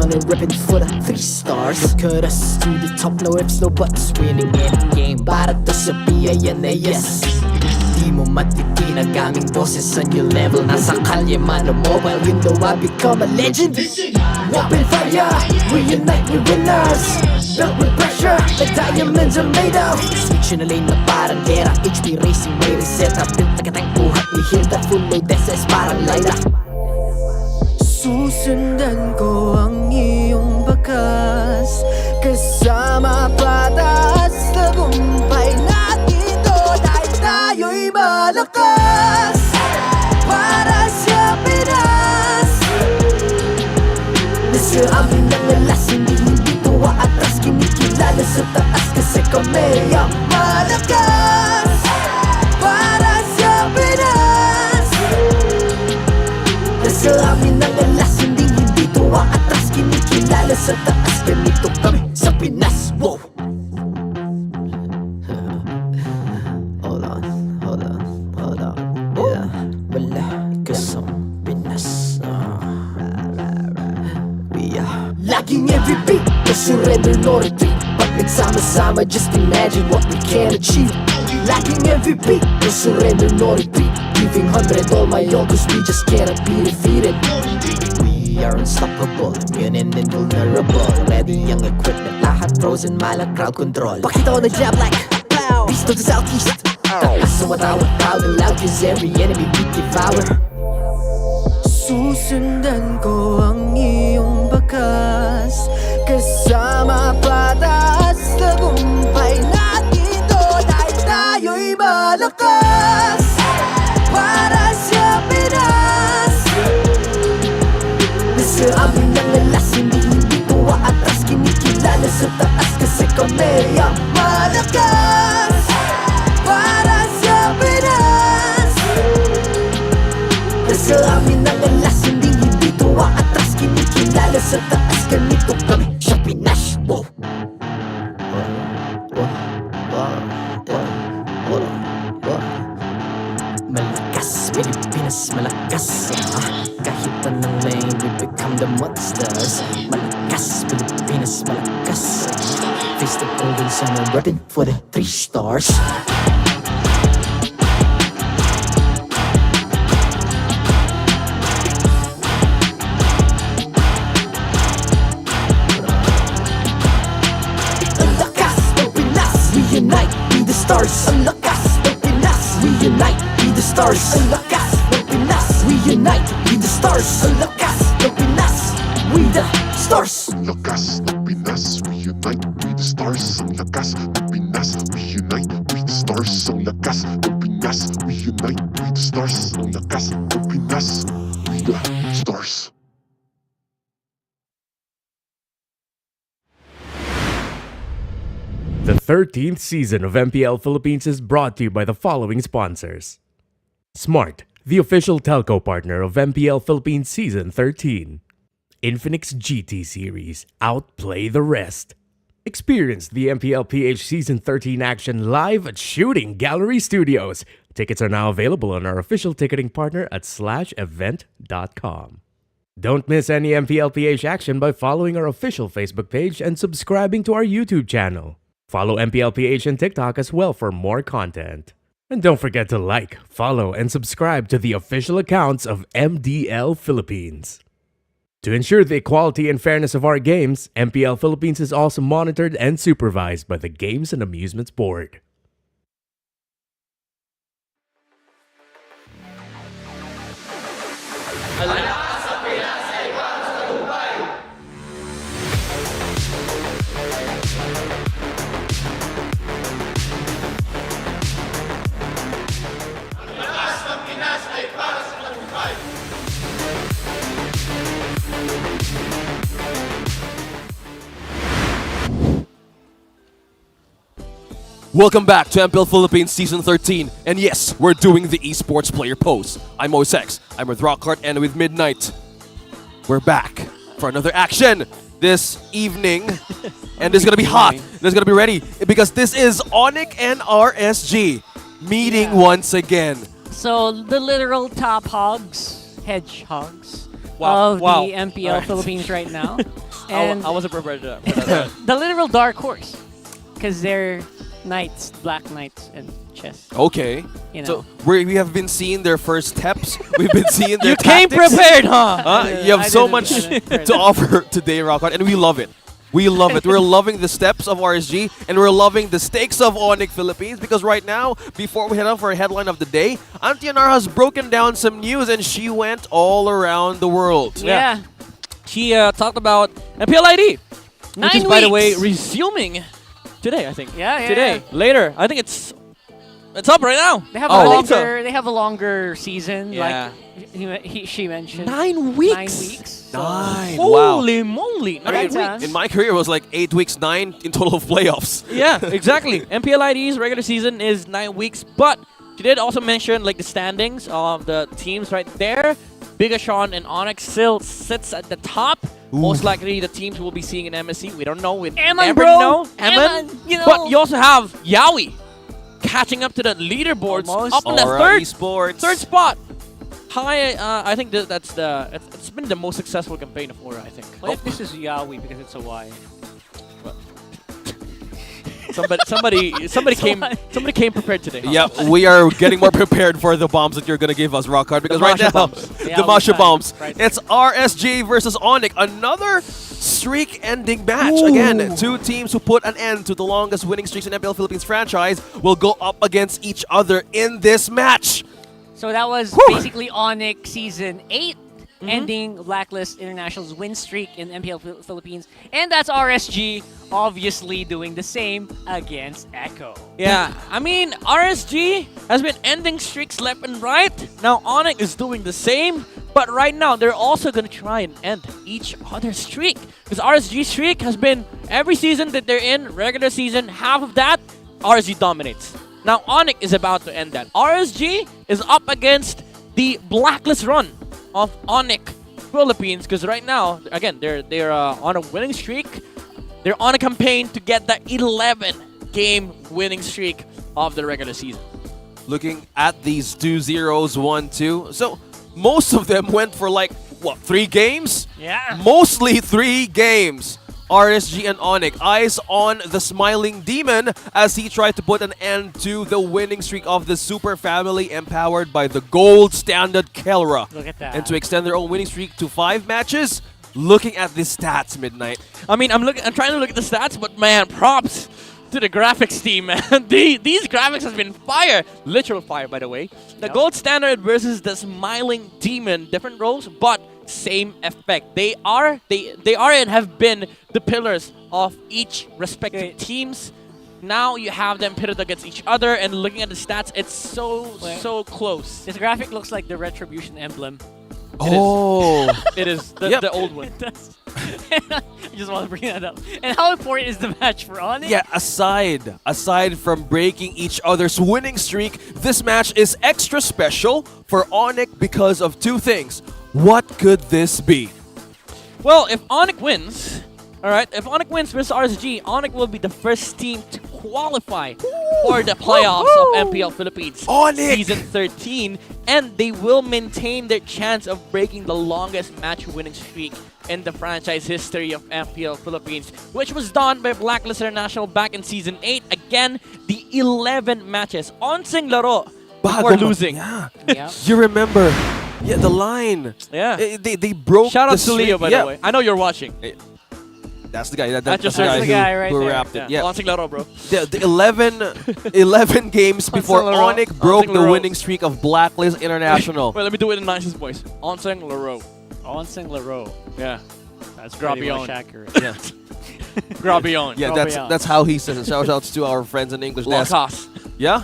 on and ripping for the 3 stars. Look at us to the top, no ifs, no buts. Winning any game, para to sa PINAS. Di mo matitin ang aming boses on your level. Nasa kalye man o mobile, you know I become a legend. Open fire, reunite with winners. Built with pressure, like diamonds are made of. Switch in a lane na parang gera. HP Racing may reset. Built na kitang buhat ni Hilda. Full load SS parang Lyra. Susundan ko ang iyong bakas. Kasama patas. Tagumpay natin to dahil tayo'y malakas. Para sa Pinas. Nasa amin ang alas, hindi tuwa atras. Kinikilala sa taas kasi kami ang malakas. Para sa Pinas. Nasa amin ang alas, hindi tuwa atras. Kinikilala sa taas, ganito kami sa Pinas. Wow! Hold on. Yeah, wala ka sa Pinas. We are laging MVP, no surrender, no retreat. Pag nagsama-sama, just imagine what we can achieve. Laging MVP, no surrender, no retreat. Giving 100 all my all, cause we just cannot be defeated. We are unstoppable, immune and invulnerable. Ready ang equipment, lahat frozen, malak crowd control. Pakita ko na jab like East to the southeast. Taas sa watawat, proud and loud, cause every enemy we devour. Susundan ko ang iyong bakas. Kasama patas. Tagumpay natin to dahil tayo'y malakas. Para sa Pinas. Nasa amin ang alas, hindi tuwa atras. Kinikilala sa taas kasi kami ang malakas. Para sa Pinas. Nasa amin ang alas, hindi tuwa atras. Kinikilala sa taas, ganito kami sa Pinas. Wow! Malakas, Pilipinas, malakas. Kahit anong lane, we become the monsters. Malakas, Pilipinas, malakas. Face the golden sun and repping for the 3 stars. Ang lakas ng Pinas, reunite, be the stars. Ang lakas ng Pinas, reunite, be the stars. Ang lakas ng Pinas, reunite, be the stars. Ang lakas ng Pinas, we the stars. Ang lakas ng Pinas, reunite, we the stars. Ang lakas ng Pinas, reunite, we the stars. Ang lakas ng Pinas, reunite, we the stars. Ang lakas ng Pinas, we the stars. The 13th season of MPL Philippines is brought to you by the following sponsors. Smart, the official telco partner of MPL Philippines Season 13. Infinix GT Series, outplay the rest. Experience the MPL PH Season 13 action live at Shooting Gallery Studios. Tickets are now available on our official ticketing partner at /event.com. Don't miss any MPL PH action by following our official Facebook page and subscribing to our YouTube channel. Follow MPL PH on TikTok as well for more content. And don't forget to like, follow, and subscribe to the official accounts of MDL Philippines. To ensure the equality and fairness of our games, MPL Philippines is also monitored and supervised by the Games and Amusements Board. Welcome back to MPL Philippines Season 13. And yes, we're doing the esports player pose. I'm OSX, I'm with Rockhart, and with Midnight. We're back for another action this evening. And this is gonna be hot. This is gonna be ready because this is ONIC and RSG meeting once again. So the literal top hogs, hedgehogs Wow, of wow. the MPL Alright. Philippines right now. And I wasn't prepared for that. the literal dark horse, because they're knights, black knights, and chess. Okay. You know. So we have been seeing their first steps. We've been seeing their You came tactics. prepared, huh? You have I so didn't much prepare to offer today, Rockhard, and we love it. We love it. We're loving the steps of RSG, and we're loving the stakes of ONIC Philippines, because right now, before we head out for a headline of the day, Auntie Anar has broken down some news, and she went all around the world. Yeah. She talked about MPL ID, which 9 is, by the way, weeks. resuming today, I think. Yeah. Today. Later. I think it's up right now. They have Oh, a I think so. longer. They have a longer season. Yeah. Like she mentioned. 9 weeks. 9 weeks. So- 9. Wow. Holy moly. I mean, 9 weeks. in my career, it was like 8 weeks, 9 in total of playoffs. Yeah, exactly. MPL ID's regular season is 9 weeks, but she did also mention like the standings of the teams right there. Bigashawn and ONIC still sits at the top. Most likely the teams we'll be seeing in MSC. We don't know. We never bro. know. Eman, you know. But you also have Yaoi catching up to the leaderboards. Almost. Up in the Aura Esports. third spot. I think that's the it's been the most successful campaign of Aura, I think. What if this is Yaoi because it's a Y? Somebody came prepared today. Huh? Yeah, we are getting more prepared for the bombs that you're going to give us, Rockhard, because right Masha now, bombs. the Yeah, Masha we bombs. tried. Right. It's RSG versus ONIC, another streak-ending match. Ooh. Again, two teams who put an end to the longest winning streaks in MPL Philippines franchise will go up against each other in this match. So that was basically ONIC Season 8, ending Blacklist International's win streak in MPL Philippines. And that's RSG obviously doing the same against ECHO. Yeah, I mean, RSG has been ending streaks left and right. Now ONIC is doing the same, but right now they're also going to try and end each other's streak. Because RSG streak has been every season that they're in, regular season, half of that, RSG dominates. Now ONIC is about to end that. RSG is up against the blacklist run of ONIC Philippines, because right now, again, they're on a winning streak. They're on a campaign to get the 11-game winning streak of the regular season. Looking at these 2-0s, 1-2. So most of them went for like, what, 3 games? Yeah. Mostly 3 games. RSG and ONIC, eyes on the smiling demon as he tried to put an end to the winning streak of the super family empowered by the gold standard Kelra. Look at that. And to extend their own winning streak to 5 matches, looking at the stats, Midnight. I mean, I'm trying to look at the stats, but man, props to the graphics team, man. These graphics has been fire. Literal fire, by the way. The gold standard versus the smiling demon, different roles, but same effect. They are and have been the pillars of each respective teams. Now you have them pitted against each other, and looking at the stats, it's so close. This graphic looks like the Retribution emblem. It is the old one. It does. I just want to bring that up. And how important is the match for ONIC? Yeah, aside from breaking each other's winning streak, this match is extra special for ONIC because of 2 things. What could this be? Well, if ONIC wins, alright, if ONIC wins versus RSG, ONIC will be the first team to qualify for the playoffs of MPL Philippines Season 13, and they will maintain their chance of breaking the longest match winning streak in the franchise history of MPL Philippines, which was done by Blacklist International back in Season 8. Again, the 11 matches. Onsing laro before losing. Yeah. You remember... Yeah, the line. Yeah. They broke Shout out the to streak. Leo, by the way. I know you're watching. That's the guy. That's the guy, the guy right who there. wrapped it. Yeah. Onsing laro, bro. The 11 games before Laro. ONIC broke Onsing the Laro. winning streak of Blacklist International. Wait, let me do it in nicest voice. Onsing laro. Onsing laro. Yeah. That's pretty much Grabion. accurate. Yeah. Grabion. Yeah, that's how he says it. Shout outs to our friends in English desk. Lakas. Yeah?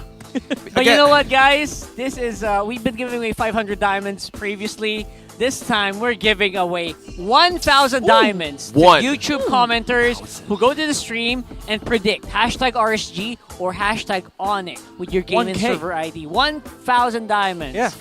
But you know what, guys? This is we've been giving away 500 diamonds previously. This time, we're giving away 1,000 diamonds to YouTube commenters who go to the stream and predict #RSG or #ONIC with your game and 1K. server ID. 1,000 diamonds. Yeah.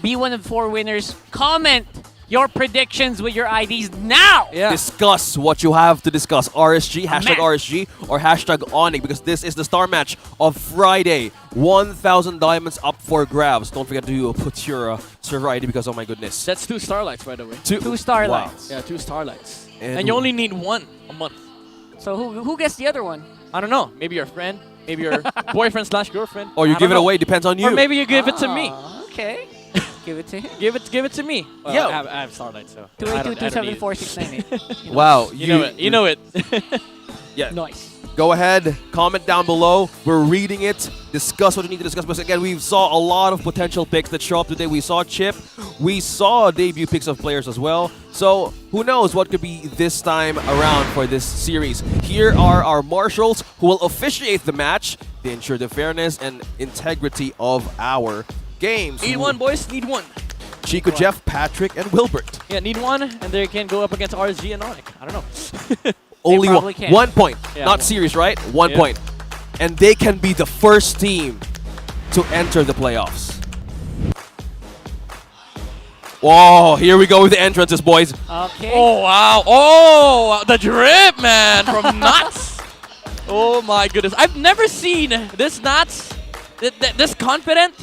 Be one of the 4 winners. Comment your predictions with your IDs now. Discuss what you have to discuss. RSG, Amen. #RSG, or #ONIC, because this is the star match of Friday. 1,000 diamonds up for grabs. Don't forget to put your server ID because, oh my goodness. That's 2 starlights, by the way. Two starlights. Wow. Yeah, 2 starlights. And And you only need 1 a month. So who gets the other one? I don't know. Maybe your friend. Maybe your boyfriend/girlfriend. Or you I give it don't know. away. Depends on you. Or maybe you give it to me. Okay. Give it to him. Give it to me. Well, Yo. I have starlight, so. I don't need it. 282274698. Wow. You know it. You know it. Yeah. Nice. Go ahead, comment down below. We're reading it. Discuss what you need to discuss. Because again, we saw a lot of potential picks that show up today. We saw Chip. We saw debut picks of players as well. So who knows what could be this time around for this series. Here are our marshals who will officiate the match. They ensure the fairness and integrity of our games. Need 1, boys. Need 1. Chico, Jeff, Patrick, and Wilbert. Yeah, need 1, and they can go up against RSG and ONIC. I don't know. Only probably one, can. 1 point. Yeah, Not one. series, right? 1 Yeah. point. And they can be the first team to enter the playoffs. Whoa, here we go with the entrances, boys. Okay. Oh, wow. Oh, the drip, man, from Nuts. Oh, my goodness. I've never seen this Nuts, this confident,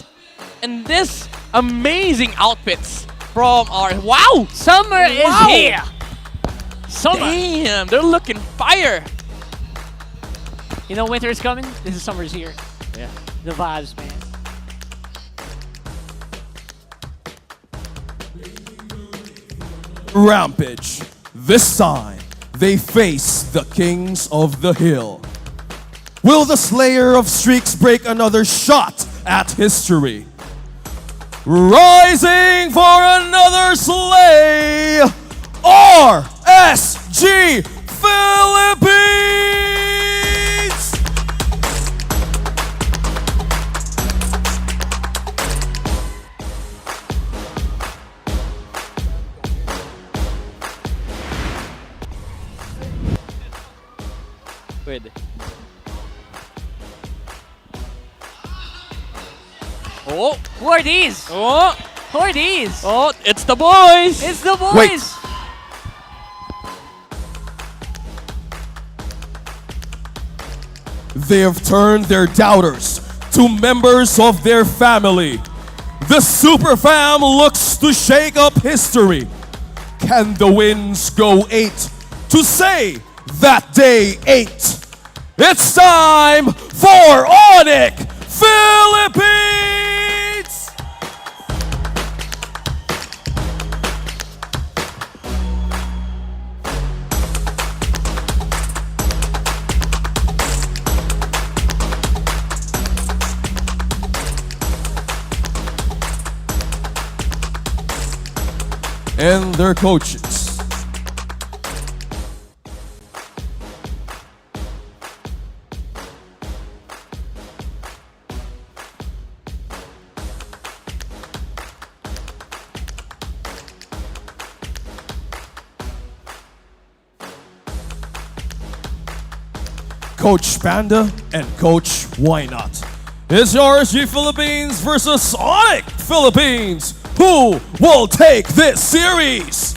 and this amazing outfits from our... Wow! Summer is here. Summer. Damn, they're looking fire. You know winter is coming. This is summer's here. Yeah. The vibes, man. Rampage. This time, they face the Kings of the Hill. Will the Slayer of Streaks break another shot at history? Rising for another slay, RSG Philippines! Pwede. Oh! Who are these? Oh! Who are these? Oh, it's the boys! It's the boys! Wait. They have turned their doubters to members of their family. The Super Fam looks to shake up history. Can the Winds go 8 to say that day 8? It's time for ONIC Philippines! And their coaches. Coach Panda and Coach Why Not. It's RSG Philippines versus ONIC Philippines. Who will take this series?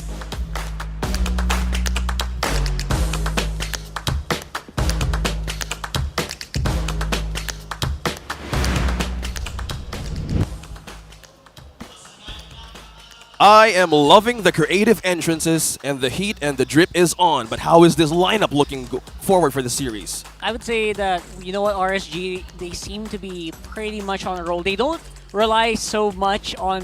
I am loving the creative entrances and the heat and the drip is on. But how is this lineup looking forward for the series? I would say that, you know what, RSG, they seem to be pretty much on a roll. They don't rely so much on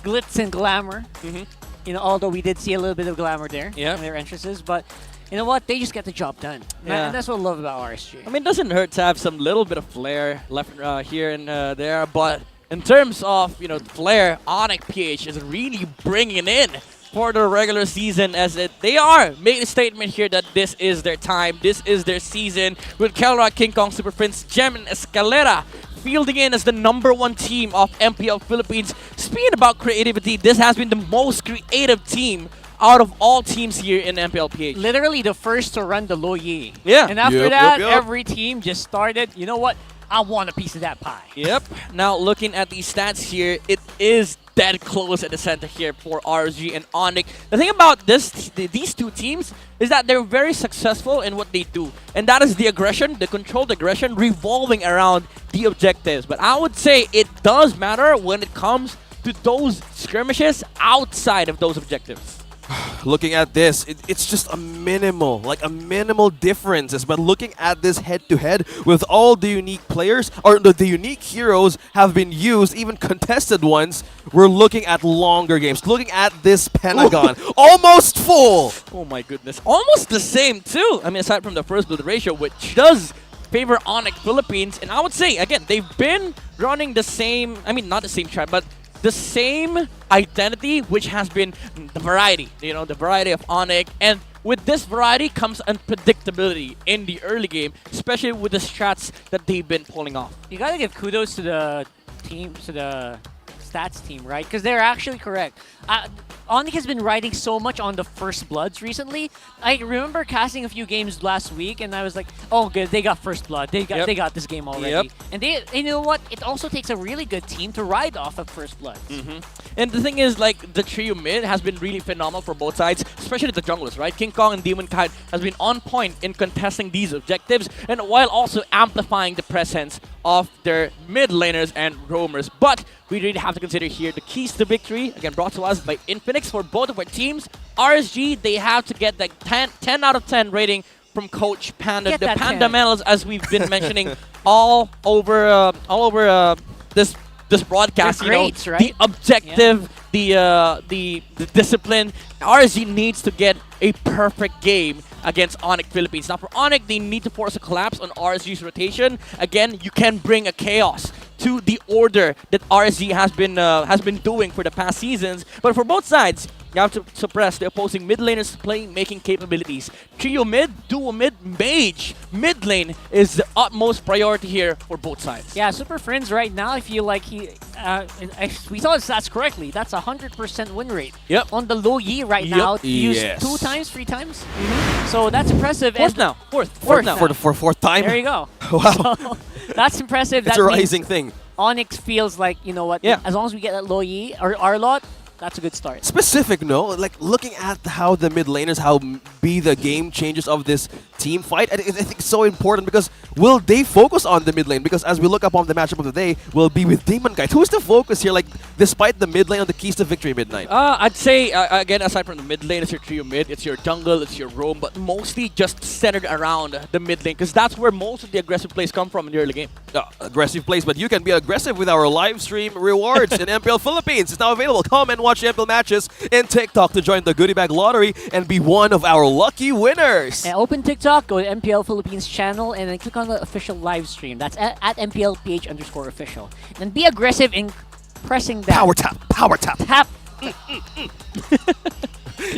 glitz and glamour. You know, although we did see a little bit of glamour there in their entrances, but you know what? They just get the job done. Yeah. And that's what I love about RSG. I mean, it doesn't hurt to have some little bit of flair left here and there, but in terms of, you know, flair, ONIC PH is really bringing it in for the regular season as they are making a statement here that this is their time, this is their season with Kelrock, King Kong, Super Prince, Gem, and Escalera fielding in as the #1 team of MPL Philippines. Speaking about creativity, this has been the most creative team out of all teams here in MPL PH. Literally the first to run the Loye. Yeah. And after that, every team just started, you know what? I want a piece of that pie. Yep. Now looking at these stats here, it is dead close at the center here for RSG and ONIC. The thing about these two teams is that they're very successful in what they do. And that is the aggression, the controlled aggression revolving around the objectives. But I would say it does matter when it comes to those skirmishes outside of those objectives. Looking at this, it's just a minimal differences. But looking at this head-to-head with all the unique players, or the unique heroes have been used, even contested ones, we're looking at longer games. Looking at this Pentagon, almost full! Oh my goodness. Almost the same too. I mean, aside from the first blood ratio, which does favor ONIC Philippines. And I would say, again, they've been running the same, I mean, not the same trap, but the same identity, which has been the variety, you know, the variety of ONIC. And with this variety comes unpredictability in the early game, especially with the strats that they've been pulling off. You gotta give kudos to the team, to the stats team, right? Because they're actually correct. ONIC has been riding so much on the first bloods recently. I remember casting a few games last week, and I was like, "Oh, good, they got first blood. They got this game already." And you know what? It also takes a really good team to ride off of first blood. And the thing is, like, the trio mid has been really phenomenal for both sides, especially the junglers, right? King Kong and Demon Kite has been on point in contesting these objectives, and while also amplifying the presence of their mid laners and roamers. But we really have to consider here the keys to victory, again brought to us by Infinix for both of our teams. RSG, they have to get the 10 out of 10 rating from Coach Panda. Get the that Pandamentals, as we've been mentioning all over this broadcast. They're greats, you know, right? The objective, the discipline. RSG needs to get a perfect game against ONIC Philippines. Now for ONIC, they need to force a collapse on RSG's rotation. Again, you can bring a chaos to the order that RSG has been doing for the past seasons. But for both sides, you have to suppress the opposing mid laners' playmaking capabilities. Trio mid, duo mid, mage. Mid lane is the utmost priority here for both sides. Yeah, Super Friends right now, I feel like if we saw his stats correctly, that's 100% win rate. Yep. On the low Yi right now, used 2 times, 3 times. So that's impressive. Fourth now. Fourth now. For fourth time. There you go. Wow. So, that's impressive. It's that a rising thing. ONIC feels like, you know what, as long as we get that low Yi or Arlot, that's a good start. Specific, no? Like, looking at how the mid laners, how be the game changes of this team fight, I think it's so important because will they focus on the mid lane? Because as we look upon the matchup of the day, will be with Demon Kite. Who's the focus here, like, despite the mid lane on the keys to victory midnight? I'd say, again, aside from the mid lane, it's your trio mid, it's your jungle, it's your roam, but mostly just centered around the mid lane because that's where most of the aggressive plays come from in the early game. Aggressive plays, but you can be aggressive with our live stream rewards in MPL Philippines. It's now available. Come and watch MPL matches in TikTok to join the goodie bag lottery and be one of our lucky winners. And open TikTok, go to MPL Philippines channel, and then click on the official live stream. That's at MPL PH _official. And be aggressive in pressing that. Power tap. Power tap. Tap.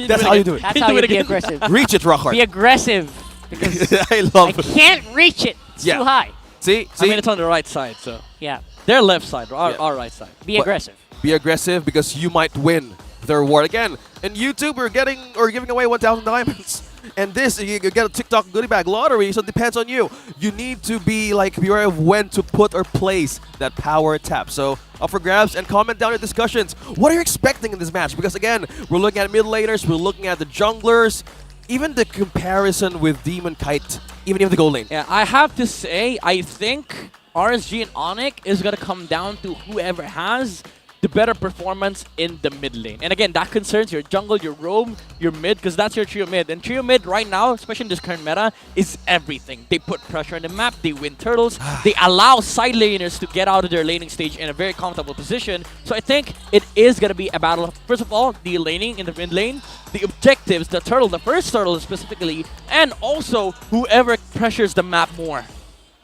That's how you do it. That's how you be aggressive. Reach it, Rockhart. Be aggressive. Because I can't reach it. It's too high. See? I mean, it's on the right side, so. Yeah. Their left side, our right side. Be aggressive. Be aggressive because you might win the reward again. In YouTube, we're giving away 1,000 diamonds. And this, you get a TikTok goodie bag lottery, so it depends on you. You need to be aware of when to put or place that power tap. So up for grabs and comment down your discussions. What are you expecting in this match? Because again, we're looking at mid laners, we're looking at the junglers, even the comparison with Demon Kite, even the gold lane. Yeah, I have to say, I think RSG and ONIC is going to come down to whoever has the better performance in the mid lane. And again, that concerns your jungle, your roam, your mid, because that's your trio mid. And trio mid right now, especially in this current meta, is everything. They put pressure on the map, they win turtles, they allow side laners to get out of their laning stage in a very comfortable position. So I think it is going to be a battle of, first of all, the laning in the mid lane, the objectives, the turtle, the first turtle specifically, and also whoever pressures the map more.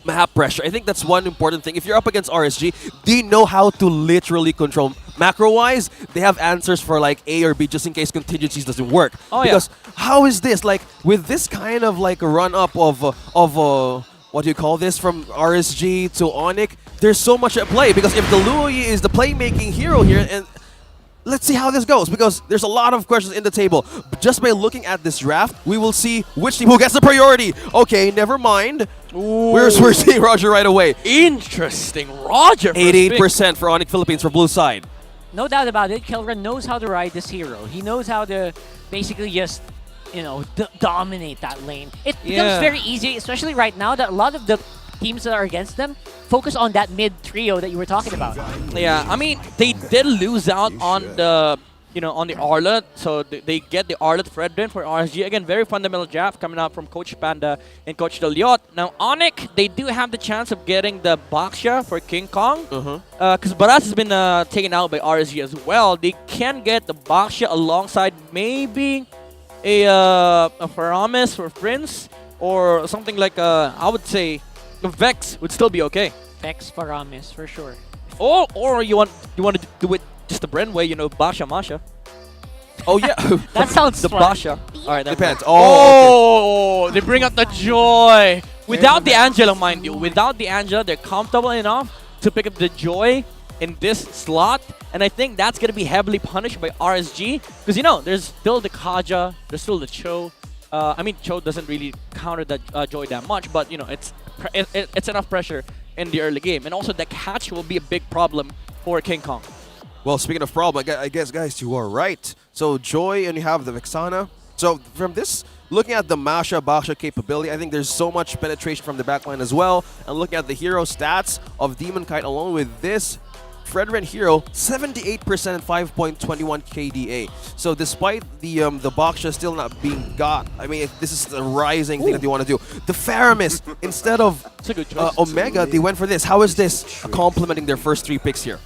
Map pressure. I think that's one important thing. If you're up against RSG, they know how to literally control. Macro-wise, they have answers for like A or B just in case contingencies doesn't work. Oh, because how is this? Like, with this kind of like a run-up of what do you call this, from RSG to ONIC, there's so much at play. Because if the Louis is the playmaking hero here, and let's see how this goes, because there's a lot of questions in the table. Just by looking at this draft, we will see which team who gets the priority. Okay, never mind. We're seeing Roger right away. Interesting. Roger. 88% for ONIC Philippines for blue side. no doubt about it, Kelra knows how to ride this hero. He knows how to basically just, you know, dominate that lane. It becomes very easy, especially right now that a lot of the teams that are against them focus on that mid trio that you were talking about. Yeah, I mean, they did lose out on the, you know, on the Arlet, so they get the Arlet Fredrin for RSG. Again, very fundamental draft coming out from Coach Panda and Coach Deliot. Now, ONIC, they do have the chance of getting the Baksha for King Kong. Because Baras has been taken out by RSG as well. They can get the Baksha alongside maybe a Faramis for Prince, or something like, I would say, Vex would still be okay. Vex Faramis, for sure. Or you want to do it just the Bren way, you know, Basha Masha. Oh yeah, that sounds the fun. Basha. All right, Depends. Oh, they bring out the Joy without the Angela, mind you. Without the Angela, they're comfortable enough to pick up the Joy in this slot, and I think that's gonna be heavily punished by RSG because, you know, there's still the Kaja, there's still the Cho. I mean, Cho doesn't really counter the Joy that much, but you know, it's enough pressure in the early game, and also the catch will be a big problem for King Kong. Well, speaking of problem, I guess, guys, you are right. So Joy, and you have the Vexana. So from this, looking at the Masha Baksha capability, I think there's so much penetration from the backline as well. And looking at the hero stats of Demon Kite alone with this Fredrin hero, 78% and 5.21 KDA. So despite the Baksha still not being got, I mean, this is the rising thing that they want to do. The Faramis, instead of Omega, they went for this. How is this complementing their first 3 picks here?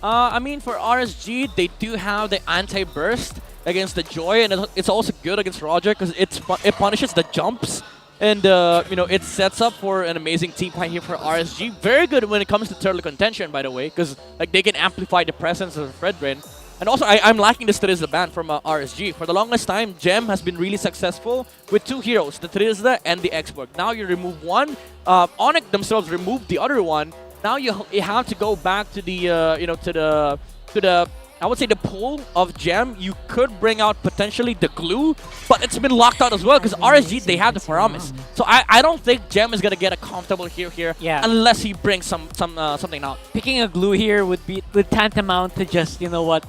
I mean, for RSG, they do have the anti-burst against the Joy, and it's also good against Roger because it punishes the jumps, and you know, it sets up for an amazing team fight here for RSG. Very good when it comes to turtle contention, by the way, because like they can amplify the presence of Fredrin. And also, I'm liking this Trizla ban from RSG. For the longest time, Gem has been really successful with 2 heroes, the Trizla and the Xborg. Now you remove one, ONIC themselves removed the other one. Now you have to go back to the you know, to the I would say the pool of Gem. You could bring out potentially the glue, but it's been locked out as well because RSG, they have the Faramis. So I don't think Gem is gonna get a comfortable here unless he brings something out. Picking a glue here would tantamount to just, you know what,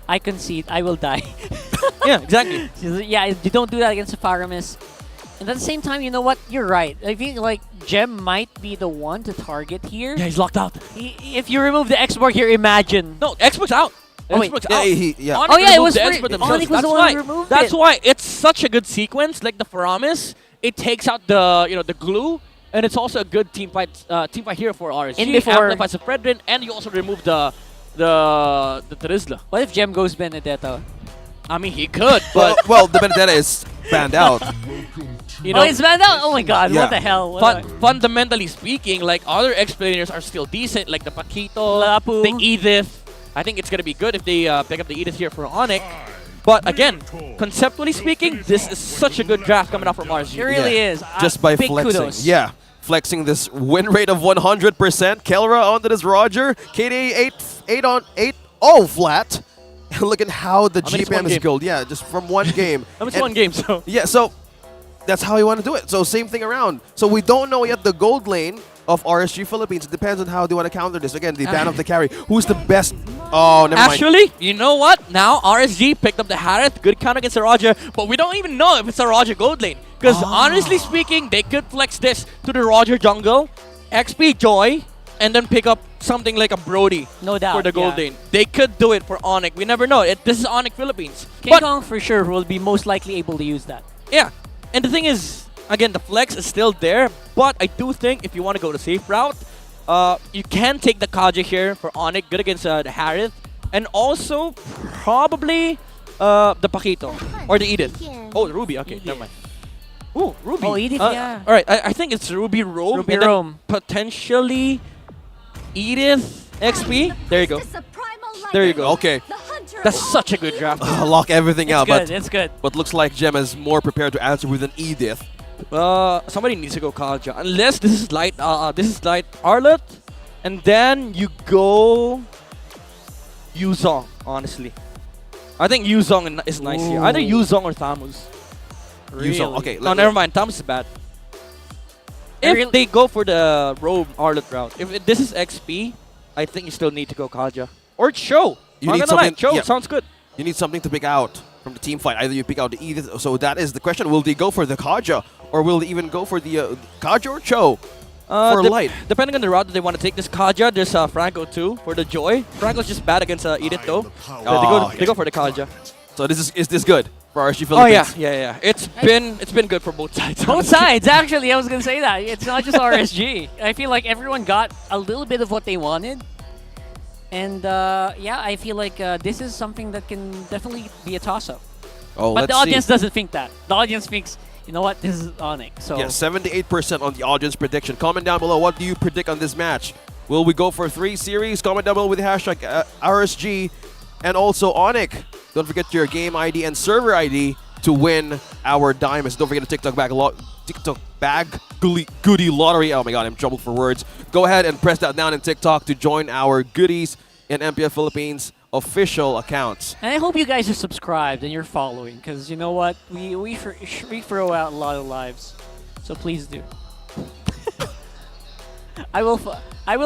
I concede, I will die. Yeah, exactly. Yeah, you don't do that against the Faramis. And at the same time, you know what? You're right. I think like Gem might be the one to target here. Yeah, he's locked out. If you remove the Xborg here, imagine. No, Xborg's out. Oh, wait. Xborg's out. Oh yeah, it was ONIC was the one who removed That's why it's such a good sequence. Like the Faramis, it takes out the, you know, the glue, and it's also a good team fight here for RSG. In before amplifies the Fredrin, and you also remove the Trizla. What if Gem goes Benedetta? I mean, he could, but well, the Benedetta is banned out. You know, it's banned out? Oh my god, what the hell? Fundamentally speaking, like other explainers are still decent, like the Paquito, the Edith. I think it's gonna be good if they pick up the Edith here for ONIC. But again, conceptually speaking, this is such a good draft coming out from RSG. It really is. Just by big flexing. kudos. Yeah. Flexing this win rate of 100%. Kelra onto this Roger. KDA 8 flat. And look at how the GPM is gold. Yeah, just from one game. It's one game, so. Yeah, so that's how you want to do it. So same thing around. So we don't know yet the gold lane of RSG Philippines. It depends on how they want to counter this. Again, the ban of the carry. Who's the best? Oh, never mind. Actually, you know what? Now RSG picked up the Harith. Good count against the Roger. But we don't even know if it's a Roger gold lane. Because honestly speaking, they could flex this to the Roger jungle, XP Joy, and then pick up something like a Brody no doubt, for the gold lane. They could do it for ONIC. We never know. This is ONIC Philippines. King Kong for sure will be most likely able to use that. Yeah. And the thing is, again, the flex is still there, but I do think if you want to go the safe route, you can take the Kaja here for ONIC, good against the Harith, and also probably the Paquito or the Edith. Oh, the Ruby. Okay, never mind. Oh, Ruby. Oh, Edith, yeah. All right, I think it's Ruby Rome. Ruby and then Rome. potentially Edith XP. There you go. There you go. Okay. That's such a good draft. Lock everything out. Good, it's good. But looks like Gem is more prepared to answer with an Edith. Somebody needs to go Kaja. Unless this is light Arlet, and then you go Yuzong, honestly. I think Yuzong is nice here. Either Yuzong or Thamus. Really? Yuzong, okay. No, never mind. Thamus is bad. If they go for the Robe Arlet route, if this is XP, I think you still need to go Kaja. Or Cho. You I'm need gonna something. Cho, sounds good. You need something to pick out from the team fight. Either you pick out the Edith. So that is the question. Will they go for the Kaja, or will they even go for the Kaja or Cho for light? Depending on the route that they want to take this Kaja, there's Franco too for the Joy. Franco's just bad against Edith though. They go for the Kaja. So is this good for RSG Oh yeah, Philippines? yeah. It's been good for both sides. Both sides, actually. I was gonna say that it's not just RSG. I feel like everyone got a little bit of what they wanted, and yeah, I feel like this is something that can definitely be a toss-up. Oh, but let's the audience see. doesn't think that. The audience thinks, you know what, this is ONIC. So Yeah, 78% on the audience prediction. Comment down below, what do you predict on this match? Will we go for 3 series? Comment down below with the hashtag RSG and also ONIC. Don't forget your game ID and server ID to win our diamonds. Don't forget the TikTok bag goodie lottery. Oh my god, I'm in trouble for words. Go ahead and press that down in TikTok to join our goodies in MPL Philippines official accounts. And I hope you guys are subscribed and you're following, because you know what, we throw out a lot of lives, so please do. I will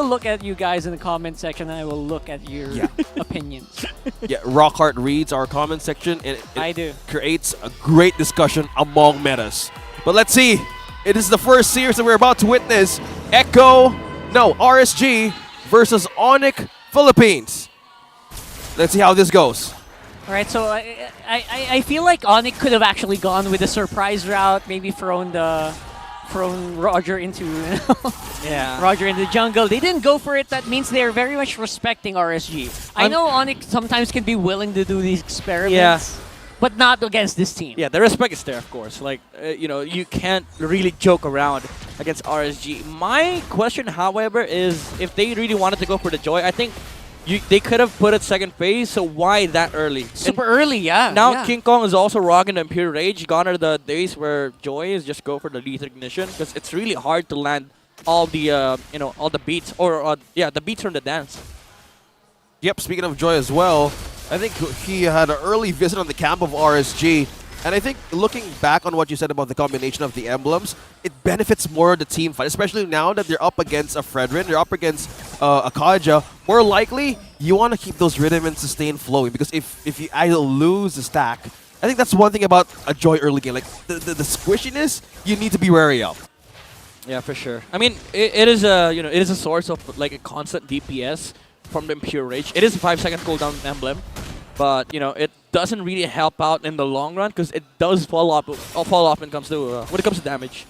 look at you guys in the comment section, and I will look at your opinions. Yeah, Rockhart reads our comment section, and I do. Creates a great discussion among metas. But let's see. It is the first series that we're about to witness. RSG versus ONIC Philippines. Let's see how this goes. All right, so I feel like ONIC could have actually gone with a surprise route, maybe thrown Roger into Roger in the jungle. They didn't go for it. That means they're very much respecting RSG. I know ONIC sometimes can be willing to do these experiments, but not against this team. Yeah, the respect is there, of course. Like, you can't really joke around against RSG. My question, however, is if they really wanted to go for the Joy, I think they could have put it second phase, so why that early? Super early, yeah. Now yeah. King Kong is also rocking the Imperial Rage. Gone are the days where Joy is just go for the Lethal Ignition, because it's really hard to land all the all the beats, or the beats from the dance. Yep, speaking of Joy as well, I think he had an early visit on the camp of RSG. And I think looking back on what you said about the combination of the emblems, it benefits more the team fight, especially now that they're up against a Fredrin, they're up against a Kaja. More likely, you want to keep those rhythm and sustain flowing, because if you either lose the stack, I think that's one thing about a Joy early game. Like the squishiness, you need to be wary of. Yeah, for sure. I mean, it is a source of like a constant DPS from the Imperial Rage. It is a 5-second cooldown emblem, but it doesn't really help out in the long run, because it does fall off when it comes to damage.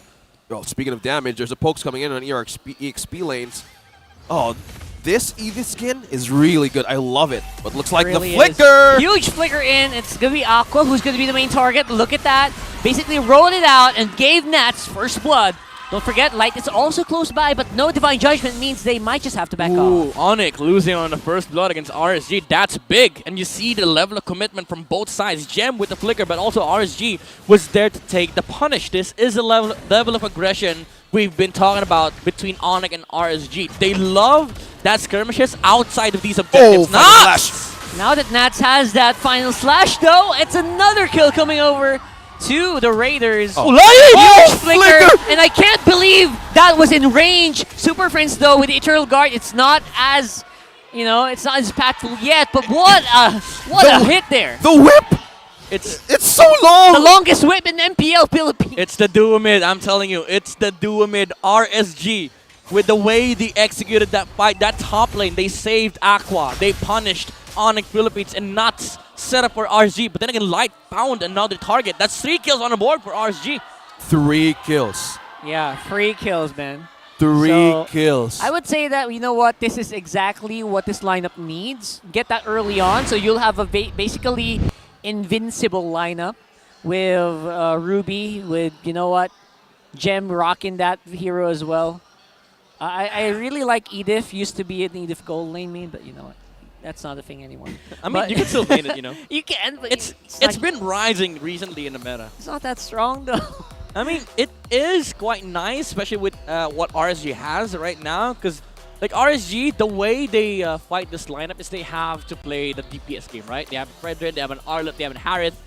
Well, speaking of damage, there's a pokes coming in on EXP lanes. Oh, this Edith skin is really good. I love it. But looks like really the flicker. Is. Huge flicker in. It's going to be Aqua who's going to be the main target. Look at that. Basically rolled it out and gave Nats first blood. Don't forget, Light is also close by, but no Divine Judgment means they might just have to back off. ONIC losing on the first blood against RSG. That's big. And you see the level of commitment from both sides. Gem with the flicker, but also RSG was there to take the punish. This is a level of aggression we've been talking about between ONIC and RSG. They love that skirmishes outside of these objectives. Now that Nats has that final slash, though, it's another kill coming over to the Raiders. Huge flicker! And I can't believe that was in range. Super Friends, though, with the Eternal Guard, it's not as, it's not as impactful yet, but what a hit there. The whip! It's so long! The longest whip in MPL Philippines. It's the duo mid, I'm telling you. It's the duo mid RSG. With the way they executed that fight, that top lane, they saved Aqua. They punished ONIC Philippines and Nuts set up for RSG. But then again, Light found another target. That's 3 kills on the board for RSG. 3 kills. Yeah, 3 kills, man. 3 kills. I would say that, you know what, this is exactly what this lineup needs. Get that early on, so you'll have a basically invincible lineup with Ruby, with, Gem rocking that hero as well. I really like Edith. Used to be an Edith gold lane main, but you know what? That's not a thing anymore. I mean, you can still main it, You can, but it's been rising recently in the meta. It's not that strong, though. I mean, it is quite nice, especially with what RSG has right now, because like RSG, the way they fight this lineup is they have to play the DPS game, right? They have Fredrin, they have an Arlet, they have an Harith.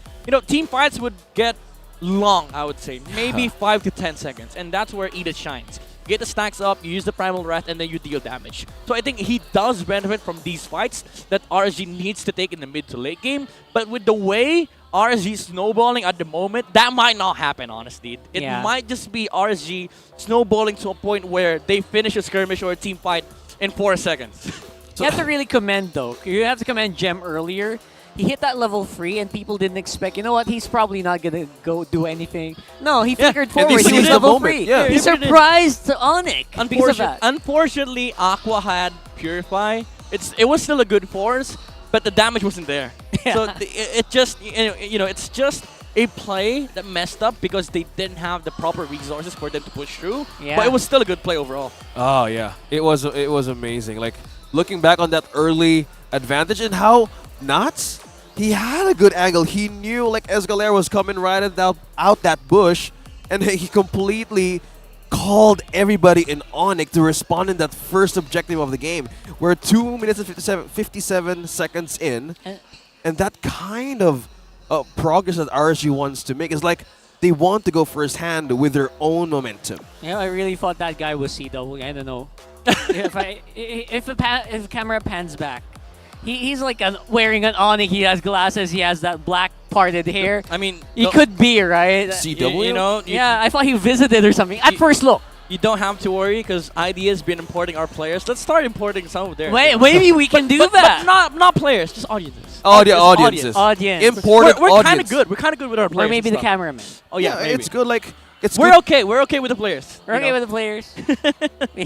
Team fights would get long, I would say. Maybe 5 to 10 seconds, and that's where Edith shines. get the stacks up, you use the Primal Wrath, and then you deal damage. So I think he does benefit from these fights that RSG needs to take in the mid to late game. But with the way RSG is snowballing at the moment, that might not happen, honestly. It might just be RSG snowballing to a point where they finish a skirmish or a team fight in 4 seconds. You have to really commend, though. You have to commend Gem earlier. He hit that level 3 and people didn't expect, you know what, he's probably not going to go do anything. No, he figured forward. He was level 3. Yeah. He surprised ONIC because of that. Unfortunately, Aqua had Purify. It was still a good force, but the damage wasn't there. So it just, it's just a play that messed up because they didn't have the proper resources for them to push through. Yeah. But it was still a good play overall. Oh yeah, it was amazing. Like looking back on that early advantage and how Nuts, he had a good angle. He knew like Escalera was coming right out that bush, and he completely called everybody in ONIC to respond in that first objective of the game. We're 2 minutes and 57 seconds in, and that kind of progress that RSG wants to make is like they want to go first hand with their own momentum. Yeah, I really thought that guy was C-double. I don't know. if the camera pans back, he's like wearing an ONIC. He has glasses. He has that black parted hair. I mean, he could be, right? CW? You know? Yeah, I thought he visited or something. At first look. You don't have to worry because ID has been importing our players. Let's start importing some of theirs. Wait, maybe we can do that. But not players, just audiences. Audiences. Imported We're kind of good. We're kind of good with our players. Or maybe the cameraman. Oh yeah, maybe. It's good. Like we're okay. We're okay with the players. We're okay with the players. we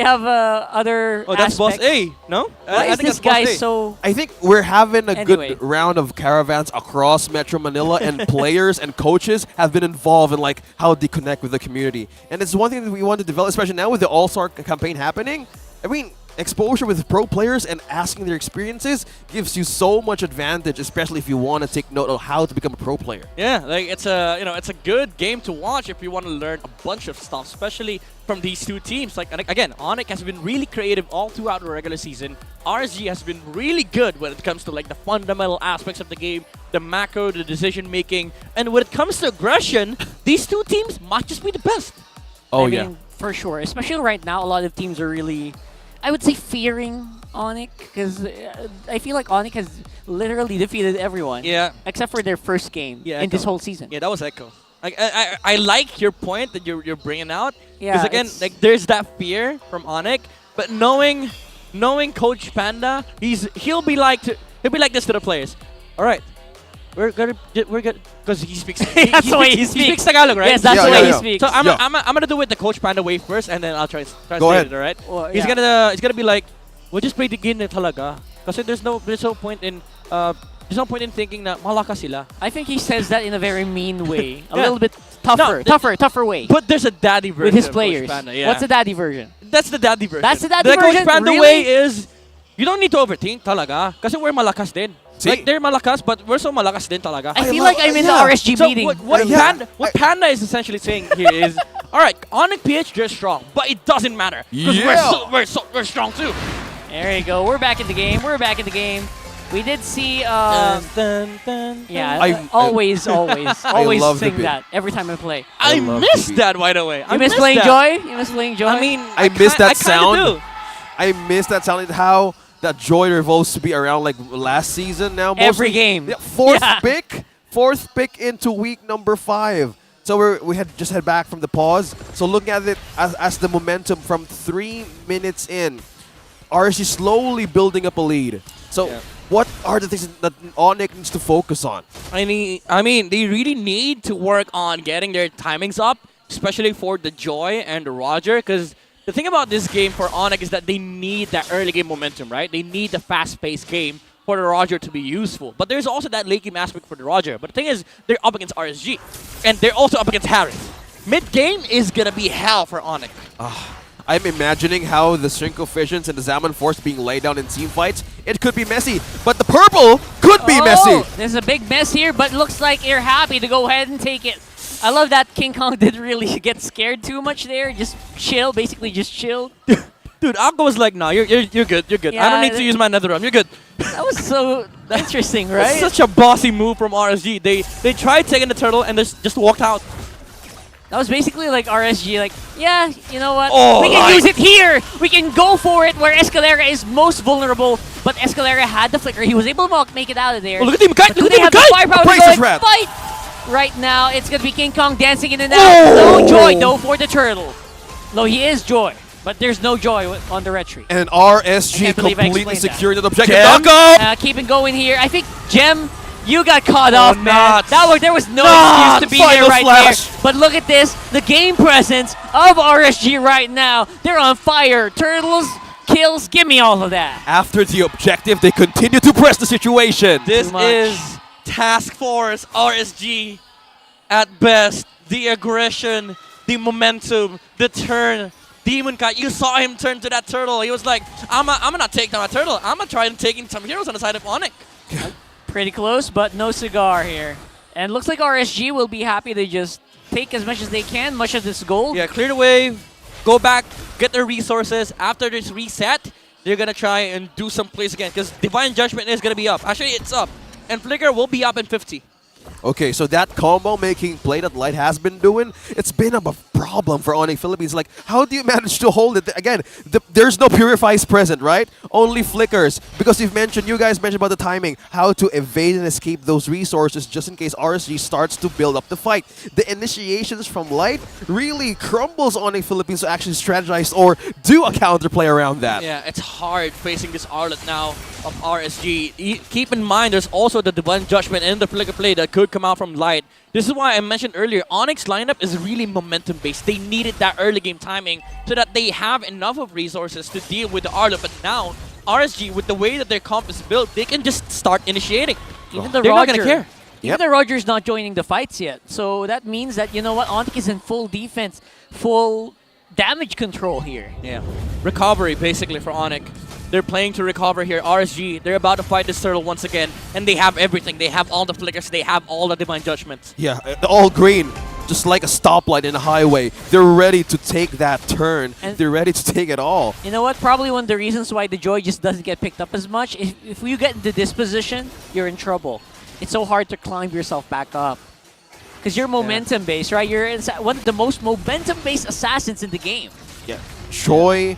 have other. Oh, that's Boss aspects. A. No? Why is this guy so? I think we're having a Anyway. good round of caravans across Metro Manila, and players and coaches have been involved in like how they connect with the community. And it's one thing that we want to develop, especially now with the All-Star campaign happening. I mean, exposure with pro players and asking their experiences gives you so much advantage, especially if you want to take note of how to become a pro player. Yeah, like it's a good game to watch if you want to learn a bunch of stuff, especially from these two teams. Like again, ONIC has been really creative all throughout the regular season. RSG has been really good when it comes to like the fundamental aspects of the game, the macro, the decision making, and when it comes to aggression, these two teams might just be the best. Oh I mean, for sure. Especially right now, a lot of teams are really, I would say, fearing ONIC because I feel like ONIC has literally defeated everyone. Yeah. Except for their first game in this whole season. Yeah, that was Echo. I like your point that you're bringing out. Yeah, Because again, like there's that fear from ONIC, but knowing Coach Panda, he'll be like this to the players. All right. We're good because he speaks. That's the way he speaks. He speaks Tagalog, right? Yes, that's the way he speaks. So I'm gonna do it the Coach Panda way first, and then I'll try Go ahead. it. All right. Well, he's gonna be like, we'll just play the game na talaga. Kasi there's no point in thinking na malakas sila. I think he says that in a very mean way, a Yeah. little bit tougher way. But there's a daddy version with his of players. Coach Panda, yeah. What's the daddy version? That's the daddy version. That's the daddy Coach version? Panda Really? way is, you don't need to overthink talaga. Kasi we're malakas din. Like they're malakas, but we're so malakas din talaga. I feel like I'm in the RSG So meeting. what Panda is essentially saying here is, all right, ONIC PH, they're strong, but it doesn't matter because we're strong too. There you go. We're back in the game. We did see. Always love the sing bit. that every time I play. I miss that, by the way. You miss playing Joy? You miss playing Joy? I mean, I miss that kinda sound. do. I miss that sound. How that Joy revolves to be around like last season now. Every mostly. game. Yeah, fourth Yeah. pick into week number 5. So we had just head back from the pause. So looking at it as the momentum from 3 minutes in, RSG slowly building up a lead. So what are the things that ONIC needs to focus on? I mean, they really need to work on getting their timings up, especially for the Joy and the Roger, because the thing about this game for ONIC is that they need that early game momentum, right? They need the fast-paced game for the Roger to be useful. But there's also that late game aspect for the Roger. But the thing is, they're up against RSG, and they're also up against Harris. Mid-game is going to be hell for ONIC. I'm imagining how the Shrinko Fissions and the Zaman Force being laid down in team fights. It could be messy, but the purple could be messy. There's a big mess here, but looks like you're happy to go ahead and take it. I love that King Kong didn't really get scared too much there. Just chill, basically just chill. Dude, Aqua was like, no, you're good, you're good. I don't need to use my Netherrealm, you're good. That was so interesting, right? That's such a bossy move from RSG. They tried taking the turtle and just walked out. That was basically like RSG, like, yeah, you know what? Oh, we can use it here! We can go for it where Escalera is most vulnerable, but Escalera had the flicker. He was able to make it out of there. Oh, look at Team Kite! Do Look they at have Team the Kite! firepower to Brace go is and red. fight? Right now, it's going to be King Kong dancing in and out. Oh! No joy, though, for the turtle. No, he is joy, but there's no joy on the retreat. And I RSG can't believe I completely explained secured that. the objective. Gem, Knockout! keeping going here. I think Gem, you got caught off, man. nuts. There was no Nuts. excuse to be there Final right flash. there. But look at this, the game presence of RSG right now. They're on fire. Turtles, kills, give me all of that. After the objective, they continue to press the situation. This is Task Force RSG at best. The aggression, the momentum, the turn. Demon Kite, you saw him turn to that turtle. He was like, I'm gonna take down that turtle. I'm gonna try and take in some heroes on the side of ONIC. Pretty close, but no cigar here. And looks like RSG will be happy to just take as much as they can, much of this gold. Yeah, clear the wave, go back, get their resources. After this reset, they're gonna try and do some plays again because Divine Judgment is gonna be up. Actually, it's up. And Flicker will be up in 50. Okay, so that combo making play that Light has been doing, it's been a problem for ONIC Philippines. Like, how do you manage to hold it? Again, there's no Purifies present, right? Only Flickers. Because you guys mentioned about the timing, how to evade and escape those resources just in case RSG starts to build up the fight. The initiations from Light really crumbles ONIC Philippines to actually strategize or do a counterplay around that. Yeah, it's hard facing this Arlet now of RSG. Keep in mind, there's also the Divine Judgment and the Flicker play that could come out from Light. This is why I mentioned earlier, ONIC's lineup is really momentum-based. They needed that early game timing so that they have enough of resources to deal with the Arlet. But now, RSG, with the way that their comp is built, they can just start initiating. Even the They're Roger, not gonna care. Even the Roger's not joining the fights yet. So that means that, you know what, ONIC is in full defense, full damage control here. Yeah. Recovery, basically, for ONIC. They're playing to recover here. RSG, they're about to fight this turtle once again. And they have everything. They have all the flickers. They have all the Divine Judgments. Yeah, all green. Just like a stoplight in a highway. They're ready to take that turn. And they're ready to take it all. You know what? Probably one of the reasons why the Joy just doesn't get picked up as much. If you get into this position, you're in trouble. It's so hard to climb yourself back up. Because you're momentum-based, right? You're one of the most momentum-based assassins in the game. Yeah. Choi,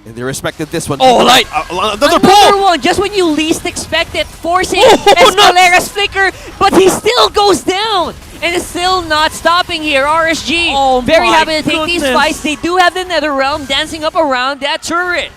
and they respected this one. Oh, Light! Another pull! One, just when you least expect it, forcing Escalera's flicker, but he still goes down! And it's still not stopping here. RSG, very happy to take these fights. They do have the Nether Realm dancing up around that turret.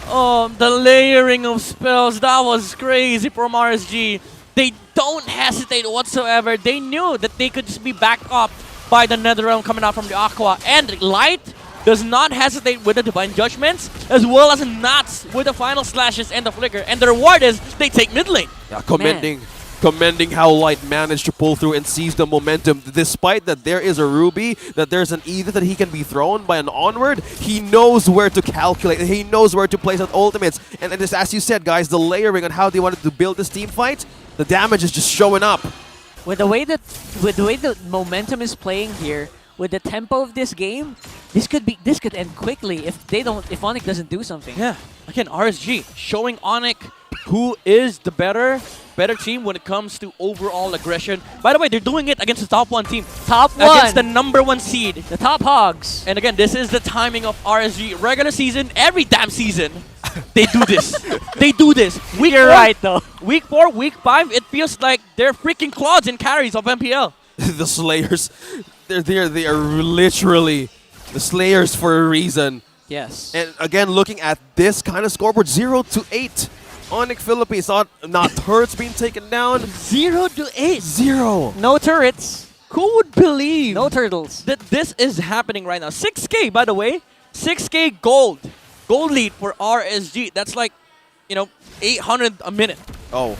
Oh, the layering of spells, that was crazy from RSG. They don't hesitate whatsoever. They knew that they could just be backed up by the Nether Realm coming out from the Aqua. And Light does not hesitate with the Divine Judgments, as well as Nuts with the final slashes and the flicker. And the reward is they take mid lane. Yeah, commending how Light managed to pull through and seize the momentum. Despite that there is a Ruby, that there's an Edith that he can be thrown by an onward, he knows where to calculate, he knows where to place out ultimates. And just as you said, guys, the layering on how they wanted to build this team fight, the damage is just showing up. With the way the momentum is playing here, with the tempo of this game, this could end quickly if ONIC doesn't do something. Yeah, again, RSG showing ONIC who is the better team when it comes to overall aggression. By the way, they're doing it against the top 1 team. Top 1! Against the #1 seed. The top hogs. And again, this is the timing of RSG. Regular season, every damn season, they do this. They do this. You're right, though. Week 4, week 5, it feels like they're freaking clods and carries of MPL. The Slayers, they are literally the Slayers for a reason. Yes. And again, looking at this kind of scoreboard, 0-8. ONIC Philippines, not turrets being taken down. 0-8. 0. No turrets. Who would believe? No turtles. That this is happening right now. 6K, by the way. 6K gold. Gold lead for RSG. That's like, 800 a minute. Oh.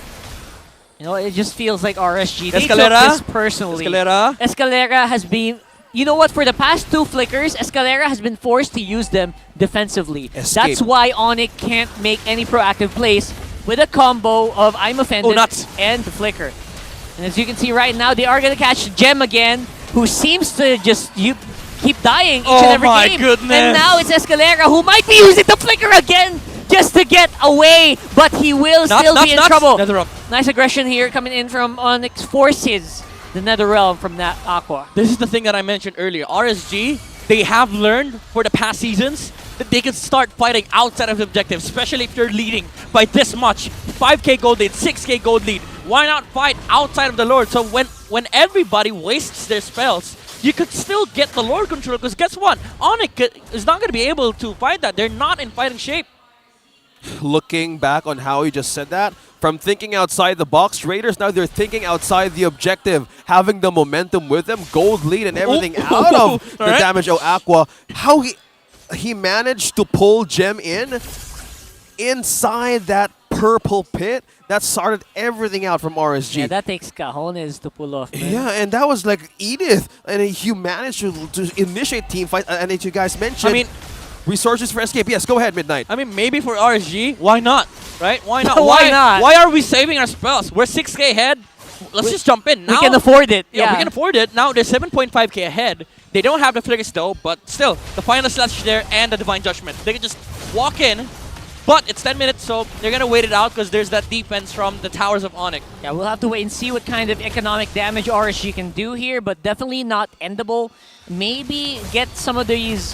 You know, it just feels like RSG. They Escalera? took this personally. Escalera has been... You know what? For the past 2 flickers, Escalera has been forced to use them defensively. Escape. That's why ONIC can't make any proactive plays with a combo of I'm Offended and the flicker. And as you can see right now, they are going to catch Gem again, who seems to just keep dying each and every game. Goodness. And now it's Escalera who might be using the flicker again just to get away, but he will still be in trouble. Nice aggression here coming in from ONIC's forces. the Nether Realm from that Aqua. This is the thing that I mentioned earlier. RSG, they have learned for the past seasons that they can start fighting outside of the objective, especially if you're leading by this much. 5k gold lead, 6k gold lead. Why not fight outside of the Lord? So when everybody wastes their spells, you could still get the Lord control, because guess what? ONIC is not going to be able to fight that. They're not in fighting shape. Looking back on how you just said that, from thinking outside the box, Raiders now they're thinking outside the objective, having the momentum with them, gold lead and everything out of the damage of Aqua. How he managed to pull Gem inside that purple pit, that started everything out from RSG. Yeah, that takes cojones to pull off, man. Yeah, and that was like Edith, and he managed to initiate team fight, and as you guys mentioned, I mean, resources for escape. Yes, go ahead, Midnight. I mean, maybe for RSG, why not? Right? Why not? Why not? Why are we saving our spells? We're 6k ahead. Let's just jump in. Now, we can afford it. Yeah, we can afford it. Now they're 7.5k ahead. They don't have the flickers though, but still, the final slash there and the Divine Judgment. They can just walk in, but it's 10 minutes, so they're gonna wait it out because there's that defense from the towers of ONIC. Yeah, we'll have to wait and see what kind of economic damage RSG can do here, but definitely not endable. Maybe get some of these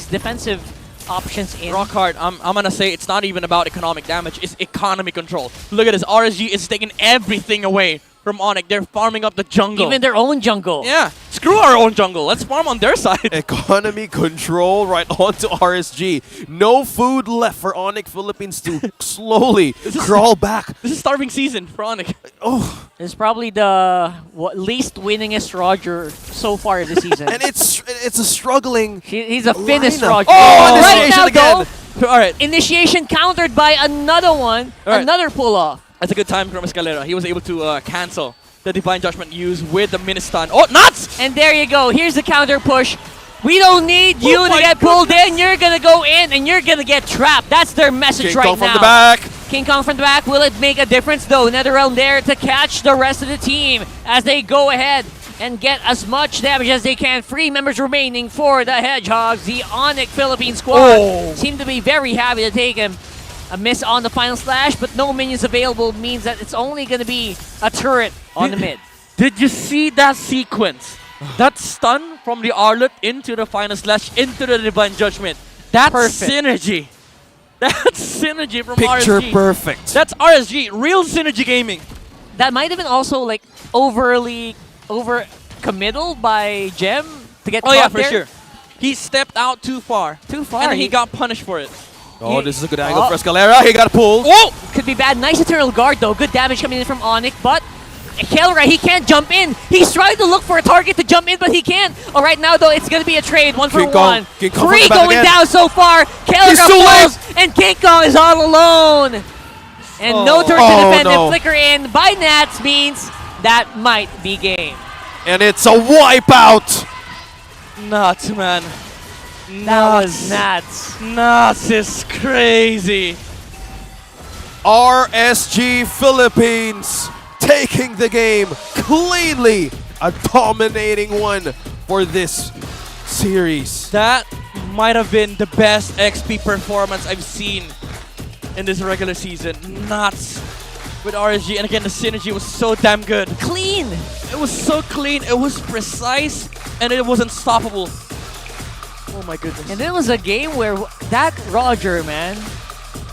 defensive options in. Rock hard. I'm gonna say it's not even about economic damage, it's economy control. Look at this, RSG is taking everything away from ONIC. They're farming up the jungle. Even their own jungle. Yeah, screw our own jungle. Let's farm on their side. Economy control right onto RSG. No food left for ONIC Philippines to slowly crawl back. This is starving season for ONIC. Oh, it's probably the least winningest Roger so far this season. And it's a struggling. He's a finished lineup. Roger. Oh, right now, again. though, all right. Initiation countered by another one, another pull-off. That's a good time from Escalera. He was able to cancel the Divine Judgment use with the Ministan. Oh, nuts! And there you go. Here's the counter push. We don't need you to get pulled in. You're going to go in and you're going to get trapped. That's their message King right Kong now. from the back. King Kong from the back. Will it make a difference though? NetherRealm there to catch the rest of the team as they go ahead and get as much damage as they can. 3 members remaining for the Hedgehogs. The ONIC Philippines squad seem to be very happy to take him. A miss on the final slash, but no minions available means that it's only going to be a turret on the mid. Did you see that sequence? That stun from the Arlet into the final slash into the Divine Judgment. That's Perfect. synergy. That's synergy from Picture RSG. perfect. That's RSG, real synergy gaming. That might have been also like over committal by Gem to get caught Oh yeah, for there. sure. He stepped out too far. And he got punished for it. Oh, this is a good angle for Escalera. He got pulled. Whoa! Could be bad. Nice Eternal Guard though. Good damage coming in from ONIC, but Kelra, he can't jump in. He's trying to look for a target to jump in, but he can't. All right, now though, it's going to be a trade, 1 for King Kong. 1. King Kong 3 from the back going again. down so far. Kelra falls, and King Kong is all alone. And no turret to defend and flicker in by Nats means that might be game. And it's a wipeout. Nuts, man. That was Nats. Nuts is crazy. RSG Philippines taking the game cleanly. A dominating one for this series. That might have been the best XP performance I've seen in this regular season. Nuts with RSG. And again, the synergy was so damn good. Clean. It was so clean. It was precise. And it was unstoppable. Oh my goodness. And it was a game where that Roger, man,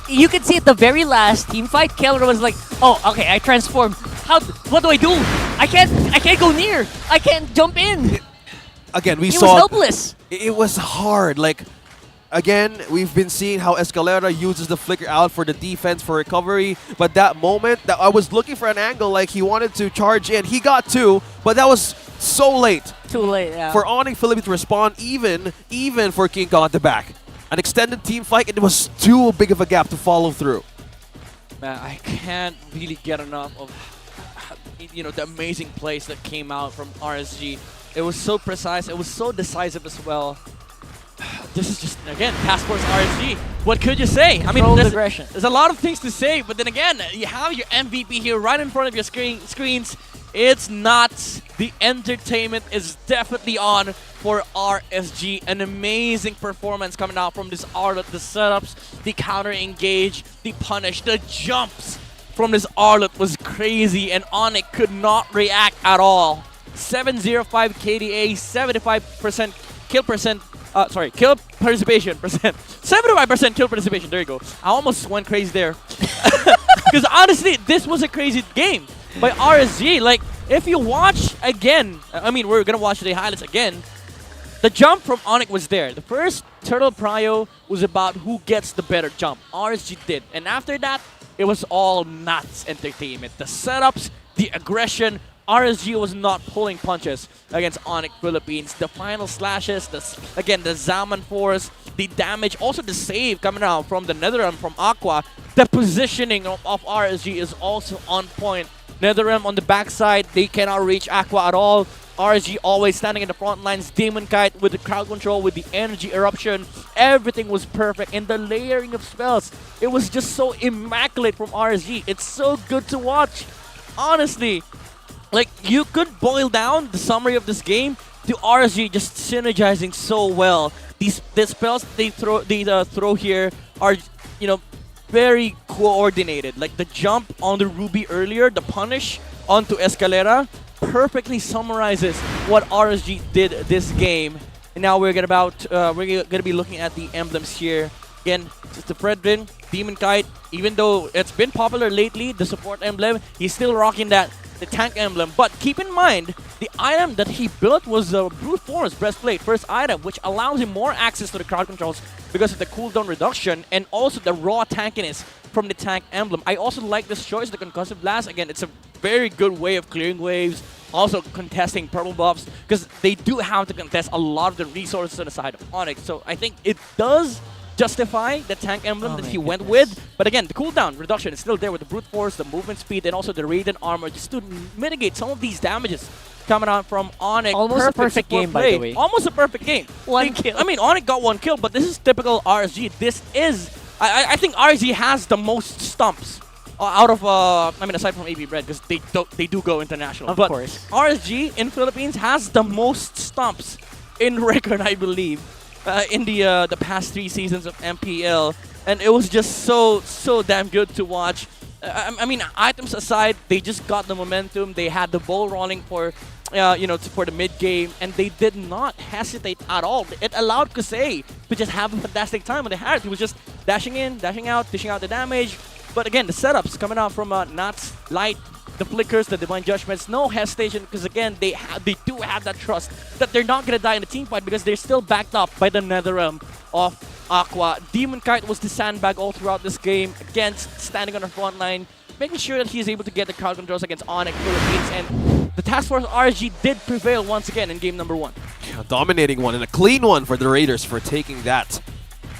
you could see at the very last team fight, Kelra was like, "Oh, okay, I transformed. What do I do? I can't go near. I can't jump in." Again, we He saw was helpless. It was hard. Like, again, we've been seeing how Escalera uses the flicker out for the defense for recovery. But that moment, that I was looking for an angle, like he wanted to charge in. He got 2, but that was so late. Too late, yeah. For ONIC Philippines to respond, even for King Kong at the back. An extended team fight, and it was too big of a gap to follow through. Man, I can't really get enough of the amazing plays that came out from RSG. It was so precise. It was so decisive as well. This is just, again, Passport's RSG. What could you say? I mean, there's a lot of things to say, but then again, you have your MVP here right in front of your screens. It's nuts. The entertainment is definitely on for RSG. An amazing performance coming out from this Arlet. The setups, the counter engage, the punish, the jumps. from this Arlet was crazy, and ONIC could not react at all. 705 KDA, 75% kill percent. Kill participation percent. 75% kill participation. There you go. I almost went crazy there. Because honestly, this was a crazy game by RSG. Like, if you watch again, I mean, we're gonna watch the highlights again. The jump from ONIC was there. The first turtle prio was about who gets the better jump. RSG did, and after that, it was all nuts entertainment. The setups, the aggression. RSG was not pulling punches against ONIC Philippines. The final slashes, the Zaman Force, the damage, also the save coming out from the Netherrealm from Aqua. The positioning of RSG is also on point. Netherrealm on the backside, they cannot reach Aqua at all. RSG always standing in the front lines. Demon Kite with the crowd control, with the energy eruption. Everything was perfect. And the layering of spells, it was just so immaculate from RSG. It's so good to watch. Honestly, like, you could boil down the summary of this game to RSG just synergizing so well. The spells they throw here are, you know, very coordinated. Like the jump on the Ruby earlier, the punish onto Escalera, perfectly summarizes what RSG did this game. And now we're gonna be looking at the emblems here. Again, it's the Fredrin, Demon Kite. Even though it's been popular lately, the support emblem, he's still rocking the tank emblem. But keep in mind, the item that he built was the Brute Force Breastplate, first item, which allows him more access to the crowd controls because of the cooldown reduction and also the raw tankiness from the tank emblem. I also like this choice, the Concussive Blast. Again, it's a very good way of clearing waves, also contesting purple buffs, because they do have to contest a lot of the resources on the side of ONIC. So I think it does justify the tank emblem that he went with. But again, the cooldown reduction is still there with the Brute Force, the movement speed, and also the Radiant Armor just to mitigate some of these damages coming out from ONIC. Almost a perfect game, by the way. Almost a perfect game. One kill. I mean, ONIC got one kill, but this is typical RSG. This is... I think RSG has the most stumps out of... I mean, aside from AB Red, because they do go international. Of but course. RSG in Philippines has the most stumps in record, I believe. In the past 3 seasons of MPL, and it was just so damn good to watch. I mean, items aside, they just got the momentum. They had the ball rolling for for the mid game, and they did not hesitate at all. It allowed Kusei to just have a fantastic time on the Harris. He was just dashing in, dashing out, dishing out the damage. But again, the setups coming out from Nats, Light, the flickers, the divine judgments, no hesitation, because again, they do have that trust that they're not gonna die in the team fight because they're still backed up by the Netherrealm of Aqua. Demon Kite was the sandbag all throughout this game, again standing on the front line, making sure that he's able to get the crowd controls against ONIC Philippines, and the Task Force RSG did prevail once again in game number 1. A dominating one and a clean one for the Raiders for taking that.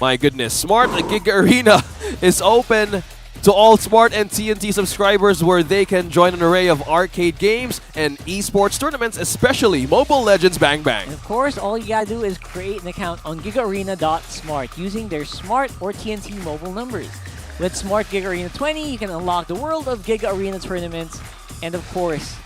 My goodness, Smart Giga Arena is open to all Smart and TNT subscribers, where they can join an array of arcade games and esports tournaments, especially Mobile Legends Bang Bang. And of course, all you gotta do is create an account on gigaarena.smart using their Smart or TNT mobile numbers. With Smart Giga Arena 20, you can unlock the world of Giga Arena tournaments, and of course,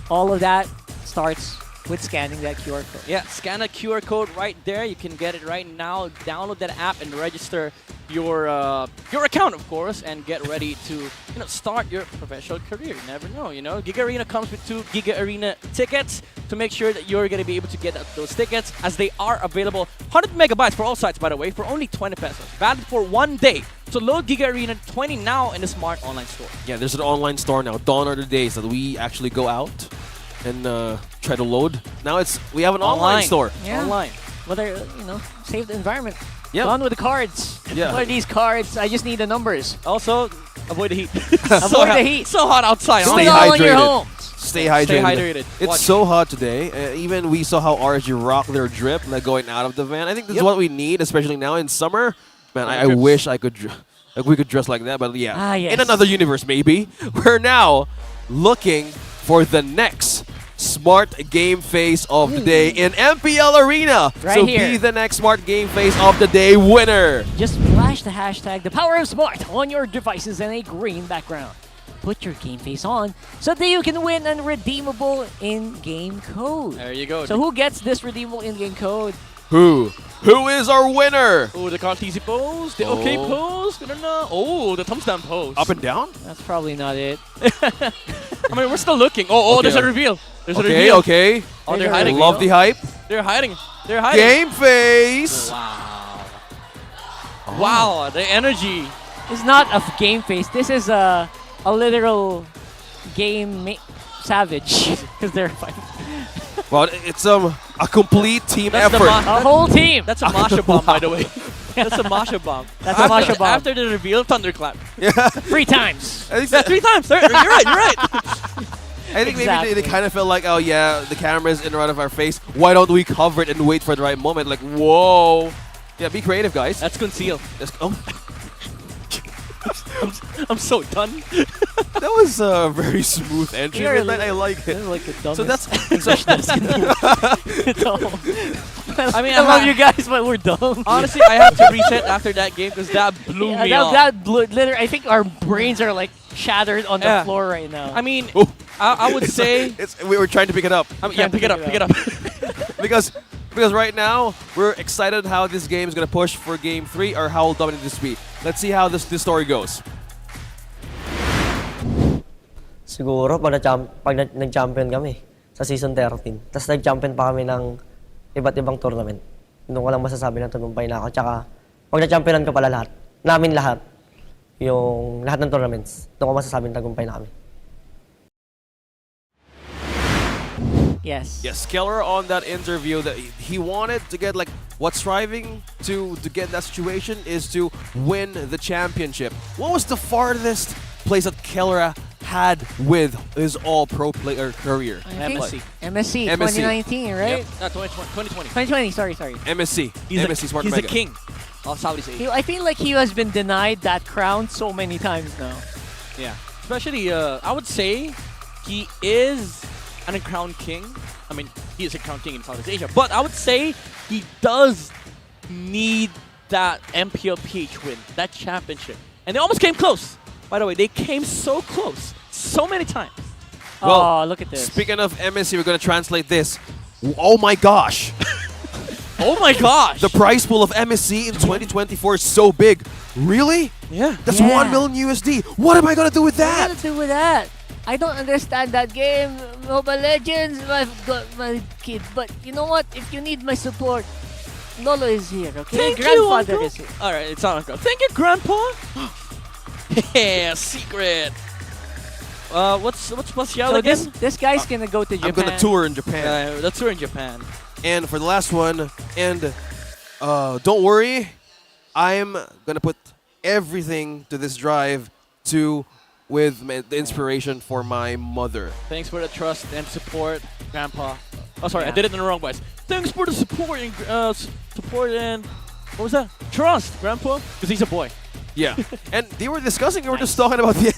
all of that starts with scanning that QR code. Yeah, scan a QR code right there. You can get it right now. Download that app and register your account, of course, and get ready to start your professional career. You never know, Giga Arena comes with 2 Giga Arena tickets to make sure that you're going to be able to get those tickets, as they are available 100 megabytes for all sites, by the way, for only 20 pesos. Valid for 1 day. So load Giga Arena 20 now in the Smart online store. Yeah, there's an online store now. Dawn are the days that we actually go out and try to load. Now we have an online store. Yeah. Online. Whether, save the environment. Yep. Gone with the cards. Yeah. What are these cards? I just need the numbers. Also, avoid the heat. Avoid the heat. So hot outside. Stay hydrated. On your home. Stay hydrated. Stay hydrated. It's Watch. so hot today. Even we saw how RSG rock their drip, like going out of the van. I think this is what we need, especially now in summer. Man, I wish I could... we could dress like that, but yeah. Yes. In another universe, maybe. We're now looking for the next Smart Game Face of the Day in MPL Arena. Right so here. be the next Smart Game Face of the Day winner. Just flash the hashtag The Power of Smart on your devices in a green background. Put your game face on so that you can win a redeemable in-game code. There you go. So who gets this redeemable in-game code? Who is our winner? Oh, the Cartesi pose, the OK pose. I don't know. Oh, the thumbs down pose. Up and down? That's probably not it. I mean, we're still looking. Oh, Okay. there's a reveal. There's a Okay, reveal. okay. Oh, they're hiding. Love the hype. They're hiding. They're hiding. Game face. Wow. Wow, the energy. It's not a game face. This is a literal savage because they're fighting. Well, it's a complete team That's effort. A whole team. That's a Masha bomb, by the way. That's a Masha bomb. That's a Masha bomb. After the reveal, thunderclap. Yeah. 3 times. I think Yeah, 3 times. You're right. You're right. I think maybe they kind of felt like, oh yeah, the camera's in front of our face. Why don't we cover it and wait for the right moment? Like, whoa. Yeah, be creative, guys. That's conceal. Oh. I'm so done. That was a very smooth entry. You're I like it. Like the So that's I mean, I love you guys, but we're dumb. Honestly, I have to reset after that game because that blew me off. That blew, literally, I think our brains are like shattered on the floor right now. I mean, I would say we were trying to pick it up. yeah, pick it up. because right now we're excited how this game is gonna push for game 3 or how dominant this be. Let's see how this story goes. Siguro pag nag-champion kami sa season 13. Tapos nag-champion pa kami ng iba't ibang tournament. Doon ko lang masasabi na tagumpay na ako. Tsaka pag na-championan ka pala lahat, namin lahat, yung lahat ng tournaments, doon ko masasabi na tagumpay na kami. Yes. Yes, Keller on that interview that he wanted to get like what's striving to get that situation is to win the championship. What was the farthest place that Keller had with his all-pro player career? MSC 2019, right? Yep. 2020. 2020, sorry. MSC. MSC Smart He's Mega. the king of Southeast Asia. I feel like he has been denied that crown so many times now. Yeah. Especially, I would say he is an crown king. I mean, he is a crown king in Southeast Asia. But I would say he does need that MPL PH win, that championship. And they almost came close. By the way, they came so close, so many times. Well, look at this. Speaking of MSC, we're going to translate this. Oh my gosh. Oh my gosh. The prize pool of MSC in 2024 is so big. Really? Yeah. That's 1 million USD. What am I going to do with What that? am I gonna do with that? I don't understand that game, Mobile Legends, my kid. But you know what? If you need my support, Lolo is here, okay? Thank Grandfather you, is here. All right, it's not Uncle. Thank you, Grandpa. Yeah, secret. What's special So again? this guy's gonna go to Japan. I'm going to tour in Japan. The tour in Japan. And for the last one, and don't worry, I'm going to put everything to this drive with the inspiration for my mother. Thanks for the trust and support, Grandpa. Oh, sorry, I Yeah. did it in the wrong voice. Thanks for the support and what was that? Trust, Grandpa, because he's a boy. Yeah. And they were discussing, we were just talking about the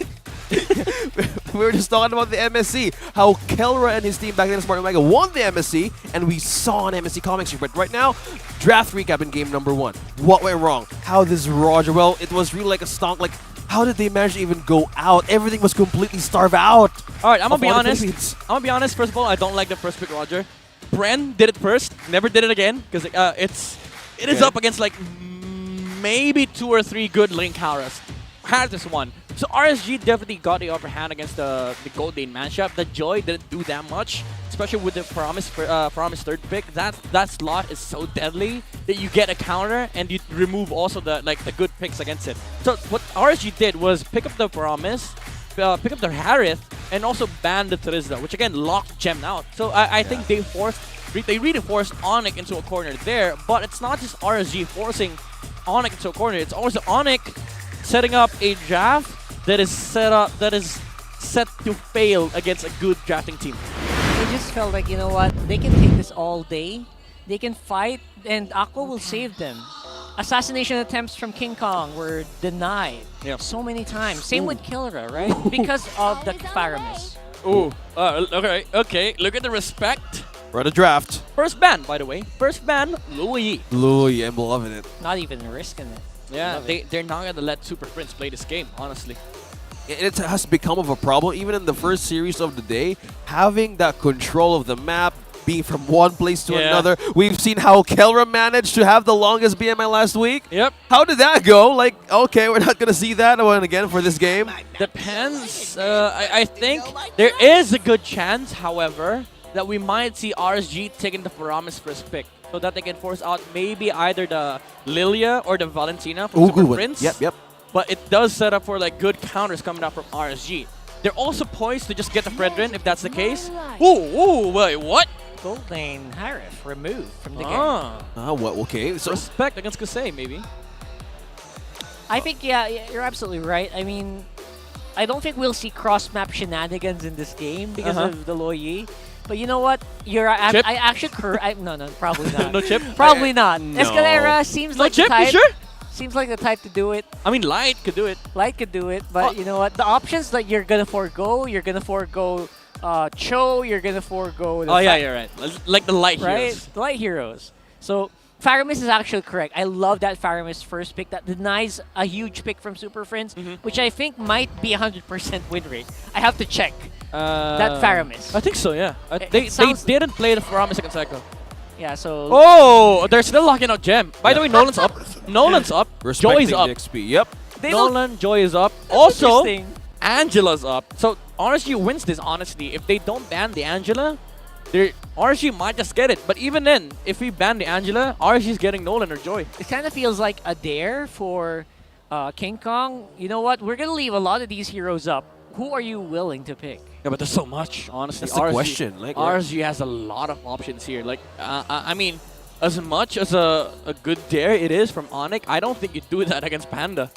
MSC, how Kelra and his team back then in Smart Omega won the MSC, and we saw an MSC comic strip. But right now, draft recap in game number 1. What went wrong? How this Roger? Well, it was really like a stonk. Like, how did they manage to even go out? Everything was completely starved out. All right, I'm gonna of be all the honest. Philippines. I'm gonna be honest. First of all, I don't like the first pick Roger. Bren did it first, never did it again because it is up against like maybe 2 or 3 good link Harris. Harris won. So RSG definitely got the upper hand against the Gold Lane matchup. The Joy didn't do that much, especially with the Promise 3rd pick. That slot is so deadly that you get a counter and you remove also the good picks against it. So what RSG did was pick up the Promise, pick up the Harith, and also ban the Trizda, which again locked Gem out. So I think they really forced ONIC into a corner there. But it's not just RSG forcing ONIC into a corner. It's also ONIC setting up a draft that is set to fail against a good drafting team. I just felt like, you know what? They can take this all day. They can fight, and Aqua will save them. Assassination attempts from King Kong were denied so many times. Same with Killera, right? Because of the Faramis. Ooh, okay. Look at the respect. We're at a draft. First ban, by the way. First ban, Louis. Louis, I'm loving it. Not even risking it. Yeah, they're not going to let Super Prince play this game, honestly. It has become of a problem, even in the first series of the day. Having that control of the map, being from one place to another. We've seen how Kelra managed to have the longest BMI last week. Yep. How did that go? Like, okay, we're not going to see that one again for this game. Depends. I think there is a good chance, however, that we might see RSG taking the Paramis first pick so that they can force out maybe either the Lilia or the Valentina from Super Prince. Yep. But it does set up for like good counters coming out from RSG. They're also poised to just get the Fredrin if that's the case. Ooh, wait, what? Gold lane Harif removed from the game. What? Okay. So respect against Kasei, maybe. I think, yeah, you're absolutely right. I mean, I don't think we'll see cross-map shenanigans in this game because of the Lo Yi. But you know what? Chip? I actually no, probably not. No chip? Probably not. No. Escalera seems like chip, the type. you sure? Seems like the type to do it. I mean, Light could do it. Light could do it, but you know what? The options that you're gonna forego, Cho, you're gonna forego. Oh yeah, you're right. Like the Light right? heroes. The Light heroes. So Faramis is actually correct. I love that Faramis first pick that denies a huge pick from Super Friends, which I think might be 100% win rate. I have to check that Faramis. I think so, yeah. They didn't play the Faramis second cycle. Yeah, so... Oh, they're still locking out Gem. By the way, Nolan's up. Nolan's up. Respecting Joy's up. the XP. Yep. Nolan, Joy is up. Also, Angela's up. So RSG wins this, honestly. If they don't ban the Angela, RSG might just get it. But even then, if we ban the Angela, RSG's getting Nolan or Joy. It kind of feels like a dare for King Kong. You know what? We're going to leave a lot of these heroes up. Who are you willing to pick? Yeah, but there's so much, honestly. That's the question. Like, RSG has a lot of options here. Like, I mean, as much as a good dare it is from ONIC, I don't think you do that against Panda.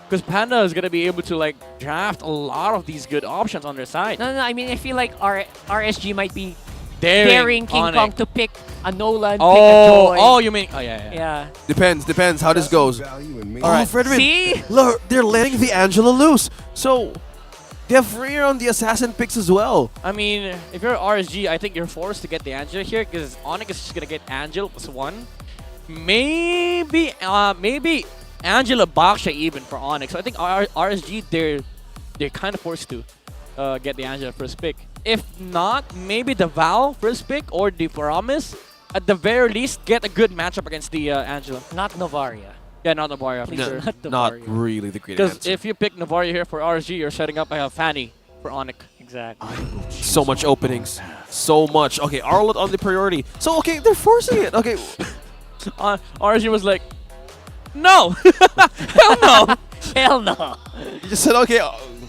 Because Panda is going to be able to, like, draft a lot of these good options on their side. No, I mean, I feel like RSG might be daring King ONIC Kong to pick a Nolan, pick a Joy. Oh, you mean... Oh, yeah. Depends how this goes. Alright, Fredrin. See? Look, they're letting the Angela loose. So, they have free on the assassin picks as well. I mean, if you're RSG, I think you're forced to get the Angela here because ONIC is just going to get Angela +1. Maybe Angela Baksha even for ONIC. So I think RSG, they're kind of forced to get the Angela first pick. If not, maybe the Val first pick or the Paramis. At the very least, get a good matchup against the Angela. Not Novaria. Yeah, not Novaria for No, sure. not really the great Because answer. if you pick Novaria here for RSG, you're setting up a Fanny for ONIC. Exactly. So much openings. So much. Okay, Arlott on the priority. So, okay, they're forcing it. Okay. RSG was like, no! Hell no! Hell no! You just said, okay.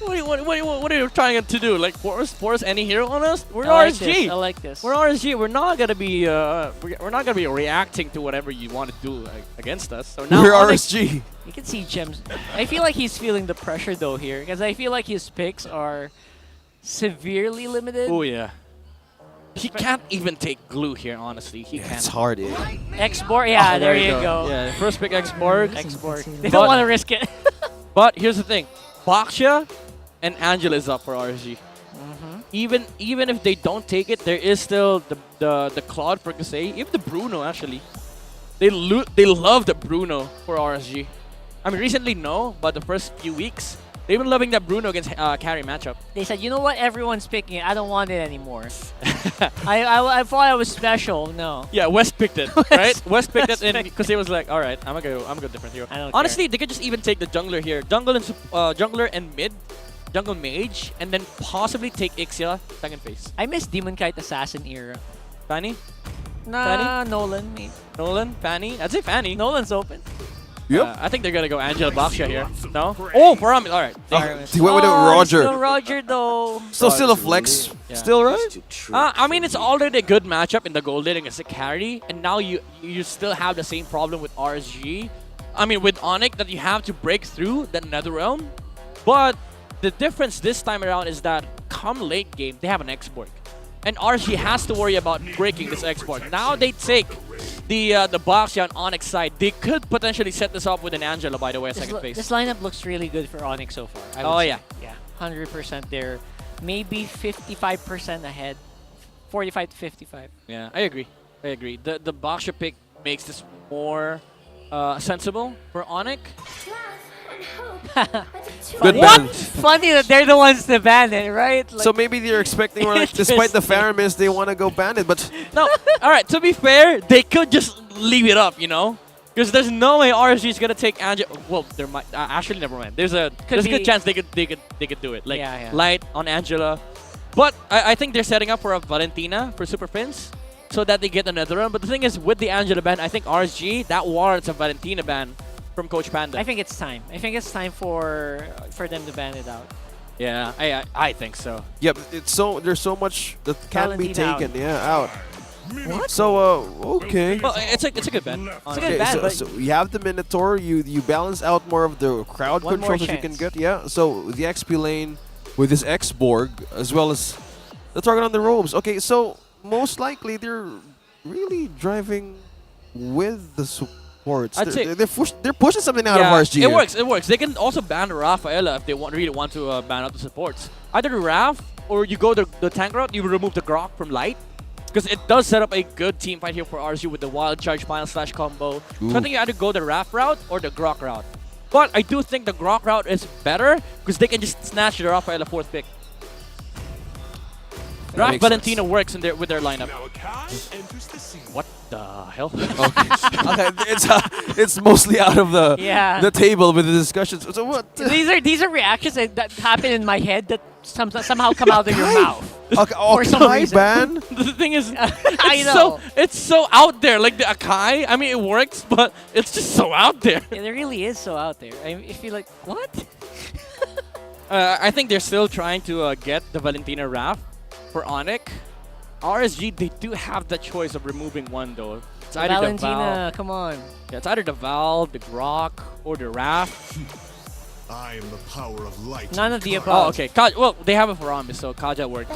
What are you trying to do? Like force any hero on us? We're I like RSG. this, I like this. We're RSG. We're not gonna be we're not gonna be reacting to whatever you want to do against us. So now we're RSG. You can see Gems. I feel like he's feeling the pressure though here because I feel like his picks are severely limited. Oh yeah. He can't even take glue here, honestly. He can't. It's hard, X-Borg, yeah, Oh, there you go. Yeah, first pick X-Borg. X-Borg. They don't want to risk it. But here's the thing. Baksha and Angela is up for RSG. Even if they don't take it, there is still the Claude for Kasei. Even the Bruno, actually. They love the Bruno for RSG. I mean, recently, no. But the first few weeks, they've been loving that Bruno against carry matchup. They said, you know what? Everyone's picking it. I don't want it anymore. I thought I was special. No. Yeah, West picked it, right? West picked it because he was like, all right, I'm gonna go different hero. Honestly, they could just even take the jungler here, jungler and mid, jungle mage, and then possibly take Ixia second phase. I miss Demon Kite Assassin era. Fanny? Nah, Nolan. Maybe. Nolan? Fanny? I'd say Fanny. Nolan's open. Yep. I think they're gonna go Angela Baksha here. No? Oh, Paramis. All right. He went with Roger. Still Roger though. Still a flex. Yeah. Still, right? I mean, it's already a good matchup in the gold lane against a carry, and now you still have the same problem with RSG. I mean, with ONIC, that you have to break through the Netherrealm. But the difference this time around is that come late game, they have an X-Borg. And RSG has to worry about breaking this X-Borg. Now they take the Baksha on ONIC side. They could potentially set this up with an Angela, by the way, second phase. This lineup looks really good for ONIC so far. Oh, yeah. Yeah, 100% there. Maybe 55% ahead. 45 to 55. Yeah, I agree. The Baksha pick makes this more sensible for ONIC. Good What? ban. Funny that they're the ones to ban it, right? So maybe they're expecting, or like, despite the fair miss, they want to go ban it. But No, all right. To be fair, they could just leave it up, you know, because there's no way RSG is gonna take Angela. Well, there might actually never mind. There's a good chance they could do it. Like Light on Angela, but I think they're setting up for a Valentina for Super Fins, so that they get another run. But the thing is, with the Angela ban, I think RSG that warrants a Valentina ban from Coach Panda. I think it's time. I think it's time for them to ban it out. Yeah, I think so. yeah, but there's so much that can be Valentina taken. Yeah, out. What? So okay. Well, it's a good ban. It's a good ban, but so you have the Minotaur. You balance out more of the crowd One more controls that you can chance. get. Yeah. So the XP lane with this X-Borg as well as the target on the robes. Okay, so most likely they're really driving with the supports. I'd say- They're pushing something out of RSG. It here. works. It works. They can also ban Rafaela if they really want to ban out the supports. Either Raf or you go the tank route. You remove the Grok from Light, because it does set up a good team fight here for RSG with the Wild Charge final / combo. So I think you either go the Raf route or the Grok route. But I do think the Grok route is better because they can just snatch the Rafaela 4th pick. Raf makes Valentina works with their lineup. What the hell? Okay, it's mostly out of the Yeah. table with the discussions. So what? these are reactions that happen in my head that somehow come out of your mouth. Okay, For some Akai reason. ban? The thing is, I it's know. it's so out there. Like the Akai, I mean, it works, but it's just so out there. It really is so out there. I feel like, what? I think they're still trying to get the Valentina Raf for ONIC. RSG, they do have the choice of removing one though. It's either the Valentina, Val. come on. Yeah, it's either the Val, the Grok, or the Raf. I am the power of light. None of the Oh, above. okay. Well, they have it for Armis, so Kaja works.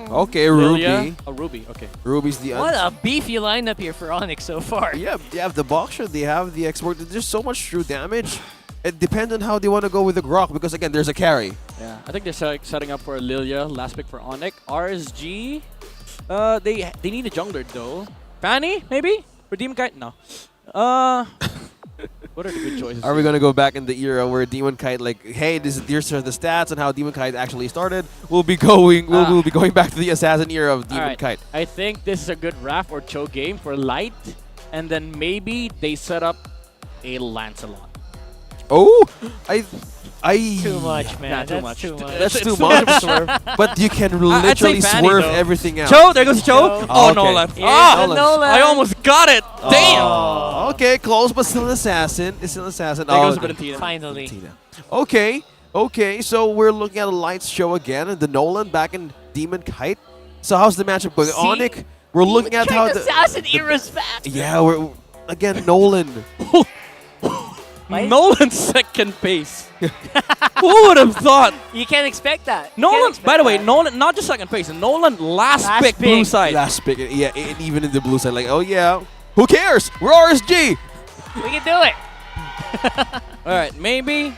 Okay, Lilia? Ruby. Oh, Ruby. Okay. Ruby's the What a beefy lineup here for Onyx so far. Yeah, they have the Boxer, they have the X-Borg. There's so much true damage. It depends on how they want to go with the Grok because again, there's a carry. Yeah, I think they're setting up for Lilia, last pick for ONIC. RSG, they need a jungler though. Fanny, maybe? For Demon Kite? No. What are the good choices? Are we gonna go back in the era where Demon Kite, like, hey, these are the stats and how Demon Kite actually started? We'll be going back to the assassin era of Demon Alright, Kite. I think this is a good Raf or Cho game for Light, and then maybe they set up a Lancelot. Oh, I. Too much, man. Nah, too That's much. too much. That's It's too too much. much swerve. But you can I'd say literally Fanny, swerve though. everything out. Cho, there goes Cho. Cho. Oh, Okay. Nolan. Yeah, Ah, Nolan. I almost got it. Damn. Oh, okay, close, but still an assassin. It's still an assassin. There goes okay. Valentina. Finally. Okay, so we're looking at a Lights show again, and the Nolan back in Demon Kite. So how's the matchup going? ONIC, we're looking at how the assassin era's back. yeah, we're again Nolan. Nolan's second pace. Who would have thought? You can't expect that. You Nolan, can't expect by the way, that. Nolan, not just second place. Nolan last pick blue pick. side. Last pick, yeah, and even in the blue side, like, oh yeah, who cares? We're RSG. We can do it. All right, maybe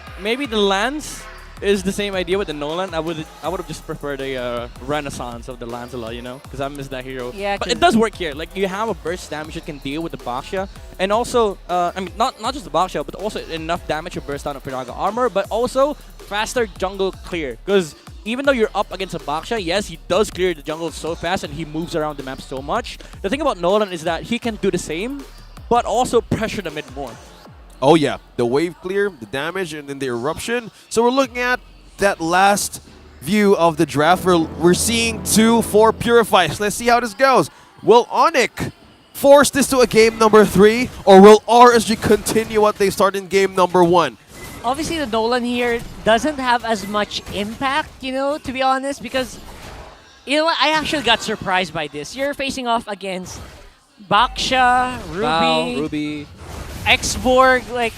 the Lance is the same idea with the Nolan. I would have just preferred a renaissance of the Lancelot, you know, because I miss that hero. Yeah, but it does work here. Like you have a burst damage that can deal with the Baxia, and also I mean not just the Baxia, but also enough damage to burst down a Piraga armor, but also faster jungle clear. Because even though you're up against a Baxia, yes, he does clear the jungle so fast and he moves around the map so much. The thing about Nolan is that he can do the same, but also pressure the mid more. Oh yeah, the wave clear, the damage, and then the eruption. So we're looking at that last view of the draft. We're seeing 2-4 purifies. Let's see how this goes. Will ONIC force this to a game number 3, or will RSG continue what they started in game number 1? Obviously, the Nolan here doesn't have as much impact, you know, to be honest, because, you know what, I actually got surprised by this. You're facing off against Baxia, Ruby, Ruby. X-Borg, like,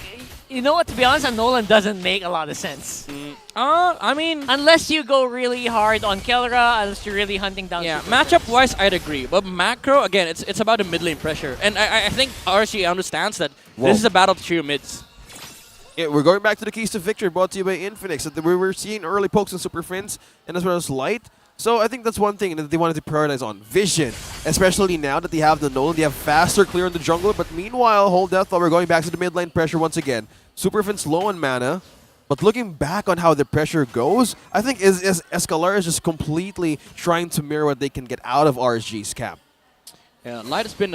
you know what, to be honest, a Nolan doesn't make a lot of sense. I mean, unless you go really hard on Kelra, unless you're really hunting down. Yeah, super matchup-wise, I'd agree. But macro, again, it's about the mid lane pressure. And I think RSG understands that this is a battle to trio mids. Yeah, we're going back to the keys to victory brought to you by Infinix. So we were seeing early pokes and super fins, and as well as light. So I think that's one thing that they wanted to prioritize on. Vision. Especially now that they have the Nolan, they have faster clear in the jungle. But meanwhile, hold death while we're going back to the mid lane pressure once again. Super Fin's low on mana. But looking back on how the pressure goes, I think is Escalera is just completely trying to mirror what they can get out of RSG's camp. Yeah, Light has been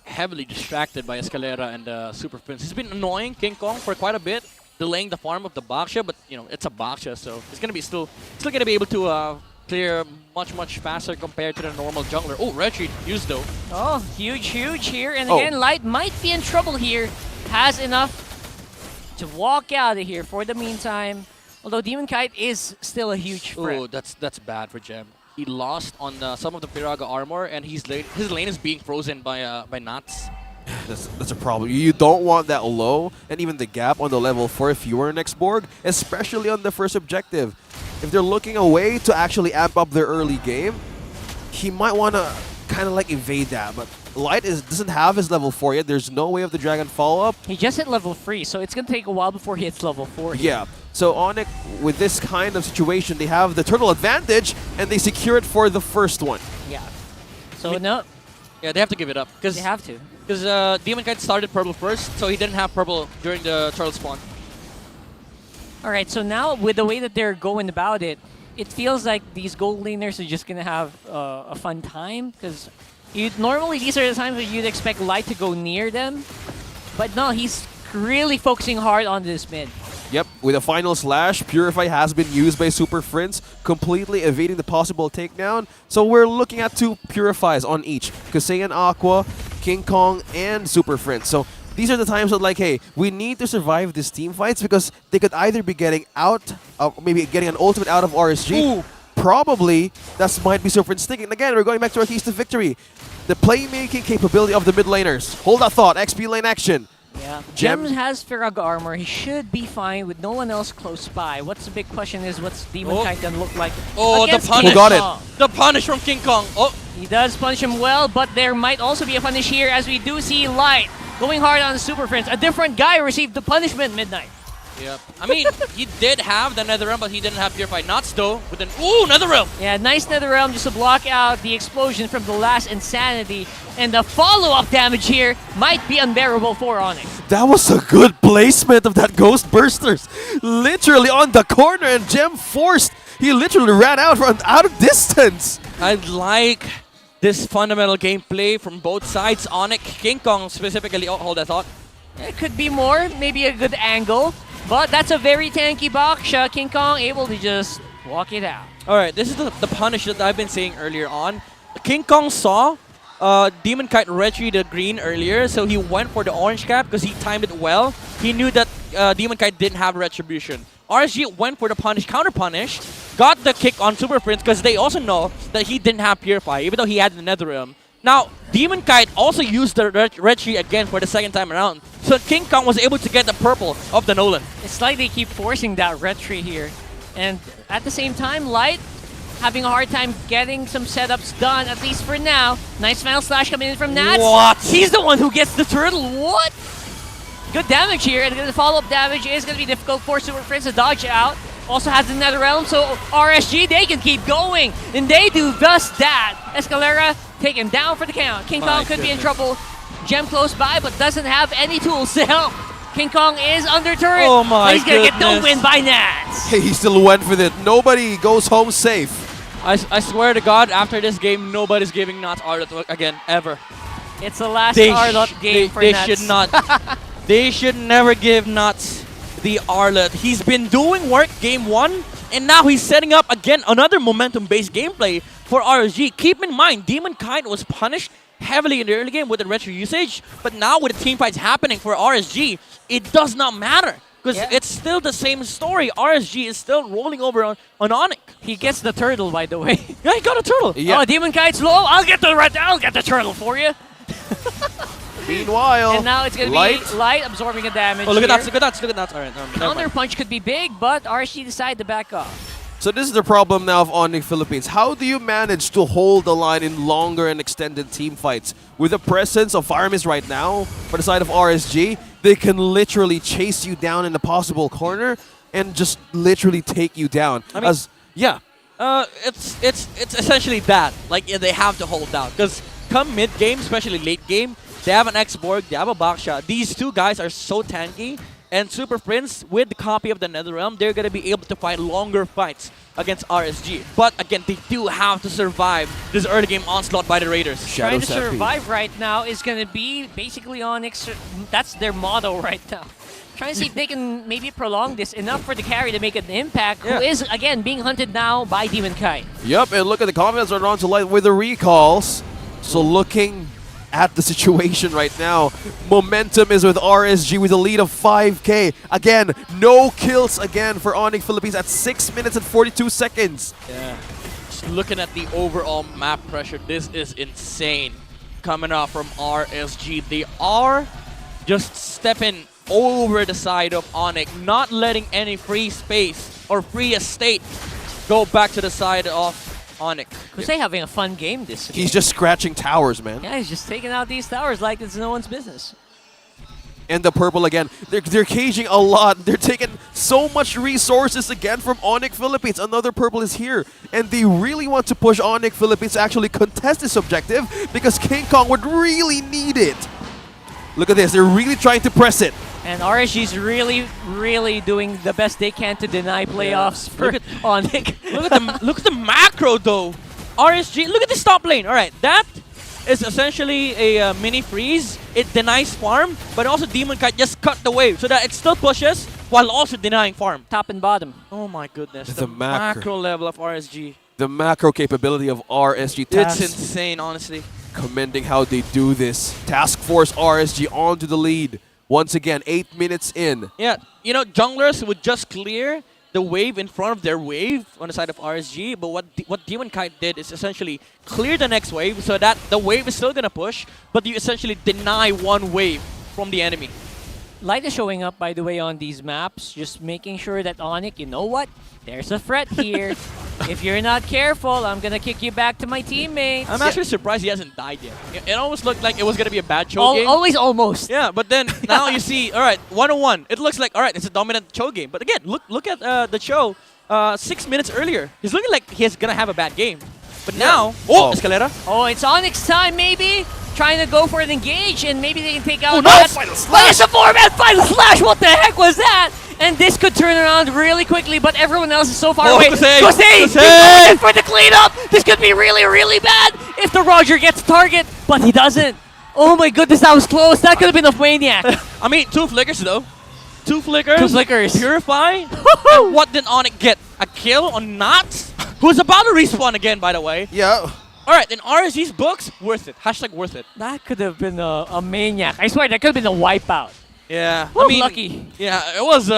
heavily distracted by Escalera and Super Prince. He's been annoying King Kong for quite a bit, delaying the farm of the Baksha, but you know it's a Baksha, so he's gonna be still gonna be able to clear much faster compared to the normal jungler. Oh, retreat used though. Oh, huge here, and again, Light might be in trouble here. Has enough to walk out of here for the meantime. Although Demon Kite is still a huge threat. Oh, that's bad for Gem. He lost on some of the Piraga armor, and his lane is being frozen by Nuts. That's a problem. You don't want that low and even the gap on the level 4 if you were next Borg, especially on the first objective. If they're looking away to actually amp up their early game, he might want to kind of like evade that. But Light doesn't have his level 4 yet. There's no way of the Dragon follow-up. He just hit level 3, so it's going to take a while before he hits level 4 here. Yeah. So ONIC, with this kind of situation, they have the turtle advantage, and they secure it for the first one. Yeah. So no. Yeah, they have to give it up. They have to. Because Demon Kite started purple first, so he didn't have purple during the turtle spawn. All right, so now with the way that they're going about it, it feels like these gold laners are just going to have a fun time. Because normally these are the times where you'd expect Light to go near them. But no, he's really focusing hard on this mid. Yep, with a final slash, Purify has been used by Super Prince, completely evading the possible takedown. So we're looking at 2 Purifies on each, Kasayan Aqua, King Kong, and Super Prince. So these are the times that like, hey, we need to survive these team fights because they could either be getting out, maybe getting an ultimate out of RSG. Ooh. Probably, that might be Super Prince thinking. And again, we're going back to our keys to victory. The playmaking capability of the mid laners. Hold that thought, XP lane action. Yeah, Gem has Firaga armor. He should be fine with no one else close by. What's the big question is, what's Demon Kite gonna look like? Oh, the punish! Who got it? The punish from King Kong. Oh, he does punish him well, but there might also be a punish here as we do see Light going hard on the Super Prince. A different guy received the punishment Midnight. Yep. I mean, he did have the Netherrealm, but he didn't have Purify Nuts though. With an Netherrealm. Yeah, nice Netherrealm just to block out the explosion from the last Insanity. And the follow-up damage here might be unbearable for ONIC. That was a good placement of that Ghost Bursters. Literally on the corner, and Gem forced. He literally ran out of distance. I like this fundamental gameplay from both sides. ONIC, King Kong specifically. Oh, hold that thought. It could be more, maybe a good angle. But that's a very tanky Baksha. King Kong able to just walk it out. Alright, this is the punish that I've been saying earlier on. King Kong saw Demon Kite retreat the green earlier, so he went for the orange cap because he timed it well. He knew that Demon Kite didn't have retribution. RSG went for the punish, counter punish, got the kick on Super Prince because they also know that he didn't have Purify, even though he had the Netherrealm. Now, Demon Kite also used the retreat again for the second time around. So King Kong was able to get the purple of the Nolan. It's like they keep forcing that retreat here. And at the same time, Light having a hard time getting some setups done, at least for now. Nice final slash coming in from Nats. What? He's the one who gets the turtle. What? Good damage here, and the follow-up damage is going to be difficult for Super Prince to dodge out. Also has the Netherrealm, so RSG, they can keep going. And they do just that. Escalera taken down for the count. King Kong could be in trouble. Gem close by, but doesn't have any tools to help. King Kong is under turret. Oh my He's going to get the win by Nats. Hey, he still went with it. Nobody goes home safe. I swear to God, after this game, nobody's giving Nuts Arlott again, ever. It's the last Arlott game for Nuts. They should not. They should never give Nuts the Arlott. He's been doing work game 1, and now he's setting up again another momentum-based gameplay for RSG. Keep in mind, Demon Kite was punished heavily in the early game with the retro usage, but now with the team fights happening for RSG, it does not matter. Because it's still the same story. RSG is still rolling over on ONIC. He gets the turtle, by the way. Yeah, he got a turtle. Yeah. Oh, Demon Kite's low. I'll get the turtle for you. Meanwhile, and now it's going to be Light absorbing a damage. Oh, look at here. that, look at that, look at that. All right, Counter punch could be big, but RSG decided to back off. So this is the problem now of ONIC Philippines. How do you manage to hold the line in longer and extended team fights? With the presence of Fire Mist right now, for the side of RSG, they can literally chase you down in the possible corner and just literally take you down. I mean, it's essentially that. Like, they have to hold down. Because come mid-game, especially late game, they have an X-Borg, they have a Baksha. These two guys are so tanky And Super Prince, with the copy of the Netherrealm, they're going to be able to fight longer fights against RSG. But again, they do have to survive this early game onslaught by the Raiders. Trying to survive right now is going to be basically ONIC. That's their motto right now. Trying to see if they can maybe prolong this enough for the carry to make an impact, who is, again, being hunted now by Demon Kai. Yep, and look at the confidence right on to light with the recalls. So looking at the situation right now, momentum is with RSG with a lead of 5K. Again, no kills again for ONIC Philippines at 6 minutes and 42 seconds. Yeah. Just looking at the overall map pressure, this is insane. Coming out from RSG. They are just stepping over the side of ONIC, not letting any free space or free estate go back to the side of ONIC. Kusei having a fun game this game. He's just scratching towers, man. Yeah, he's just taking out these towers like it's no one's business. And the purple again. They're caging a lot. They're taking so much resources again from ONIC Philippines. Another purple is here. And they really want to push ONIC Philippines to actually contest this objective because King Kong would really need it. Look at this. They're really trying to press it. And RSG's really doing the best they can to deny playoffs for ONIC. Look at the macro though. RSG, look at this top lane. All right, that is essentially a mini freeze. It denies farm, but also Demon Kite just cut the wave so that it still pushes while also denying farm. Top and bottom. Oh my goodness. The macro level of RSG. The macro capability of RSG. It's insane, honestly. Commending how they do this. Task Force RSG onto the lead. Once again, 8 minutes in. Yeah, you know, junglers would just clear the wave in front of their wave on the side of RSG, but what Demon Kite did is essentially clear the next wave so that the wave is still gonna push, but you essentially deny one wave from the enemy. Light is showing up, by the way, on these maps, just making sure that ONIC, you know what? There's a threat here. If you're not careful, I'm gonna kick you back to my teammates. I'm actually surprised he hasn't died yet. It almost looked like it was gonna be a bad Cho game. Always almost. Yeah, but then now you see, all right, 1-on-1. It looks like, all right, it's a dominant Cho game. But again, look at the Cho 6 minutes earlier. He's looking like he's gonna have a bad game. But now, Escalera. Oh, it's ONIC's time, maybe. Trying to go for an engage, and maybe they can take out. Oh no! Final Slash! But it's a 4-man Final Slash. What the heck was that? And this could turn around really quickly, but everyone else is so far away. Kusei! He's going for the cleanup. This could be really bad if the Roger gets target, but he doesn't. Oh my goodness, that was close. That could have been a Maniac. I mean, 2 flickers though. 2 flickers. 2 flickers. Purify. And what did ONIC get? A kill on Knots, who's about to respawn again, by the way. Yeah. All right, in RSG's books, worth it. Hashtag worth it. That could have been a Maniac. I swear, that could have been a wipeout. Yeah, Woo, I mean, lucky. Yeah, it was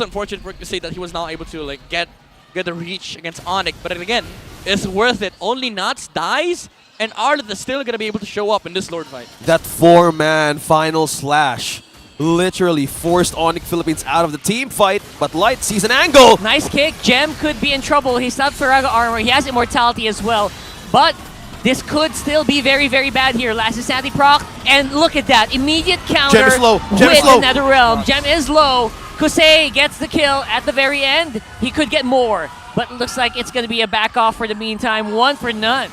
unfortunate for to say that he was not able to like get the reach against ONIC, but again, it's worth it. Only Knots dies, and Arlet is still gonna be able to show up in this Lord fight. That 4-man Final Slash literally forced ONIC Philippines out of the team fight, but Light sees an angle. Nice kick. Gem could be in trouble. He's not Faraga armor. He has immortality as well, but this could still be very bad here. Last is Sandy proc, and look at that. Immediate counter Gem is low. Gem with is low. the Netherrealm. Gem is low. Kusei gets the kill at the very end. He could get more, but looks like it's going to be a back off for the meantime. 1 for none.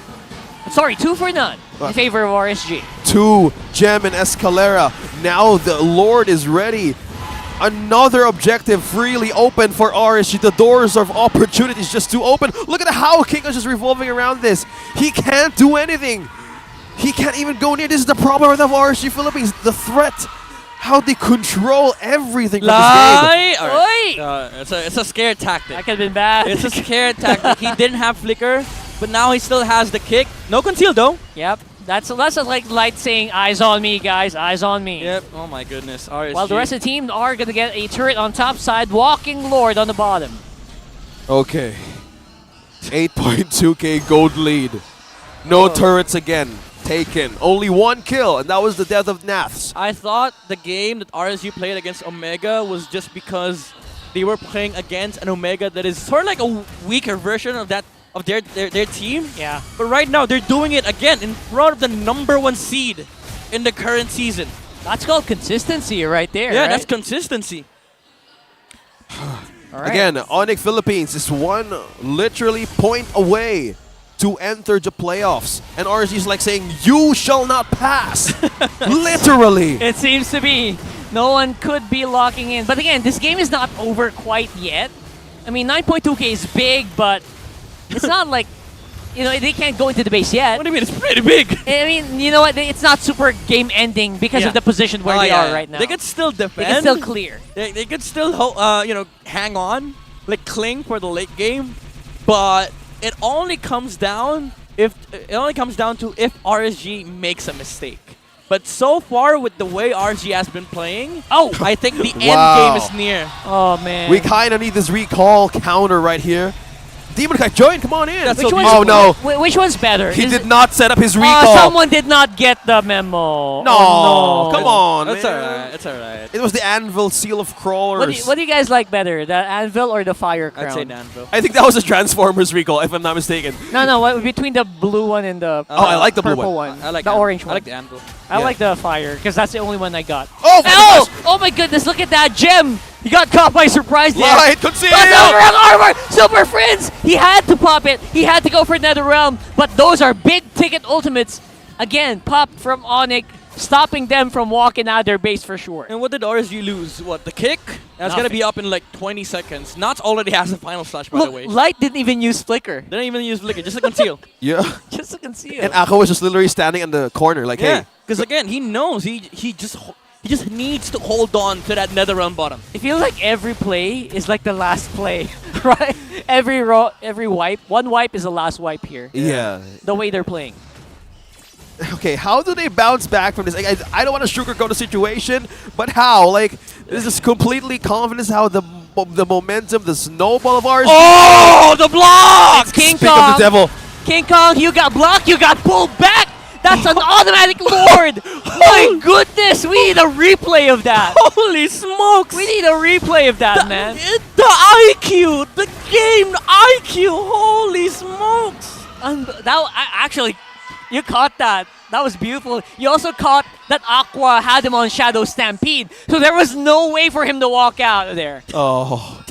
Sorry, 2 for none in favor of RSG. 2, Gem and Escalera. Now the Lord is ready. Another objective freely open for RSG. The doors of opportunities just too open. Look at how King is just revolving around this. He can't do anything. He can't even go near. This is the problem with RSG Philippines. The threat. How they control everything from this game. All right. It's a scare tactic. That could have been bad. It's a scare tactic. He didn't have flicker, but now he still has the kick. No conceal though. Yep. That's like Light saying, eyes on me, guys, eyes on me. Yep. Oh my goodness. RSG. While the rest of the team are going to get a turret on top side, Walking Lord on the bottom. Okay. 8.2k gold lead. No turrets again. Taken. Only 1 kill, and that was the death of Naths. I thought the game that RSG played against Omega was just because they were playing against an Omega that is sort of like a weaker version of that of their team. Yeah. But right now they're doing it again in front of the #1 seed in the current season. That's called consistency right there. Yeah, right? that's consistency. All right. Again, ONIC Philippines is one literally point away to enter the playoffs. And RSG is like saying, you shall not pass. Literally. It seems to be. No one could be locking in. But again, this game is not over quite yet. I mean, 9.2k is big, but it's not like, you know, they can't go into the base yet. What do you mean? It's pretty big. I mean, you know what? It's not super game ending because of the position where they are right now. They could still defend. They can still clear. They could still, you know, hang on, like cling for the late game. But it only comes down to if RSG makes a mistake. But so far, with the way RSG has been playing, I think the end game is near. Oh man. We kind of need this recall counter right here. Demon Kite, join, come on in. Oh no. Which one's better? He did not set up his recall. Someone did not get the memo. No, oh, no. Come on, That's man. alright. It's alright. It was the Anvil Seal of Crawlers. What do you guys like better, the Anvil or the Fire Crown? I'd say the Anvil. I think that was a Transformers recall, if I'm not mistaken. No, between the blue one and the I like the blue purple one. I like the orange one. I like the Anvil. I like the Fire, because that's the only one I got. Oh my goodness, look at that gem! He got caught by surprise there. Light, conceal! Armor! Super Friends! He had to pop it. He had to go for NetherRealm. But those are big ticket ultimates. Again, popped from ONIC, stopping them from walking out their base for sure. And what did RSG lose? What, the kick? That's going to be up in like 20 seconds. Knots already has a final slash, by the way. Light didn't even use Flicker. Didn't even use Flicker, just to conceal. Yeah. Just to conceal. And Echo was just literally standing in the corner, like, hey. Because again, he knows he just needs to hold on to that NetherRealm bottom. It feels like every play is like the last play, right? Every wipe, one wipe is the last wipe here. Yeah. The way they're playing. Okay, how do they bounce back from this? I don't want to sugarcoat the situation, but how? Like, this is completely confidence how the momentum, the snowball of ours. Oh, the block! It's King Speak Kong. of the devil. King Kong, you got blocked, you got pulled back. That's an automatic Lord. My goodness, we need a replay of that. Holy smokes. We need a replay of that, man. The IQ, the game IQ, holy smokes. Actually, you caught that. That was beautiful. You also caught that Aqua had him on Shadow Stampede. So there was no way for him to walk out of there. Oh,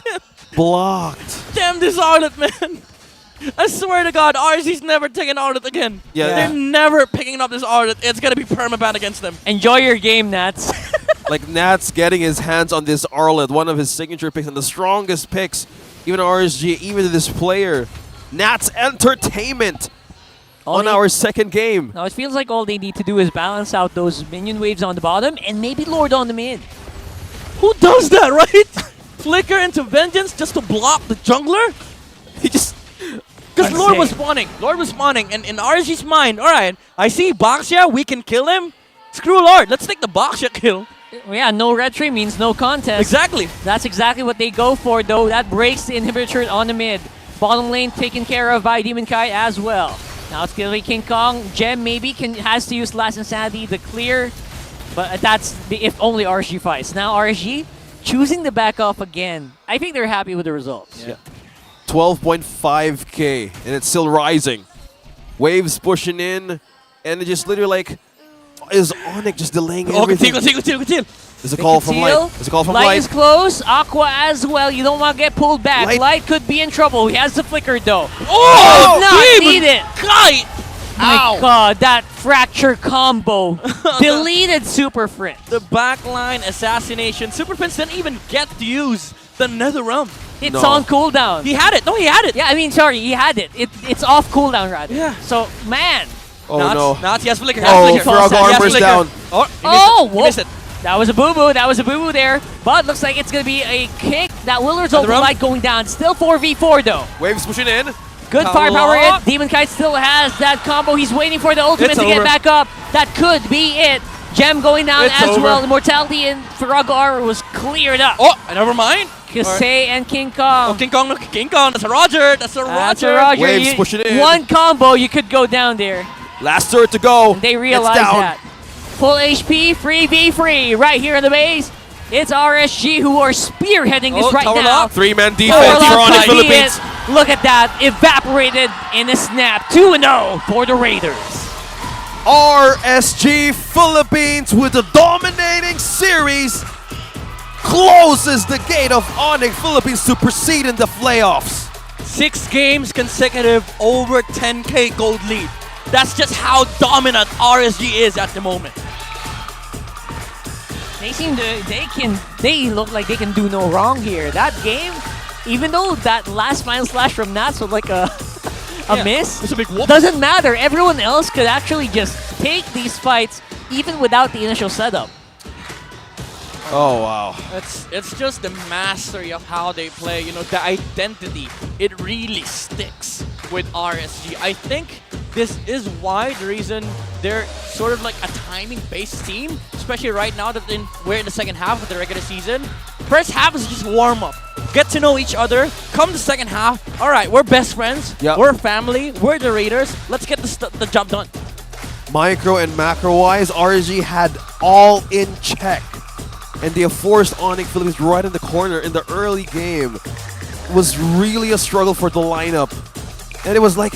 blocked. Damn this Arlet, man. I swear to God, RSG's never taking Arlet again. Yeah. They're never picking up this Arlet. It's going to be permaban against them. Enjoy your game, Nats. Like, Nat's getting his hands on this Arlet, one of his signature picks and the strongest picks. Even RSG, even this player. Nat's Entertainment on our second game. Now, it feels like all they need to do is balance out those minion waves on the bottom and maybe Lord on the mid. Who does that, right? Flicker into Vengeance just to block the jungler? He just... Because Lord was spawning, and in RSG's mind, alright, I see Baxia, we can kill him. Screw Lord, let's take the Baxia kill. Yeah, no red tree means no contest. Exactly. That's exactly what they go for, though. That breaks the inhibitor on the mid. Bottom lane taken care of by Demon Kite as well. Now it's going to be King Kong. Gem maybe has to use Last Insanity to clear, but that's if only RSG fights. Now RSG choosing to back off again. I think they're happy with the results. Yeah. 12.5k, and it's still rising. Waves pushing in, and it just literally like, is ONIC just delaying everything? Continue. There's a call from Light. There's a call from Light. Light is close. Aqua as well. You don't want to get pulled back. Light could be in trouble. He has the flicker though. Oh, not need it. Kite! My God, that fracture combo deleted Super Friends. The backline assassination. Super Prince didn't even get to use the NetherRealm. It's on cooldown. He had it. No, he had it. Yeah, I mean, sorry, he had it. It's off cooldown, rather. Yeah. So, man. Oh, no. Knots, he has flicker. Frog armor's down. He missed it. That was a boo-boo. That was a boo-boo there. But looks like it's going to be a kick. That will result in Light going down. Still 4v4, though. Waves pushing in. Good firepower in. Demon Kite still has that combo. He's waiting for the ultimate to get back up. That could be it. Gem going down as well. Immortality and Frog armor was cleared up. Oh, never mind. Kasei and King Kong. Oh, King Kong. That's a Roger. That's a Roger. Waves pushing in. One combo, you could go down there. Last turret to go. And they realize that. Full HP, free v free, right here in the base. It's RSG who are spearheading this right now. 3-man defense for ONIC Philippines. Look at that, evaporated in a snap. 2-0 for the Raiders. RSG Philippines with a dominating series closes the gate of ONIC Philippines to proceed in the playoffs. 6 games consecutive over 10k gold lead. That's just how dominant RSG is at the moment. They look like they can do no wrong here. That game, even though that last final slash from Nats was like a miss, it's a big whoop. Doesn't matter. Everyone else could actually just take these fights even without the initial setup. Oh, wow. It's just the mastery of how they play, you know, the identity. It really sticks with RSG. I think this is why the reason they're sort of like a timing-based team, especially right now that we're in the second half of the regular season. First half is just warm-up. Get to know each other. Come the second half. All right, we're best friends. Yep. We're family. We're the Raiders. Let's get the job done. Micro and macro-wise, RSG had all in check. And they forced ONIC Philippines right in the corner in the early game. It was really a struggle for the lineup. And it was like,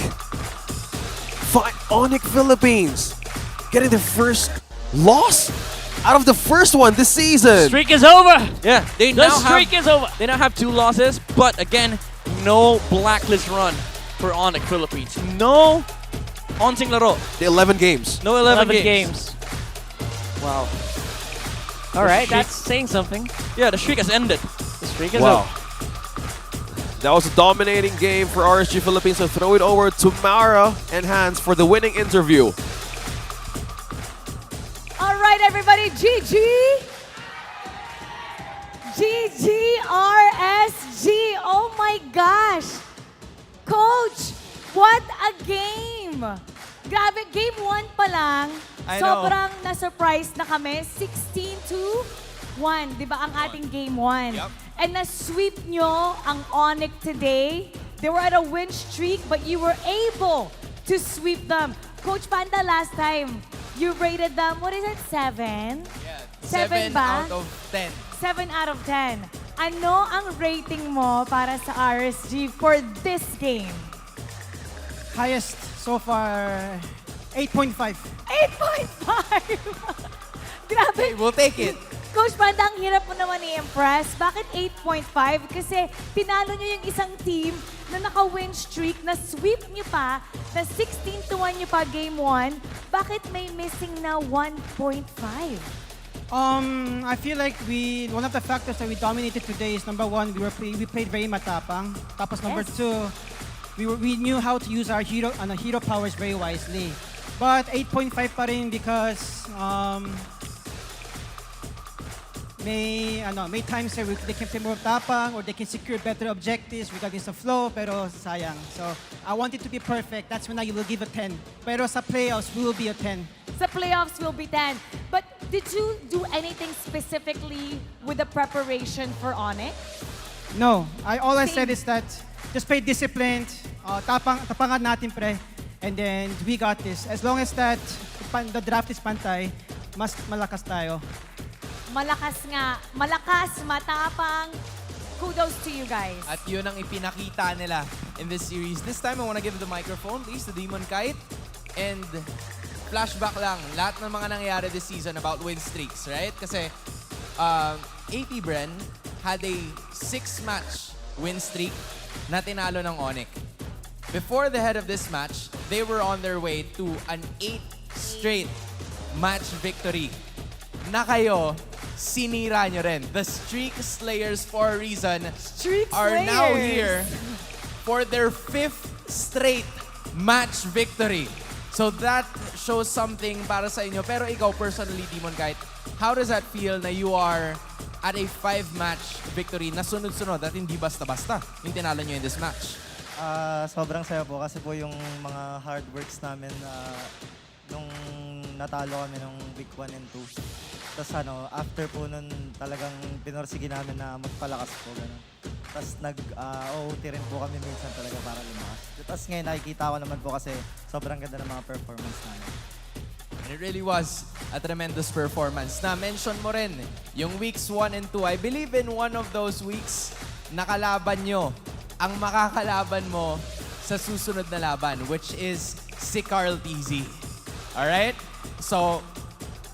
ONIC Philippines getting their first loss out of the first one this season. Streak is over. Yeah, The streak is over. They now have 2 losses, but again, no blacklist run for ONIC Philippines. No onsing laro. The 11 games. No 11 games. Wow. All right, that's saying something. Yeah, the streak has ended. The streak is Wow. over. That was a dominating game for RSG Philippines. So throw it over to Mara and Hans for the winning interview. All right, everybody, GG! GG RSG! Oh my gosh! Coach, what a game! Grabe, game 1 pa lang, I know. sobrang na-surprise na kami. 16-1, di ba ang ating game 1? Yep. And na-sweep nyo ang ONIC today. They were at a win streak, but you were able to sweep them. Coach Panda, last time, you rated them, what is it, 7? Yeah, 7 ba? out of 10. 7 out of 10. Ano ang rating mo para sa RSG for this game? Highest so far, 8.5. 8.5! Grabe. Okay, we'll take it. Coach Panda, ang hirap mo naman i-impress. Bakit 8.5? Kasi tinalo nyo yung isang team na naka-win streak, na sweep nyo pa, na 16-1 nyo pa game 1. Bakit may missing na 1.5? I feel like one of the factors that we dominated today is number 1, we played very matapang. Tapos number 2, we knew how to use our hero powers very wisely. But 8.5 pa rin because may times where they can play more tapang or they can secure better objectives regarding sa flow, pero sayang. So I want it to be perfect. That's when I will give a 10. Pero sa playoffs, we will be a 10. Sa playoffs will be 10. But did you do anything specifically with the preparation for ONIC? No. All I said is that just play disciplined, tapangan natin pre, and then we got this. As long as that the draft is pantay, mas malakas tayo. Malakas nga. Malakas, matapang. Kudos to you guys. At yun ang ipinakita nila in this series. This time, I want to give the microphone, please, to Demon Kite. And flashback lang, lahat ng mga nangyayari this season about win streaks, right? Kasi AP Bren had a 6-match win streak na tinalo ng ONIC. Before the head of this match, they were on their way to an 8 straight match victory. Na kayo, sinira nyo rin. The Streak Slayers, for a reason, are now here for their 5th straight match victory. So that shows something para sa inyo. Pero ikaw, personally, Demon Kite, how does that feel na you are at a 5-match victory na sunod-sunod at hindi basta-basta yung tinalo nyo in this match? Sobrang saya po kasi po yung mga hard works namin nung natalo kami nung week 1 and 2. Tapos after po nun talagang pinorsige namin na magpalakas po. Ganun. Tapos nag-OOT rin po kami minsan talaga para lumakas. Tapos ngayon nakikita ko naman po kasi sobrang ganda ng mga performance namin. And it really was a tremendous performance. Na-mention mo rin yung weeks 1 and 2. I believe in one of those weeks, nakalaban nyo ang makakalaban mo sa susunod na laban, which is si Carl TZ. Alright? So,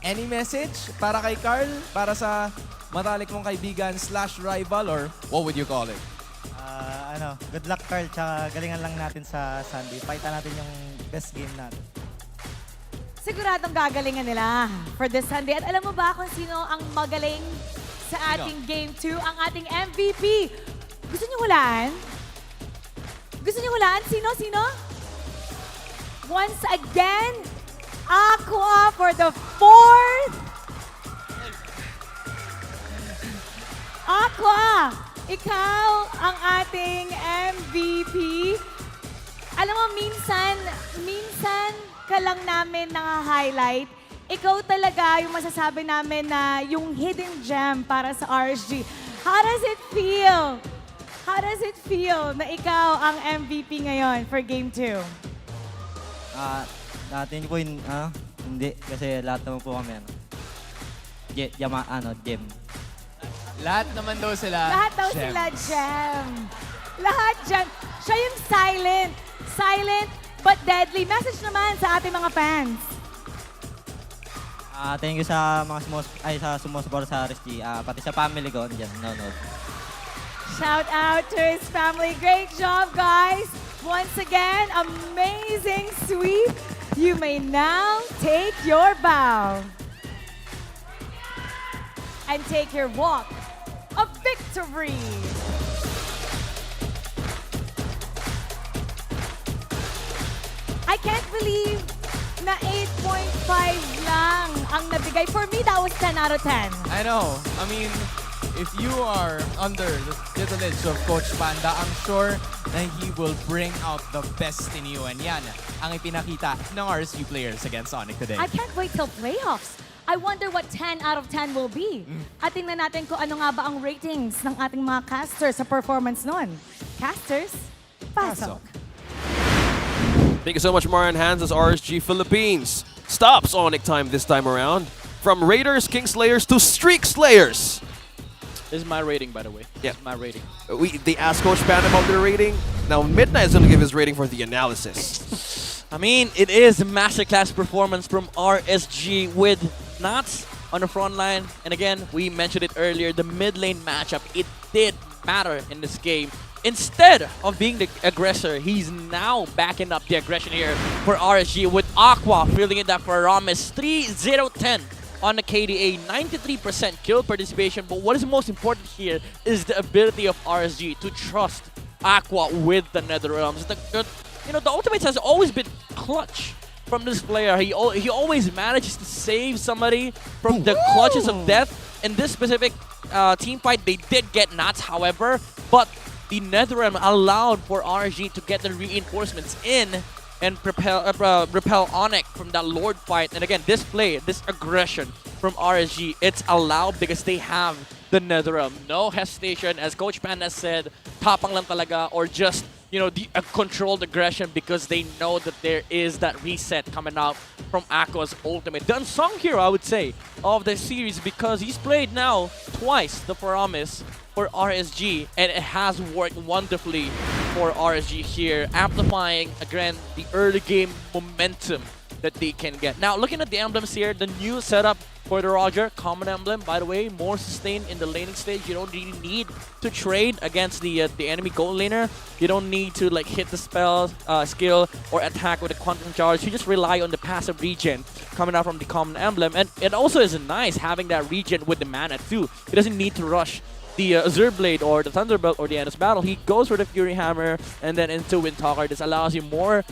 any message para kay Carl? Para sa matalik mong kaibigan / rival, or what would you call it? Good luck Carl, tsaka galingan lang natin sa Sunday. Pakita natin yung best game natin. Siguradong gagalingan nila for this Sunday. At alam mo ba kung sino ang magaling sa ating Game 2? Ang ating MVP. Gusto niyo hulaan? Gusto niyo hulaan? Sino? Sino? Once again, Aqua for the 4th. Aqua, ikaw ang ating MVP. Alam mo, minsan ka lang namin naka-highlight. Ikaw talaga yung masasabi namin na yung hidden gem para sa RSG. How does it feel? How does it feel na ikaw ang MVP ngayon for Game 2? Natin po yun, hindi. Kasi lahat naman po kami, gem. Lahat naman daw sila Lahat daw gem. sila gem. Lahat gem. Siya yung silent. Silent but deadly. Message naman sa ating mga fans. Thank you sa mga sumusuporta sa RSG. Pati sa family ko, andyan, nanonood. Shout out to his family. Great job, guys. Once again, amazing sweep. You may now take your bow and take your walk of victory. I can't believe na 8.5 lang ang nabigay. For me, that was 10 out of 10. I know. I mean, if you are under the tutelage of Coach Panda, I'm sure na he will bring out the best in you. And yan ang ipinakita ng RSG players against ONIC today. I can't wait till playoffs. I wonder what 10 out of 10 will be. At tingnan natin kung ano nga ba ang ratings ng ating mga casters sa performance nun. Casters, pasok. Thank you so much, Marian Hans, as RSG Philippines stops ONIC time this time around. From Raiders, Kingslayers to Streak Slayers. This is my rating, by the way. Yeah. This is my rating. They asked Coach Pan about their rating. Now, Midnight is going to give his rating for the analysis. I mean, it is a masterclass performance from RSG with Nats on the front line. And again, we mentioned it earlier, the mid lane matchup, it did matter in this game. Instead of being the aggressor, he's now backing up the aggression here for RSG with Aqua filling in that for Rames 3-0-10 on the KDA, 93% kill participation. But what is most important here is the ability of RSG to trust Aqua with the Netherrealms. The ultimates has always been clutch from this player. He always manages to save somebody from the clutches of death. In this specific team fight, they did get Nats, however, but the Netherrealm allowed for RSG to get the reinforcements in and repel ONIC from that Lord fight. And again, this play, this aggression from RSG, it's allowed because they have the Netherrealm. No hesitation, as Coach Panda said, tapang lang talaga, or just, the controlled aggression because they know that there is that reset coming out from Aqua's ultimate. The unsung hero, I would say, of the series because he's played now twice the Paramis for RSG, and it has worked wonderfully for RSG here, amplifying again the early game momentum that they can get. Now, looking at the emblems here, the new setup for the Roger, common emblem, by the way, more sustained in the laning stage. You don't really need to trade against the enemy gold laner. You don't need to hit the spell, skill, or attack with a quantum charge. You just rely on the passive regen coming out from the common emblem. And it also is nice having that regen with the mana too. He doesn't need to rush the Azure Blade or the Thunderbolt or the Endless Battle. He goes for the Fury Hammer and then into Windtalker. This allows you more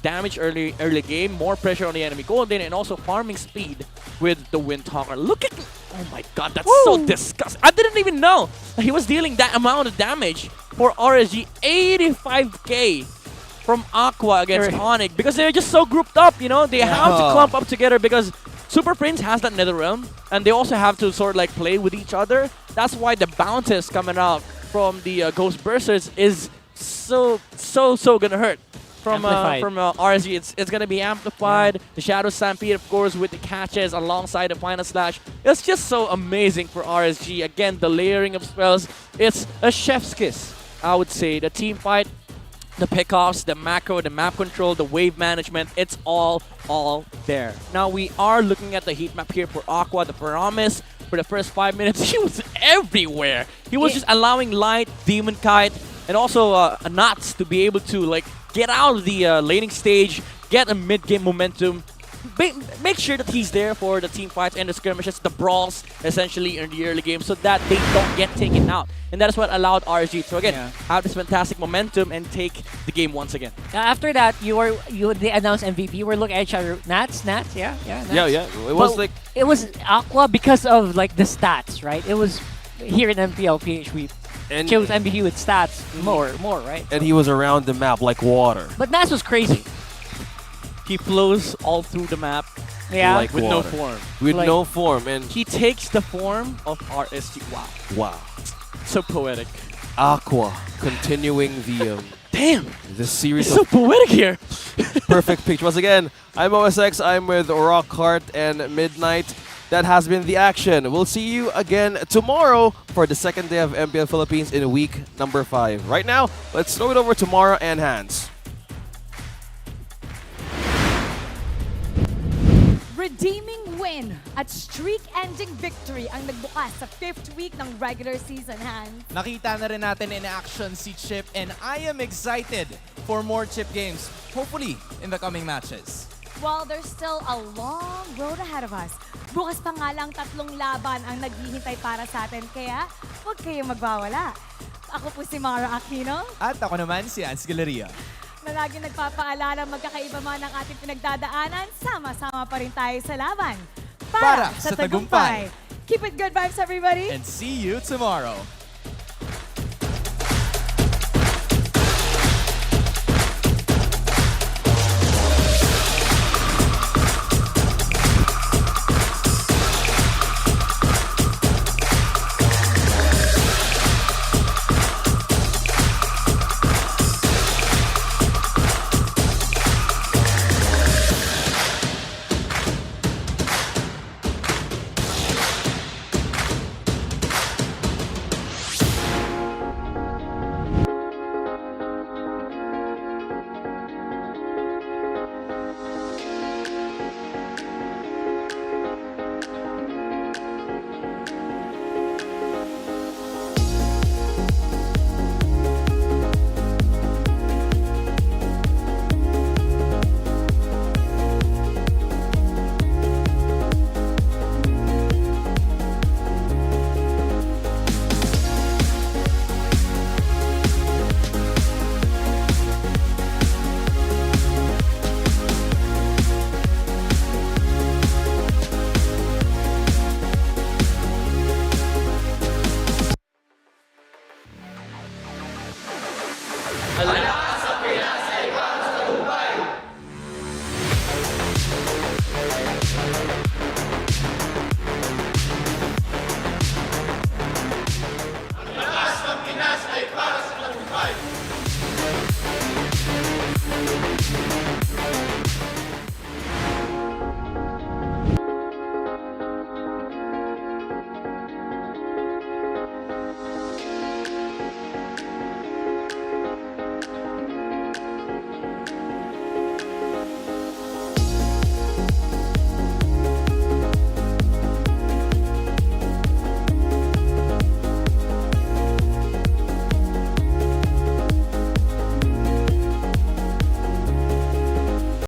damage early game, more pressure on the enemy gold lane, and also farming speed with the Windtalker. Look at... Oh my god, that's so disgusting. I didn't even know he was dealing that amount of damage for RSG. 85k from Aqua against ONIC because they're just so grouped up, They have to clump up together because Super Prince has that Netherrealm, and they also have to sort of play with each other. That's why the bounces coming out from the Ghost Bursters is so gonna hurt from RSG. It's gonna be amplified. The Shadow Stampede, of course, with the catches alongside the Final Slash. It's just so amazing for RSG. Again, the layering of spells. It's a chef's kiss, I would say. The team fight, the pickoffs, the macro, the map control, the wave management, it's all there. Now we are looking at the heat map here for Aqua, the Paramis. For the first 5 minutes, he was everywhere. He was just allowing Light, Demon Kite, and also Nuts to be able to get out of the laning stage, get a mid-game momentum, make sure that he's there for the team fights and the skirmishes, the brawls, essentially in the early game, so that they don't get taken out. And that is what allowed RSG to again have this fantastic momentum and take the game once again. After that, they announced MVP. We're looking at each other. Nats, Nats. Nats. Yeah. It was it was Aqua because of like the stats, right? It was here in MPL PH we chose MVP with stats more, right? And he was around the map like water. But Nats was crazy. He flows all through the map. Yeah. Like with water. no form. With no form, and he takes the form of RSG. Wow. Wow. So poetic. Aqua continuing the damn the series. It's so poetic here. Perfect pitch. Once again, I'm OSX. I'm with Rockhart and Midnight. That has been the action. We'll see you again tomorrow for the second day of MPL Philippines in week number 5. Right now, let's throw it over to Mara and Hans. Redeeming win at streak-ending victory ang nagbukas sa 5th week ng regular season, Hans. Nakita na rin natin in action si Chip, and I am excited for more Chip games, hopefully in the coming matches. Well, there's still a long road ahead of us. Bukas pa nga lang 3 laban ang naghihintay para sa atin, kaya huwag kayong magwawala. Ako po si Mara Aquino. At ako naman si Ans Galeria. Na lagi nagpapaalala magkakaiba man ang ating pinagdadaanan, sama-sama pa rin tayo sa laban. Para sa tagumpay. Keep it good vibes, everybody. And see you tomorrow.